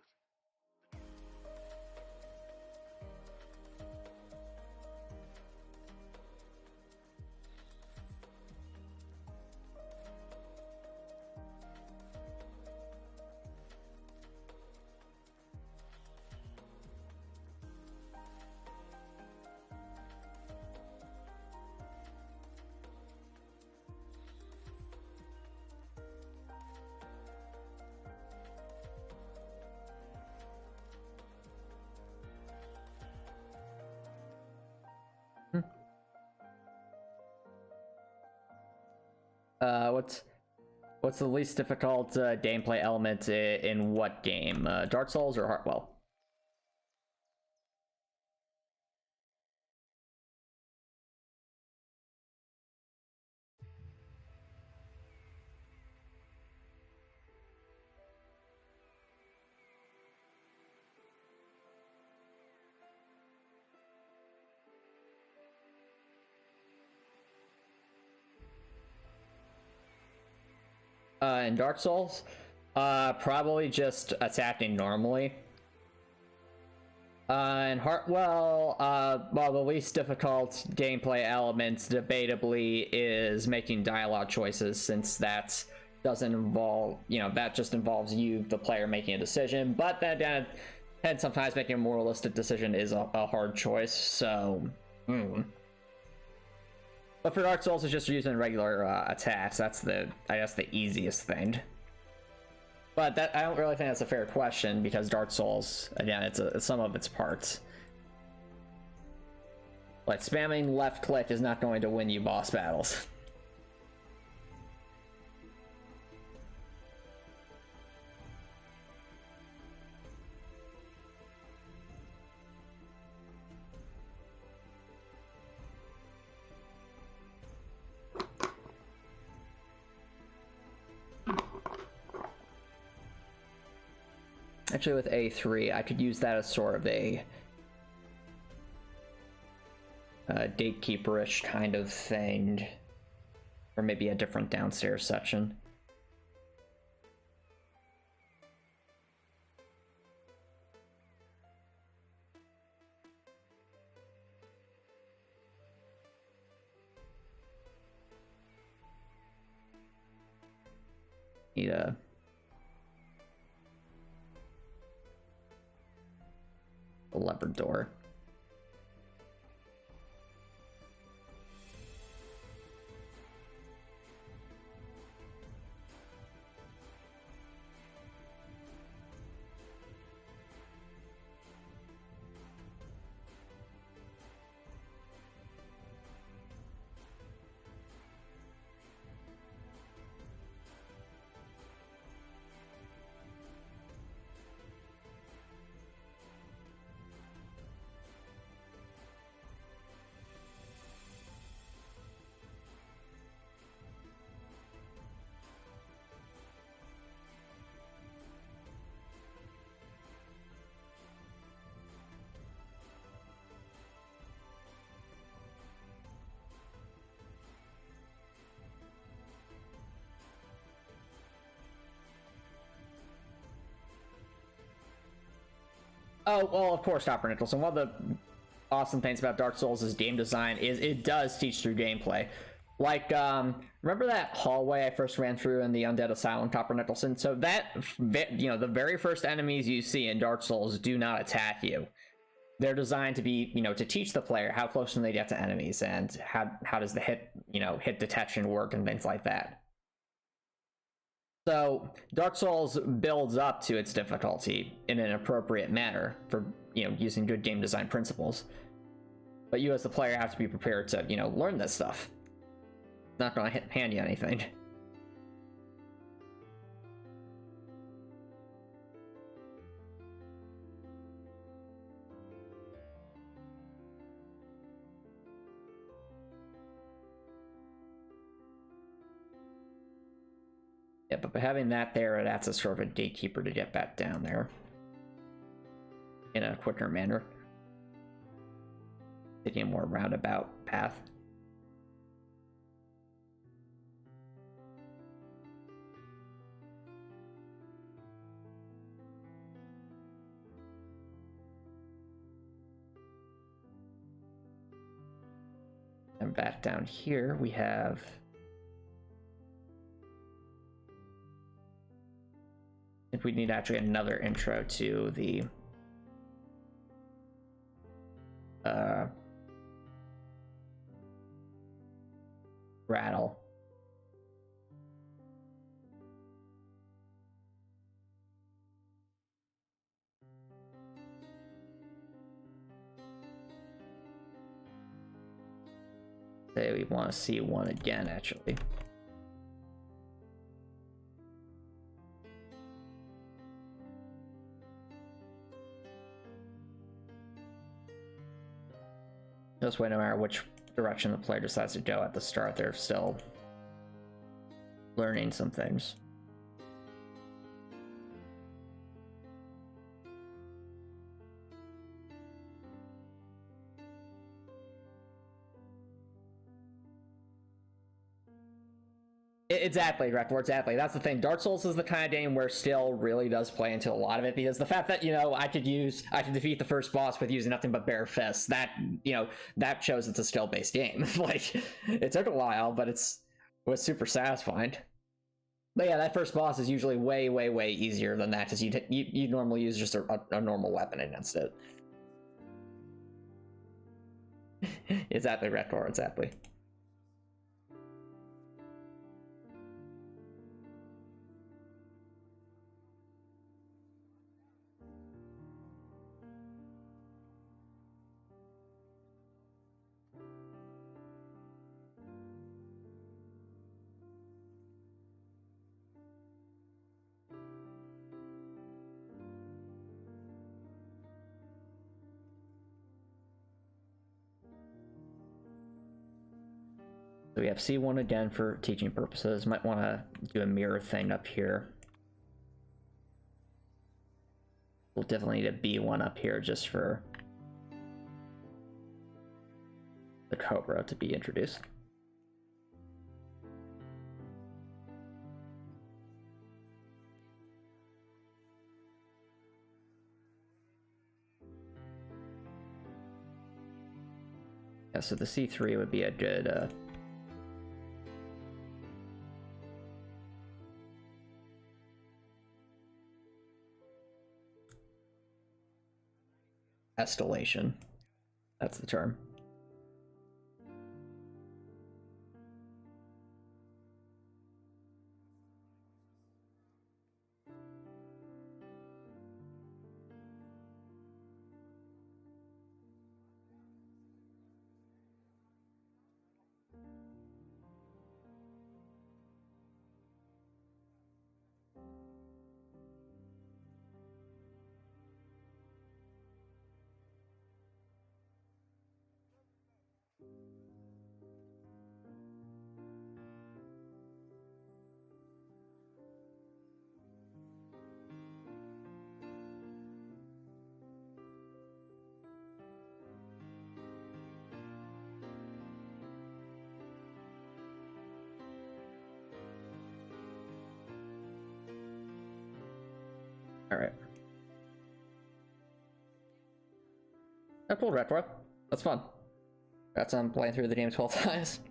What's the least difficult gameplay element in what game? Dark Souls or Heartwell? In Dark Souls, probably just attacking normally. In Heartwell, well, the least difficult gameplay element, debatably, is making dialogue choices, since that doesn't involve, that just involves you, the player, making a decision. But then, and sometimes making a moralistic decision is a hard choice. So, But for Dark Souls, it's just using regular attacks. That's I guess, the easiest thing. But I don't really think that's a fair question, because Dark Souls, again, it's some of its parts. Like, spamming left click is not going to win you boss battles. Actually, with A3, I could use that as sort of a gatekeeper-ish kind of thing. Or maybe a different downstairs section. Need a leopard door. Oh, well, of course, Dr. Nicholson. One of the awesome things about Dark Souls' game design is it does teach through gameplay. Like, remember that hallway I first ran through in the Undead Asylum, Dr. Nicholson? So that, the very first enemies you see in Dark Souls do not attack you. They're designed to be, to teach the player how close can they get to enemies and how does the hit detection work and things like that. So Dark Souls builds up to its difficulty in an appropriate manner for, using good game design principles. But you as the player have to be prepared to, learn this stuff. It's not going to hand you anything. Yeah, but by having that there, that's a sort of a gatekeeper to get back down there in a quicker manner, taking a more roundabout path. And back down here, we have I think we need actually another intro to the rattle. Say we want to see one again, actually. This way, no matter which direction the player decides to go at the start, they're still learning some things. Exactly, correct. Exactly. That's the thing. Dark Souls is the kind of game where skill really does play into a lot of it, because the fact that, I could defeat the first boss with using nothing but bare fists, that, that shows it's a skill-based game. Like, it took a while, but it was super satisfying. But yeah, that first boss is usually way, way, way easier than that, because you normally use just a normal weapon against it. Exactly, Rector, exactly. So we have C1 again for teaching purposes. Might want to do a mirror thing up here. We'll definitely need a B1 up here just for the Cobra to be introduced. Yeah, so the C3 would be a good escalation. That's the term. All right. I pulled retro. That's fun. That's playing through the game 12 times.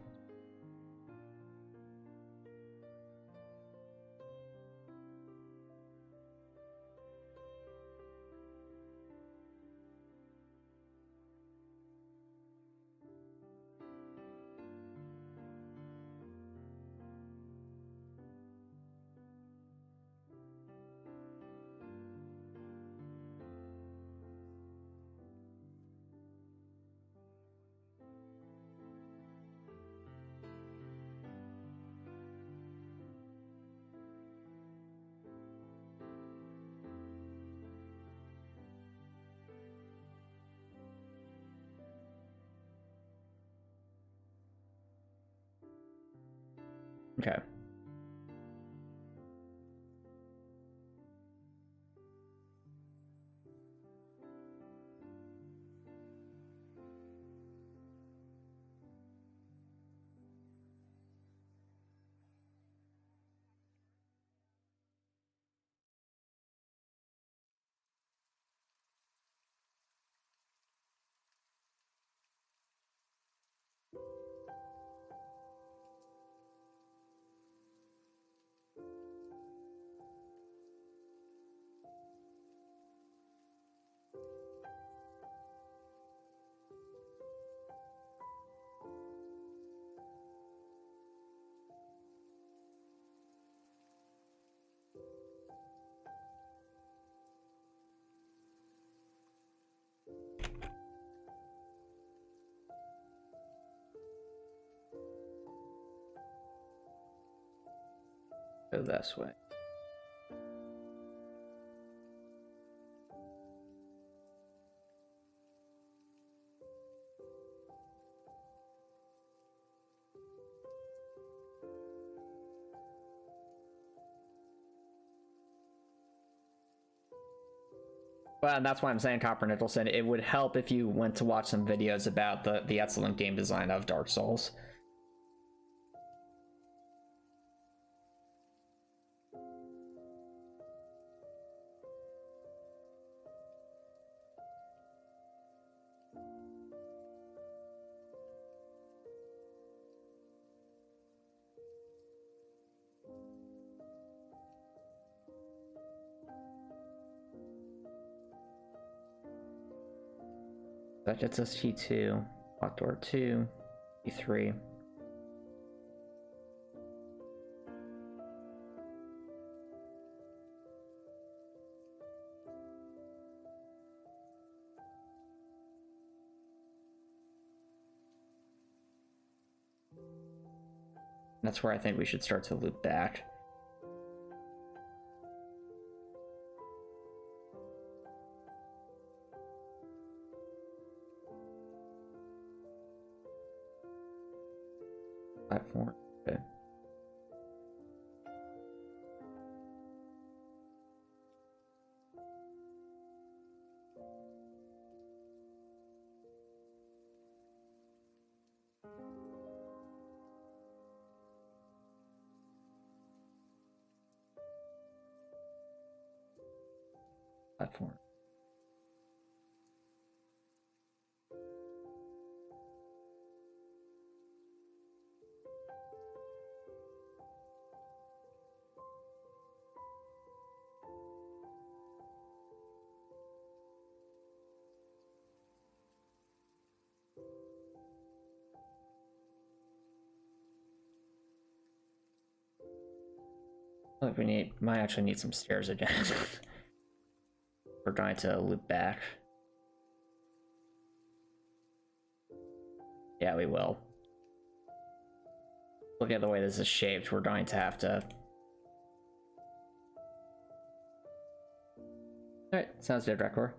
Okay. Go this way. Well, and that's why I'm saying Copper Nicholson. It would help if you went to watch some videos about the excellent game design of Dark Souls. That gets us T2, lock door 2, T3. That's where I think we should start to loop back. Platform. Okay. Platform. Like we might actually need some stairs again. We're going to loop back. Yeah, we will. Look at the way this is shaped. We're going to have to. Alright, sounds good, Rekor.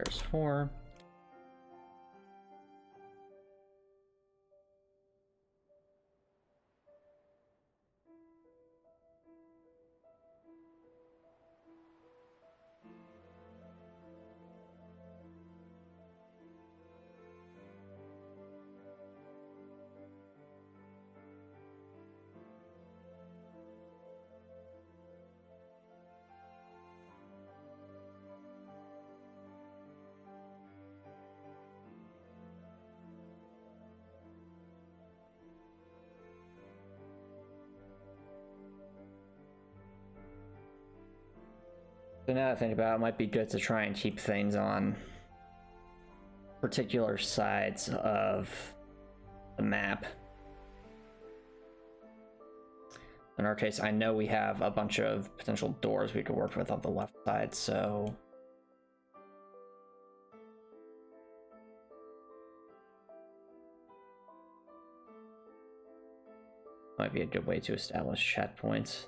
There's 4. So now that I think about it, it might be good to try and keep things on particular sides of the map. In our case, I know we have a bunch of potential doors we could work with on the left side, so might be a good way to establish checkpoints.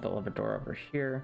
I'll have a door over here.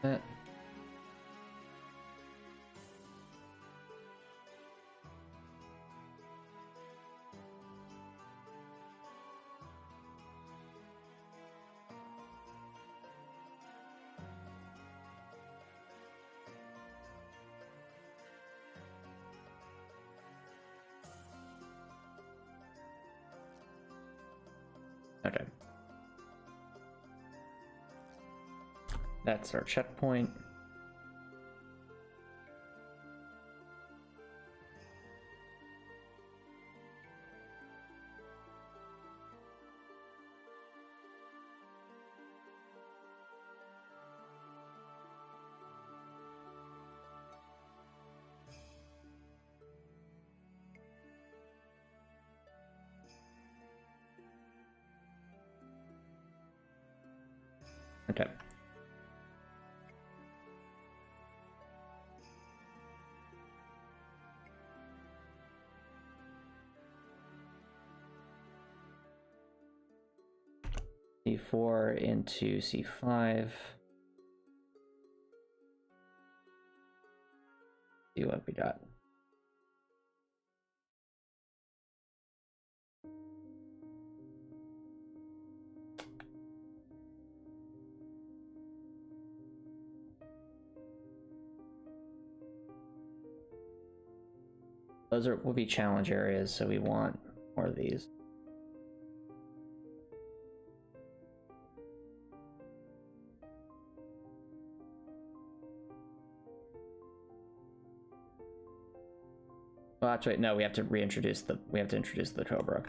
Eh. Okay. That's our checkpoint. Okay. C4 into C5. See what we got. Those will be challenge areas, so we want more of these. Well, actually, no. We have to introduce the Cobra.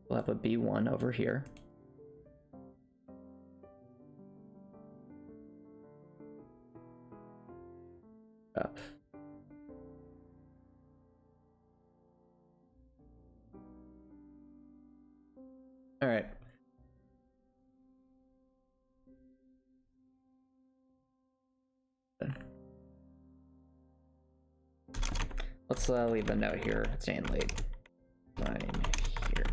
We'll have a B1 over here. Up. All right. Let's leave a note here. It's staying late. Line here.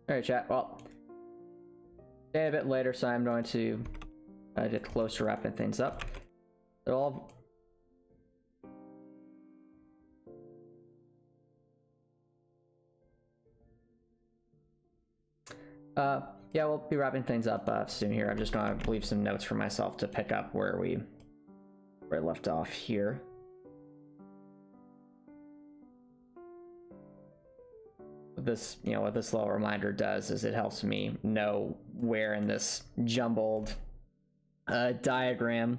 All right, chat. Well, a bit later, so I'm going to get close to wrapping things up. They're all. Yeah, we'll be wrapping things up soon here. I'm just gonna leave some notes for myself to pick up where I left off here. This, what this little reminder does is it helps me know where in this jumbled diagram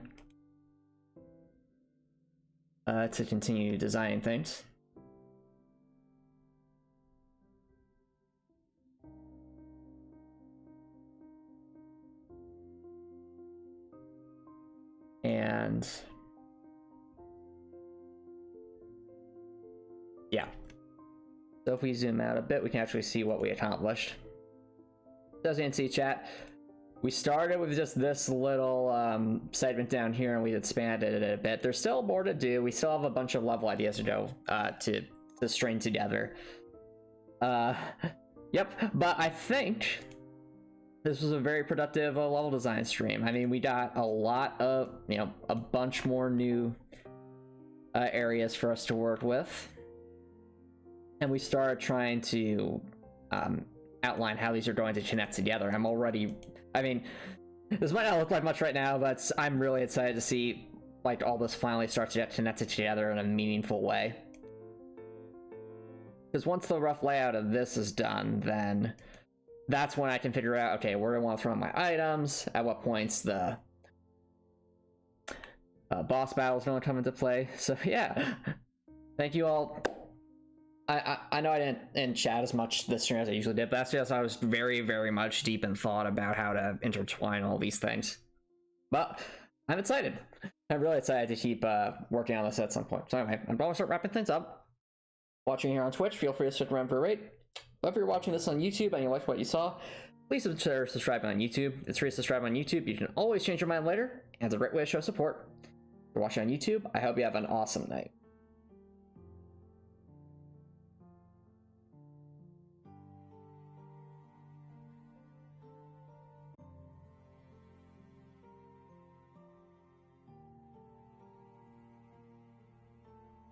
to continue designing things. And yeah. So if we zoom out a bit, we can actually see what we accomplished. As you can see, chat, we started with just this little segment down here, and we expanded it a bit. There's still more to do. We still have a bunch of level ideas to go to string together. Yep, but I think this was a very productive level design stream. I mean, we got a lot of, a bunch more new areas for us to work with. And we started trying to outline how these are going to connect together. I mean, this might not look like much right now, but I'm really excited to see like all this finally starts to get connected together in a meaningful way. Because once the rough layout of this is done, then that's when I can figure out, okay, where do I want to throw in my items, at what points the boss battles don't come into play. So yeah, thank you all. I know I didn't chat as much this stream as I usually did, but that's because I was very, very much deep in thought about how to intertwine all these things. But I'm excited. I'm really excited to keep working on this at some point. So anyway, I'm probably start wrapping things up. Watching here on Twitch, feel free to stick around for a rate. But if you're watching this on YouTube and you liked what you saw, please consider subscribing on YouTube. It's free to subscribe on YouTube. You can always change your mind later, and it's a great way to show support. If you're watching on YouTube, I hope you have an awesome night.